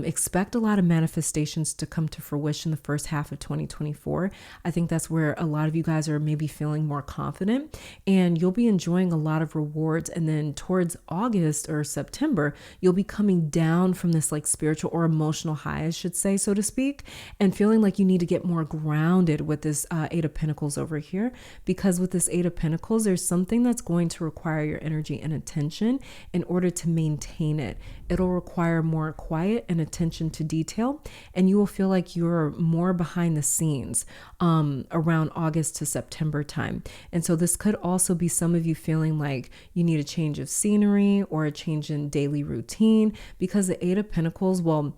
Expect a lot of manifestations to come to fruition the first half of 2024. I think that's where a lot of you guys are maybe feeling more confident, and you'll be enjoying a lot of rewards. And then towards August or September, you'll be coming down from this like spiritual or emotional high, I should say, so to speak, and feeling like you need to get more grounded with this Eight of Pentacles over here, because with this Eight of Pentacles, there's something that's going to require your energy and attention in order to maintain it. It'll require more quiet and attention to detail, and you will feel like you're more behind the scenes around August to September time. And so this could also be some of you feeling like you need a change of scenery or a change in daily routine, because the Eight of Pentacles, well,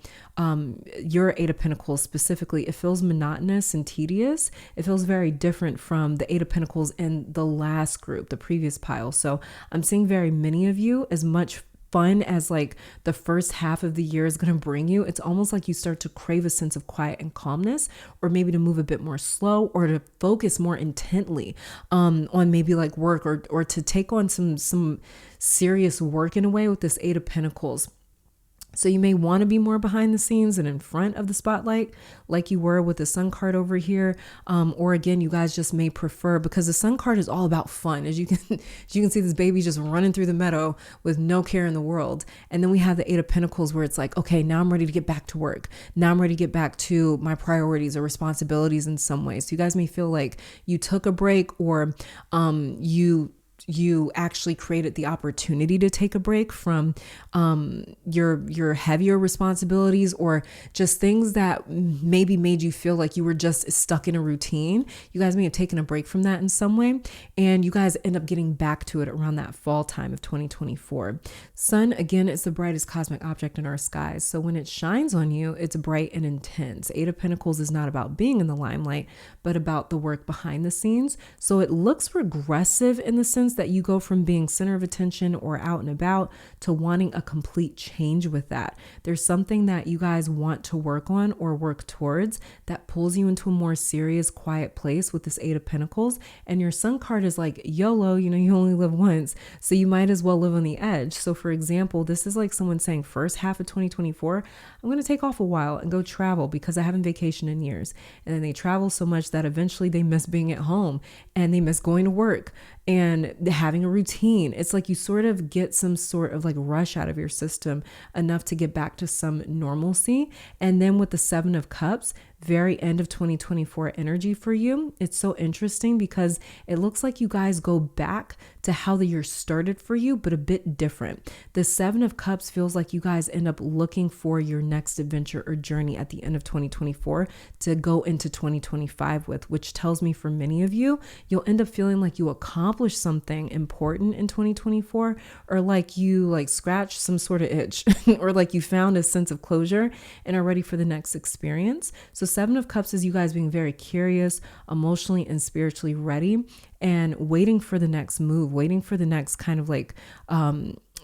your Eight of Pentacles specifically, it feels monotonous and tedious. It feels very different from the Eight of Pentacles in the last group, the previous pile. So I'm seeing very many of you, as much fun as like the first half of the year is going to bring you, it's almost like you start to crave a sense of quiet and calmness, or maybe to move a bit more slow, or to focus more intently on maybe like work, or to take on some serious work in a way with this Eight of Pentacles. So you may want to be more behind the scenes and in front of the spotlight, like you were with the Sun card over here. Or again, you guys just may prefer, because the Sun card is all about fun. As you can see, this baby just running through the meadow with no care in the world. And then we have the Eight of Pentacles, where it's like, okay, now I'm ready to get back to work. Now I'm ready to get back to my priorities or responsibilities in some ways. So you guys may feel like you took a break, or you actually created the opportunity to take a break from your heavier responsibilities, or just things that maybe made you feel like you were just stuck in a routine. You guys may have taken a break from that in some way, and you guys end up getting back to it around that fall time of 2024. Sun, again, is the brightest cosmic object in our skies. So when it shines on you, it's bright and intense. Eight of Pentacles is not about being in the limelight, but about the work behind the scenes. So it looks regressive in the sense that you go from being center of attention or out and about to wanting a complete change with that. There's something that you guys want to work on or work towards that pulls you into a more serious, quiet place with this Eight of Pentacles. And your Sun card is like YOLO, you only live once, so you might as well live on the edge. So for example, this is like someone saying, first half of 2024, I'm going to take off a while and go travel because I haven't vacationed in years. And then they travel so much that eventually they miss being at home, and they miss going to work and having a routine. It's like you sort of get some sort of like rush out of your system, enough to get back to some normalcy. And then with the Seven of Cups, very end of 2024 energy for you. It's so interesting because it looks like you guys go back to how the year started for you, but a bit different. The Seven of Cups feels like you guys end up looking for your next adventure or journey at the end of 2024 to go into 2025 with, which tells me for many of you, you'll end up feeling like you accomplished something important in 2024, or like you like scratched some sort of itch or like you found a sense of closure and are ready for the next experience. So Seven of Cups is you guys being very curious, emotionally and spiritually ready, and waiting for the next move, waiting for the next kind of like,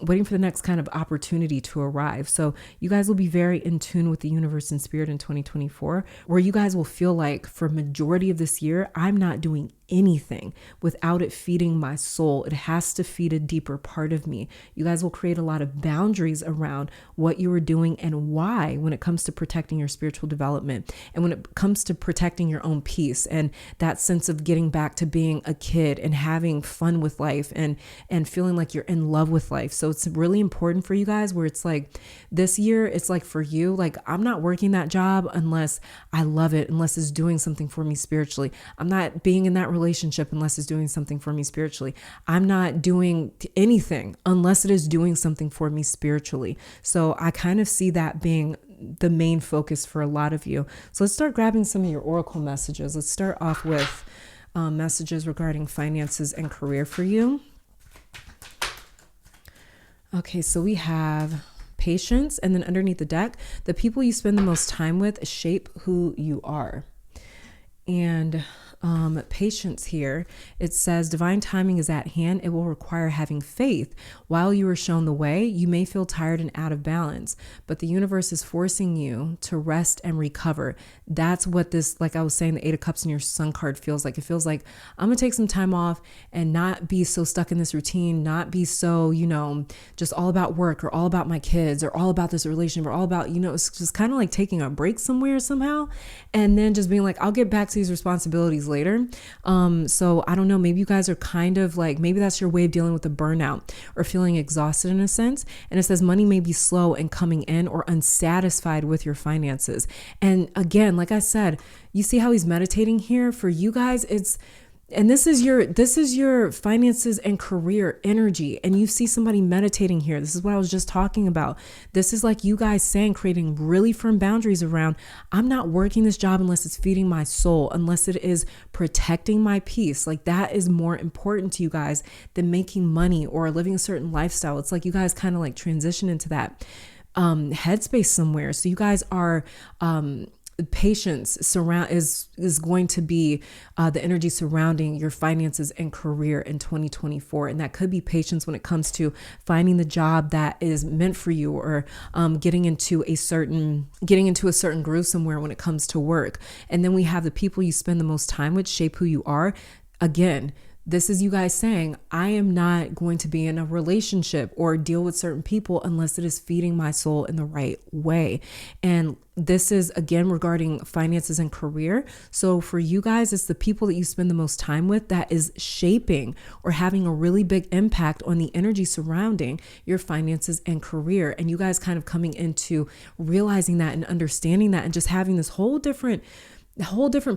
waiting for the next kind of opportunity to arrive. So you guys will be very in tune with the universe and spirit in 2024, where you guys will feel like for majority of this year, I'm not doing anything without it feeding my soul. It has to feed a deeper part of me. You guys will create a lot of boundaries around what you are doing and why when it comes to protecting your spiritual development and when it comes to protecting your own peace and that sense of getting back to being a kid and having fun with life and feeling like you're in love with life. So it's really important for you guys where it's like this year, it's like for you, like I'm not working that job unless I love it, unless it's doing something for me spiritually. I'm not being in that relationship unless it's doing something for me spiritually. I'm not doing anything unless it is doing something for me spiritually. So I kind of see that being the main focus for a lot of you. So let's start grabbing some of your oracle messages. Let's start off with messages regarding finances and career for you. Okay, so we have patience, and then underneath the deck, the people you spend the most time with shape who you are. And patience here, it says divine timing is at hand. It will require having faith. While you are shown the way, you may feel tired and out of balance, but the universe is forcing you to rest and recover. That's what this, like I was saying, the Eight of Cups in your Sun card feels like. It feels like I'm gonna take some time off and not be so stuck in this routine, not be so, just all about work or all about my kids or all about this relationship or all about, it's just kind of like taking a break somewhere somehow. And then just being like, I'll get back to these responsibilities later. So I don't know, maybe you guys are kind of like, maybe that's your way of dealing with the burnout or feeling exhausted in a sense. And it says money may be slow in coming in or unsatisfied with your finances. And again, like I said, you see how he's meditating here for you guys. And this is your finances and career energy. And you see somebody meditating here. This is what I was just talking about. This is like you guys saying, creating really firm boundaries around, I'm not working this job unless it's feeding my soul, unless it is protecting my peace. Like that is more important to you guys than making money or living a certain lifestyle. It's like you guys kind of like transition into that headspace somewhere. So you guys are, patience is going to be the energy surrounding your finances and career in 2024. And that could be patience when it comes to finding the job that is meant for you or getting into a certain groove somewhere when it comes to work. And then we have the people you spend the most time with shape who you are. Again, this is you guys saying, I am not going to be in a relationship or deal with certain people unless it is feeding my soul in the right way. And this is again regarding finances and career. So for you guys, it's the people that you spend the most time with that is shaping or having a really big impact on the energy surrounding your finances and career. And you guys kind of coming into realizing that and understanding that and just having this whole different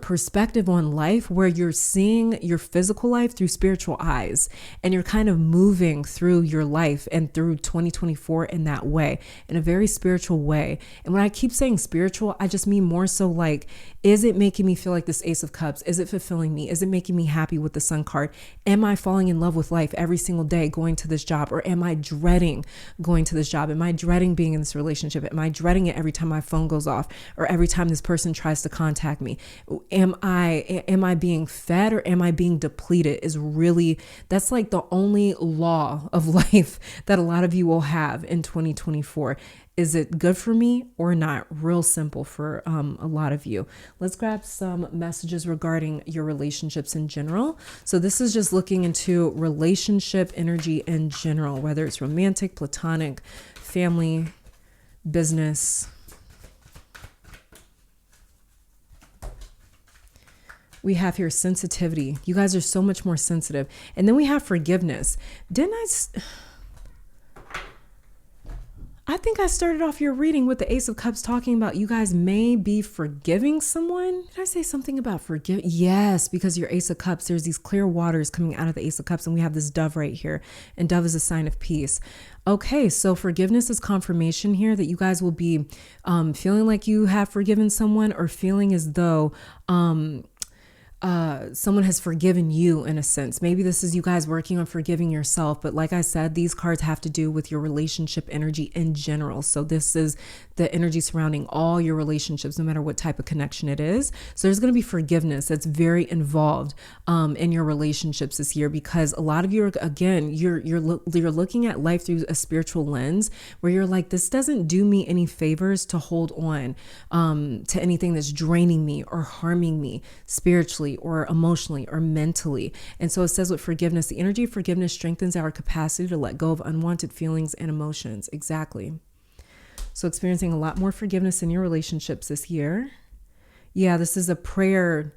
perspective on life where you're seeing your physical life through spiritual eyes and you're kind of moving through your life and through 2024 in that way, in a very spiritual way. And when I keep saying spiritual, I just mean more so like, is it making me feel like this Ace of Cups? Is it fulfilling me? Is it making me happy with the Sun card? Am I falling in love with life every single day going to this job? Or am I dreading going to this job? Am I dreading being in this relationship? Am I dreading it every time my phone goes off or every time this person tries to contact me? Am I being fed or am I being depleted? That's like the only law of life that a lot of you will have in 2024. Is it good for me or not? Real simple for a lot of you. Let's grab some messages regarding your relationships in general. So this is just looking into relationship energy in general, whether it's romantic, platonic, family, business. We have here sensitivity. You guys are so much more sensitive. And then we have forgiveness. I think I started off your reading with the Ace of Cups talking about you guys may be forgiving someone. Did I say something about forgive? Yes, because your Ace of Cups, there's these clear waters coming out of the Ace of Cups and we have this dove right here. And dove is a sign of peace. Okay, so forgiveness is confirmation here that you guys will be feeling like you have forgiven someone or feeling as though someone has forgiven you in a sense. Maybe this is you guys working on forgiving yourself. But like I said, these cards have to do with your relationship energy in general. So this is the energy surrounding all your relationships, no matter what type of connection it is. So there's going to be forgiveness that's very involved in your relationships this year, because a lot of you are, again, you're looking at life through a spiritual lens where you're like, this doesn't do me any favors to hold on to anything that's draining me or harming me spiritually physically or emotionally or mentally. And so it says with forgiveness, the energy of forgiveness strengthens our capacity to let go of unwanted feelings and emotions. Exactly. So experiencing a lot more forgiveness in your relationships this year. Yeah, this is a prayer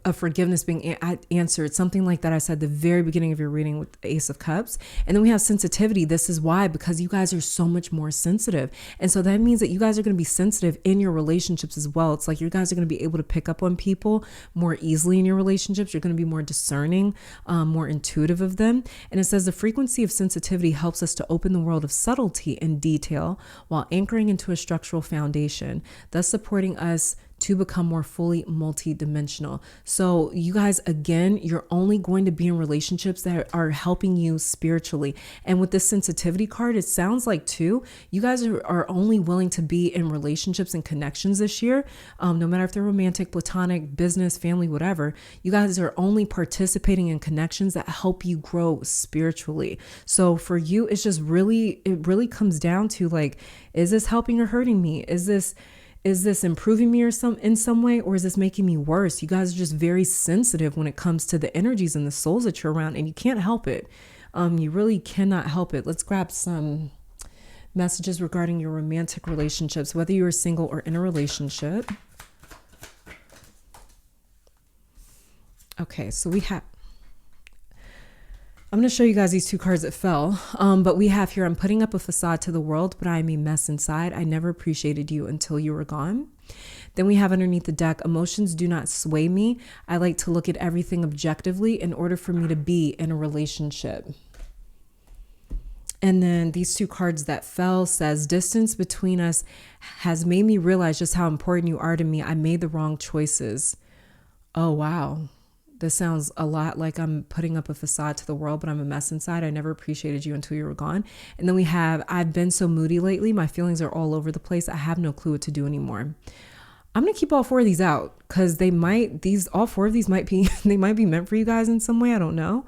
of forgiveness being answered. Something like that I said at the very beginning of your reading with the Ace of Cups. And then we have sensitivity. This is why, because you guys are so much more sensitive. And so that means that you guys are going to be sensitive in your relationships as well. It's like you guys are going to be able to pick up on people more easily in your relationships. You're going to be more discerning, more intuitive of them. And it says the frequency of sensitivity helps us to open the world of subtlety and detail while anchoring into a structural foundation, thus supporting us to become more fully multi-dimensional. So you guys, again, you're only going to be in relationships that are helping you spiritually. And with this sensitivity card, it sounds like too, you guys are only willing to be in relationships and connections this year. No matter if they're romantic, platonic, business, family, whatever, you guys are only participating in connections that help you grow spiritually. So for you, it's just it really comes down to like, is this helping or hurting me? Is this improving me in some way, or is this making me worse? You guys are just very sensitive when it comes to the energies and the souls that you're around, and you can't help it. You really cannot help it. Let's grab some messages regarding your romantic relationships, whether you're single or in a relationship. Okay, so I'm going to show you guys these two cards that fell, but we have here, I'm putting up a facade to the world, but I am a mess inside. I never appreciated you until you were gone. Then we have underneath the deck, emotions do not sway me. I like to look at everything objectively in order for me to be in a relationship. And then these two cards that fell says, distance between us has made me realize just how important you are to me. I made the wrong choices. Oh, wow. This sounds a lot like I'm putting up a facade to the world, but I'm a mess inside. I never appreciated you until you were gone. And then we have, I've been so moody lately. My feelings are all over the place. I have no clue what to do anymore. I'm going to keep all four of these out because all four of these might be, they might be meant for you guys in some way. I don't know.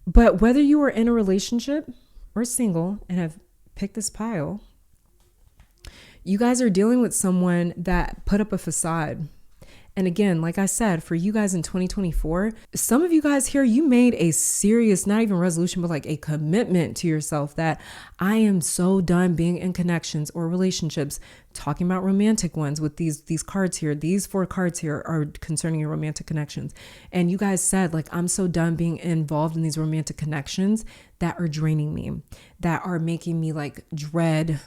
But whether you are in a relationship or single and have picked this pile, you guys are dealing with someone that put up a facade. And again, like I said, for you guys in 2024, some of you guys here, you made a serious, not even resolution, but like a commitment to yourself that I am so done being in connections or relationships, talking about romantic ones with these cards here. These four cards here are concerning your romantic connections. And you guys said, like, I'm so done being involved in these romantic connections that are draining me, that are making me like dread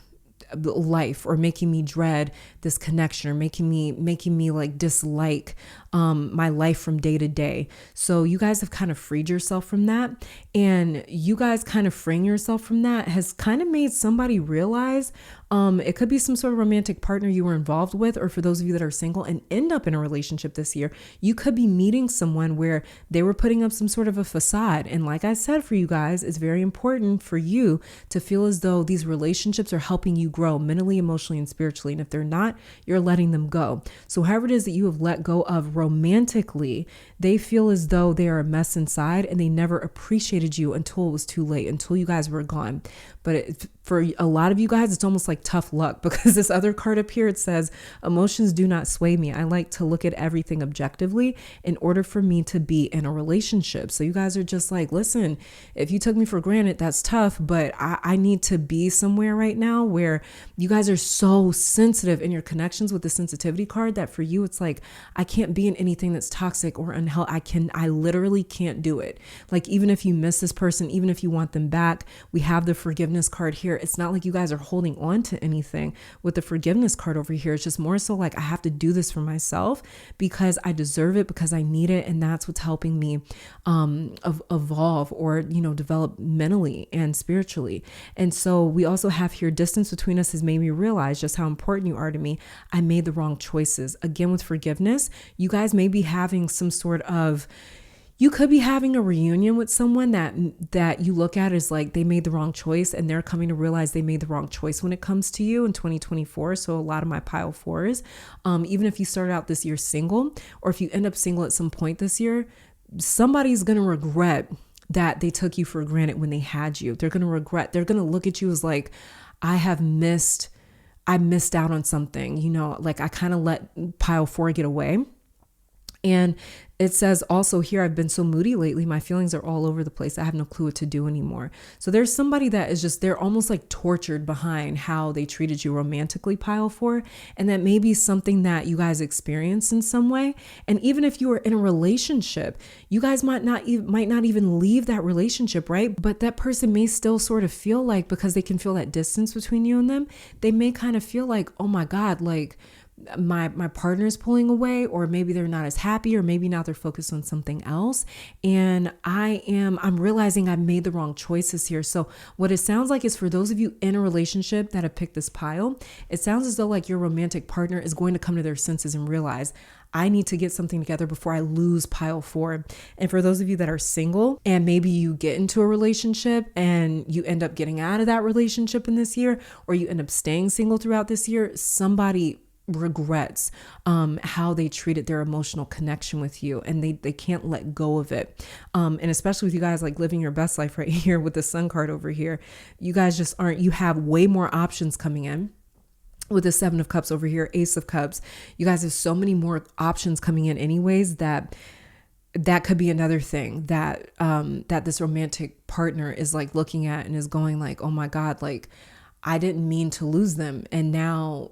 life, or making me dread this connection, or making me like dislike my life from day to day. So you guys have kind of freed yourself from that, and you guys kind of freeing yourself from that has kind of made somebody realize it could be some sort of romantic partner you were involved with, or for those of you that are single and end up in a relationship this year, you could be meeting someone where they were putting up some sort of a facade. And like I said, for you guys, it's very important for you to feel as though these relationships are helping you grow mentally, emotionally, and spiritually. And if they're not, you're letting them go. So however it is that you have let go of romantically, they feel as though they are a mess inside and they never appreciated you until it was too late, until you guys were gone. But for a lot of you guys, it's almost like tough luck, because this other card up here, it says, emotions do not sway me. I like to look at everything objectively in order for me to be in a relationship. So you guys are just like, listen, if you took me for granted, that's tough, but I need to be somewhere right now where you guys are so sensitive in your connections with the sensitivity card that for you, it's like, I can't be in anything that's toxic or unhealthy. I literally can't do it. Like, even if you miss this person, even if you want them back, we have the forgiveness card here. It's not like you guys are holding on to anything with the forgiveness card over here. It's just more so like, I have to do this for myself because I deserve it, because I need it. And that's what's helping me evolve or, develop mentally and spiritually. And so we also have here, distance between us has made me realize just how important you are to me. I made the wrong choices. Again, with forgiveness, you guys may be having some sort of, you could be having a reunion with someone that you look at as like they made the wrong choice, and they're coming to realize they made the wrong choice when it comes to you in 2024. So a lot of my pile fours, even if you started out this year single, or if you end up single at some point this year, somebody's going to regret that they took you for granted when they had you. They're going to look at you as like, I missed out on something, like I kind of let pile four get away. And it says also here, I've been so moody lately. My feelings are all over the place. I have no clue what to do anymore. So there's somebody that is just, they're almost like tortured behind how they treated you romantically, pile 4. And that may be something that you guys experience in some way. And even if you are in a relationship, you guys might not even leave that relationship, right? But that person may still sort of feel like, because they can feel that distance between you and them, they may kind of feel like, oh my God, like, my partner's pulling away, or maybe they're not as happy, or maybe now they're focused on something else. And I'm realizing I've made the wrong choices here. So what it sounds like is, for those of you in a relationship that have picked this pile, it sounds as though like your romantic partner is going to come to their senses and realize, I need to get something together before I lose pile 4. And for those of you that are single, and maybe you get into a relationship and you end up getting out of that relationship in this year, or you end up staying single throughout this year, somebody regrets how they treated their emotional connection with you, and they can't let go of it. And especially with you guys like living your best life right here with the Sun card over here, you guys just aren't, you have way more options coming in. With the 7 of Cups over here, Ace of Cups, you guys have so many more options coming in anyways, that could be another thing that that this romantic partner is like looking at and is going like, oh my God, like I didn't mean to lose them. And now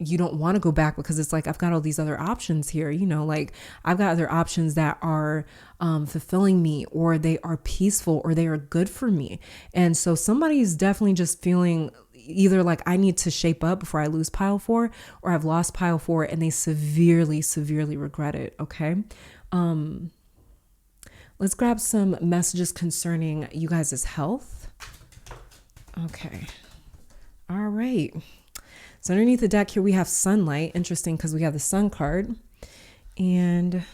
you don't want to go back, because it's like, I've got all these other options here, you know, like I've got other options that are fulfilling me, or they are peaceful, or they are good for me. And so somebody's definitely just feeling either like, I need to shape up before I lose pile 4, or I've lost pile 4 and they severely, severely regret it. Okay. Let's grab some messages concerning you guys' health. Okay. All right. So underneath the deck here, we have sunlight. Interesting, because we have the Sun card. And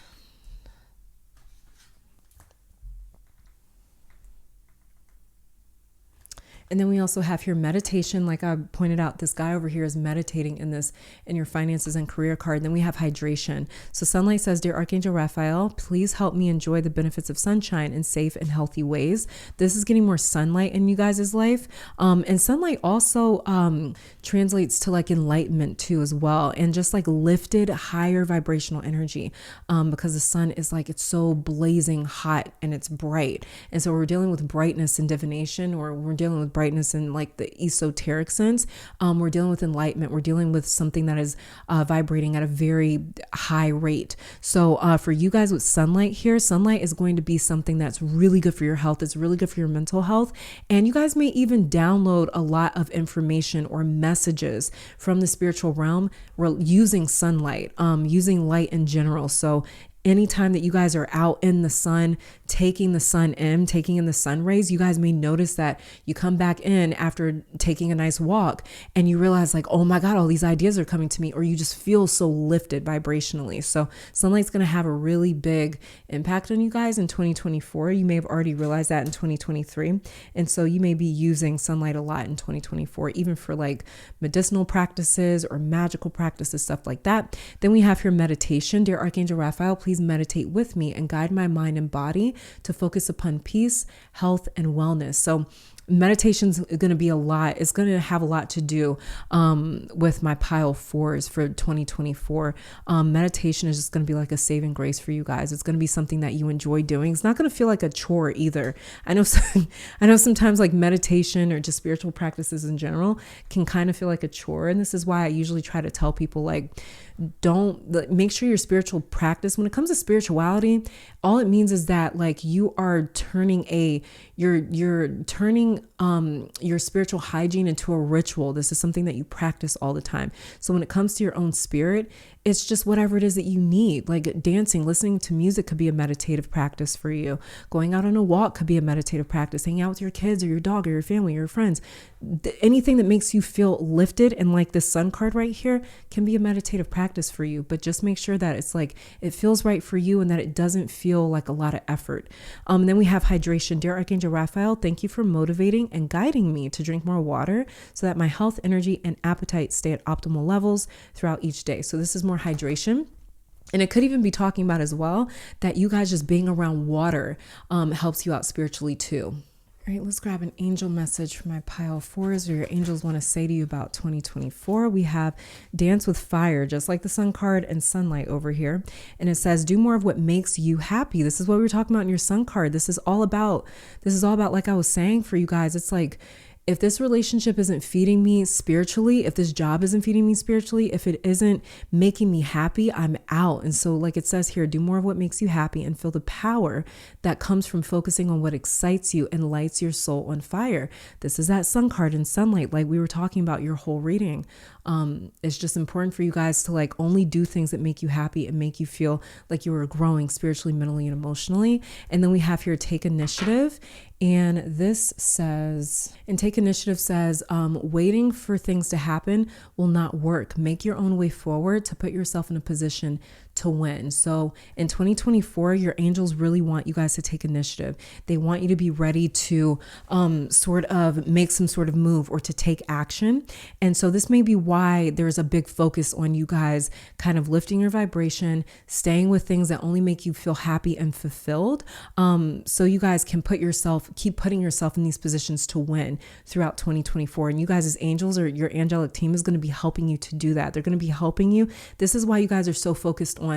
then we also have here meditation. Like I pointed out, this guy over here is meditating in your finances and career card. And then we have hydration. So sunlight says, Dear Archangel Raphael, please help me enjoy the benefits of sunshine in safe and healthy ways. This is getting more sunlight in you guys' life. And sunlight also translates to like enlightenment too as well. And just like lifted, higher vibrational energy, because the sun is like, it's so blazing hot and it's bright. And so we're dealing with brightness and divination, or we're dealing with brightness in like the esoteric sense. We're dealing with enlightenment. We're dealing with something that is vibrating at a very high rate. So for you guys with sunlight here, sunlight is going to be something that's really good for your health. It's really good for your mental health. And you guys may even download a lot of information or messages from the spiritual realm using sunlight, using light in general. So anytime that you guys are out in the sun, taking the sun in, taking in the sun rays, you guys may notice that you come back in after taking a nice walk and you realize like, oh my God, all these ideas are coming to me, or you just feel so lifted vibrationally. So sunlight's going to have a really big impact on you guys in 2024. You may have already realized that in 2023. And so you may be using sunlight a lot in 2024, even for like medicinal practices or magical practices, stuff like that. Then we have here meditation. Dear Archangel Raphael, please meditate with me and guide my mind and body to focus upon peace, health, and wellness. So meditation's going to be a lot. It's going to have a lot to do with my pile 4s for 2024. Meditation is just going to be like a saving grace for you guys. It's going to be something that you enjoy doing. It's not going to feel like a chore either. I know sometimes like meditation or just spiritual practices in general can kind of feel like a chore. And this is why I usually try to tell people like, make sure your spiritual practice, when it comes to spirituality, all it means is that like you are turning you're turning your spiritual hygiene into a ritual. This is something that you practice all the time. So when it comes to your own spirit, it's just whatever it is that you need. Like dancing, listening to music could be a meditative practice for you. Going out on a walk could be a meditative practice. Hanging out with your kids or your dog or your family or your friends. Anything that makes you feel lifted, and like this sun card right here can be a meditative practice for you. But just make sure that it's like it feels right for you and that it doesn't feel like a lot of effort. Then we have hydration. Dear Archangel Raphael, thank you for motivating and guiding me to drink more water so that my health, energy, and appetite stay at optimal levels throughout each day. So this is more hydration. And it could even be talking about as well that you guys just being around water helps you out spiritually too. All right, let's grab an angel message for my pile fours, or your angels want to say to you about 2024. We have dance with fire, just like the sun card, and sunlight over here. And it says, do more of what makes you happy. This is what we were talking about in your sun card. This is all about, like I was saying for you guys, it's like, if this relationship isn't feeding me spiritually, if this job isn't feeding me spiritually, if it isn't making me happy, I'm out. And so like it says here, do more of what makes you happy and feel the power that comes from focusing on what excites you and lights your soul on fire. This is that sun card and sunlight, like we were talking about your whole reading. It's just important for you guys to like only do things that make you happy and make you feel like you are growing spiritually, mentally, and emotionally. And then we have here, take initiative. And this says, take initiative says, waiting for things to happen will not work. Make your own way forward to put yourself in a position to win. So in 2024, your angels really want you guys to take initiative. They want you to be ready to sort of make some sort of move or to take action. And so this may be why there's a big focus on you guys kind of lifting your vibration, staying with things that only make you feel happy and fulfilled. So you guys can keep putting yourself in these positions to win throughout 2024. And you guys as angels, or your angelic team, is going to be helping you to do that. They're going to be helping you. This is why you guys are so focused on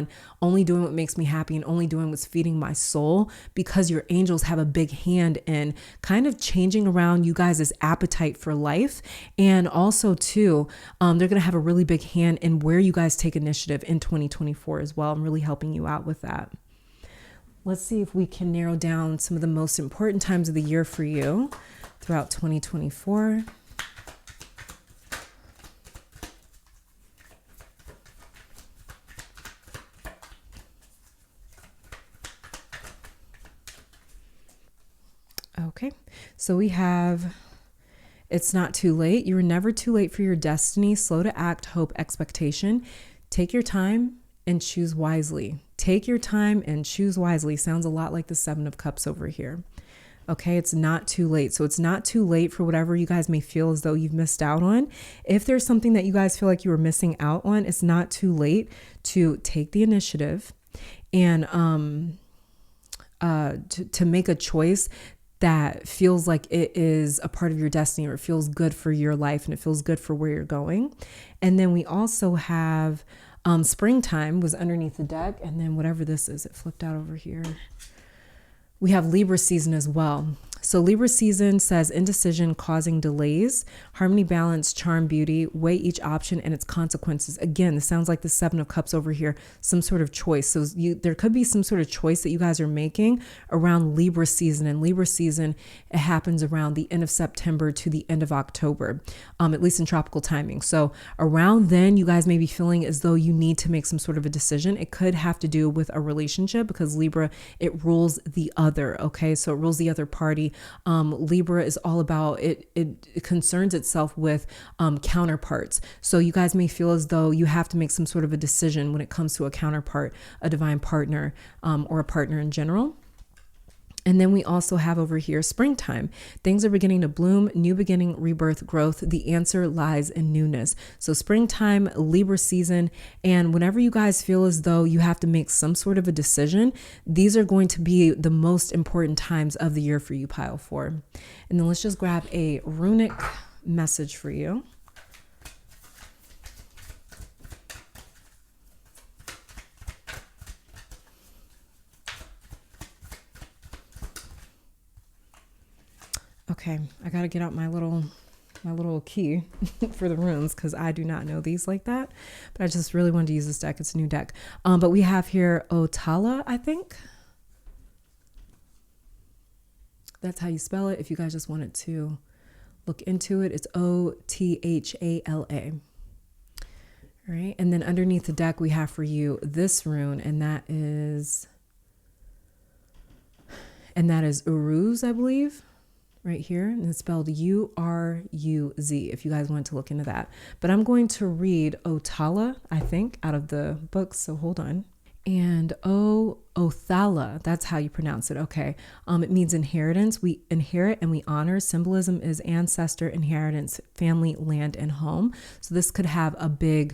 only doing what makes me happy and only doing what's feeding my soul, because your angels have a big hand in kind of changing around you guys' appetite for life. And also too, they're going to have a really big hand in where you guys take initiative in 2024 as well. I'm really helping you out with that. Let's see if we can narrow down some of the most important times of the year for you throughout 2024. Okay, so we have, it's not too late. You were never too late for your destiny. Slow to act, hope, expectation. Take your time and choose wisely. Take your time and choose wisely. Sounds a lot like the Seven of Cups over here. Okay, it's not too late. So it's not too late for whatever you guys may feel as though you've missed out on. If there's something that you guys feel like you were missing out on, it's not too late to take the initiative and to make a choice that feels like it is a part of your destiny, or it feels good for your life and it feels good for where you're going. And then we also have springtime was underneath the deck. And then whatever this is, it flipped out over here. We have Libra season as well. So Libra season says indecision causing delays, harmony, balance, charm, beauty, weigh each option and its consequences. Again, this sounds like the Seven of Cups over here, some sort of choice. So there could be some sort of choice that you guys are making around Libra season. And Libra season, it happens around the end of September to the end of October, at least in tropical timing. So around then, you guys may be feeling as though you need to make some sort of a decision. It could have to do with a relationship, because Libra, it rules the other. Okay, so it rules the other party. Libra is all about it concerns itself with counterparts. So you guys may feel as though you have to make some sort of a decision when it comes to a counterpart, a divine partner, or a partner in general. And then we also have over here springtime. Things are beginning to bloom, new beginning, rebirth, growth. The answer lies in newness. So springtime, Libra season. And whenever you guys feel as though you have to make some sort of a decision, these are going to be the most important times of the year for you, pile 4. And then let's just grab a runic message for you. Okay, I got to get out my little key for the runes, because I do not know these like that. But I just really wanted to use this deck. It's a new deck. But we have here Othala, I think. That's how you spell it. If you guys just wanted to look into it, it's Othala. All right, and then underneath the deck, we have for you this rune, and that is Uruz, I believe. Right here, and it's spelled Uruz, if you guys want to look into that. But I'm going to read Othala, I think, out of the book, so hold on. And Othala, that's how you pronounce it. Okay. It means inheritance. We inherit and we honor. Symbolism is ancestor, inheritance, family, land, and home. So this could have a big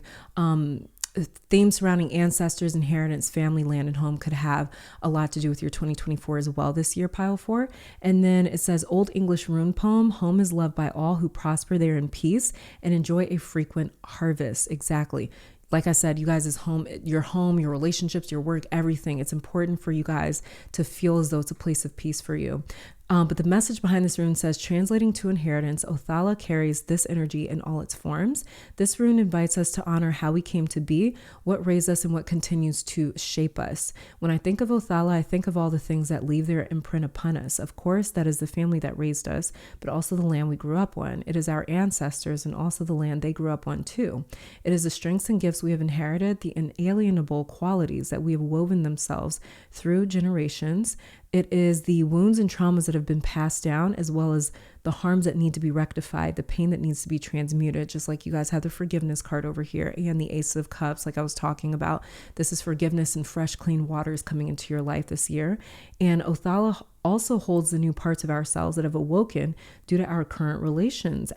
themes surrounding ancestors, inheritance, family, land, and home could have a lot to do with your 2024 as well this year, pile 4. And then it says, Old English rune poem, home is loved by all who prosper there in peace and enjoy a frequent harvest. Exactly. Like I said, you guys' home, your relationships, your work, everything. It's important for you guys to feel as though it's a place of peace for you. But the message behind this rune says, translating to inheritance, Othala carries this energy in all its forms. This rune invites us to honor how we came to be, what raised us, and what continues to shape us. When I think of Othala, I think of all the things that leave their imprint upon us. Of course, that is the family that raised us, but also the land we grew up on. It is our ancestors and also the land they grew up on too. It is the strengths and gifts we have inherited, the inalienable qualities that we have woven themselves through generations. It is the wounds and traumas that have been passed down, as well as the harms that need to be rectified, the pain that needs to be transmuted, just like you guys have the forgiveness card over here and the Ace of Cups, like I was talking about. This is forgiveness and fresh, clean waters coming into your life this year. And Othala also holds the new parts of ourselves that have awoken due to our current relations.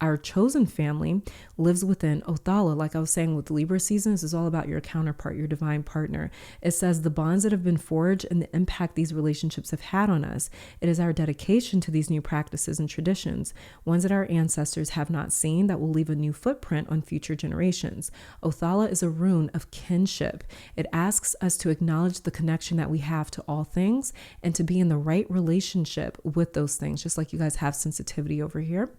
Our chosen family lives within Othala. Like I was saying with Libra seasons, is all about your counterpart, your divine partner. It says the bonds that have been forged and the impact these relationships have had on us. It is our dedication to these new practices and traditions, ones that our ancestors have not seen, that will leave a new footprint on future generations. Othala is a rune of kinship. It asks us to acknowledge the connection that we have to all things and to be in the right relationship with those things, just like you guys have sensitivity over here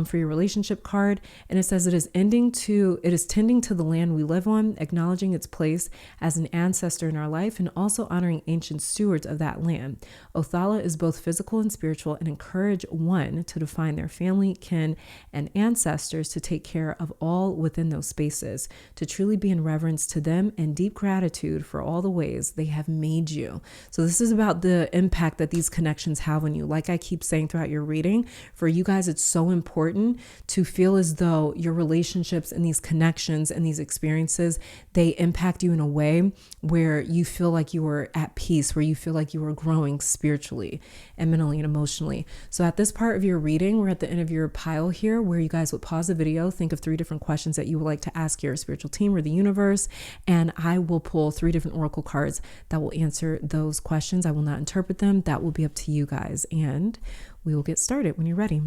for your relationship card. And it says it is tending to the land we live on, acknowledging its place as an ancestor in our life, and also honoring ancient stewards of that land. Othala is both physical and spiritual, and encourage one to define their family, kin, and ancestors, to take care of all within those spaces, to truly be in reverence to them and deep gratitude for all the ways they have made you. So this is about the impact that these connections have on you. Like I keep saying throughout your reading, for you guys, it's so important to feel as though your relationships and these connections and these experiences, they impact you in a way where you feel like you are at peace, where you feel like you are growing spiritually and mentally and emotionally. So at this part of your reading, we're at the end of your pile here, where you guys would pause the video, think of 3 different questions that you would like to ask your spiritual team or the universe, and I will pull 3 different oracle cards that will answer those questions. I will not interpret them. That will be up to you guys, and we will get started when you're ready.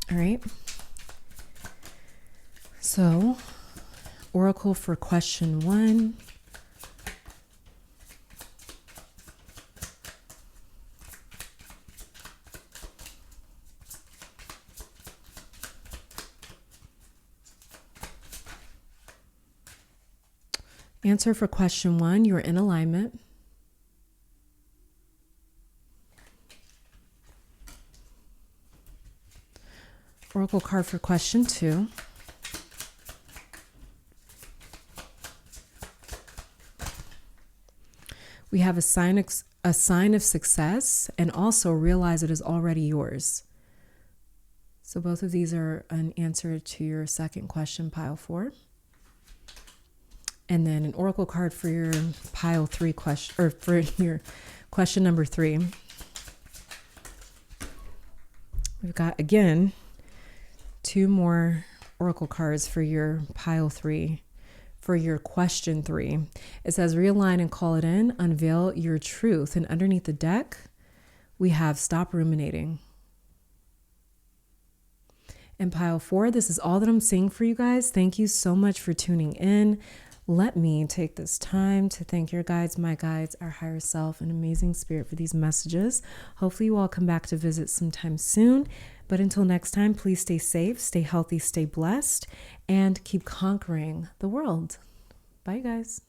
All right. So, oracle for question 1. Answer for question 1, you're in alignment. Oracle card for question 2. We have a sign of success, and also realize it is already yours. So both of these are an answer to your second question, pile 4. And then an oracle card for your pile 3 question, or for your question number 3. We've got, again, 2 more oracle cards for your pile 3. For your question 3, it says realign and call it in, unveil your truth. And underneath the deck, we have stop ruminating. And pile 4, this is all that I'm seeing for you guys. Thank you so much for tuning in. Let me take this time to thank your guides, my guides, our higher self, and amazing spirit for these messages. Hopefully you all come back to visit sometime soon. But until next time, please stay safe, stay healthy, stay blessed, and keep conquering the world. Bye, guys.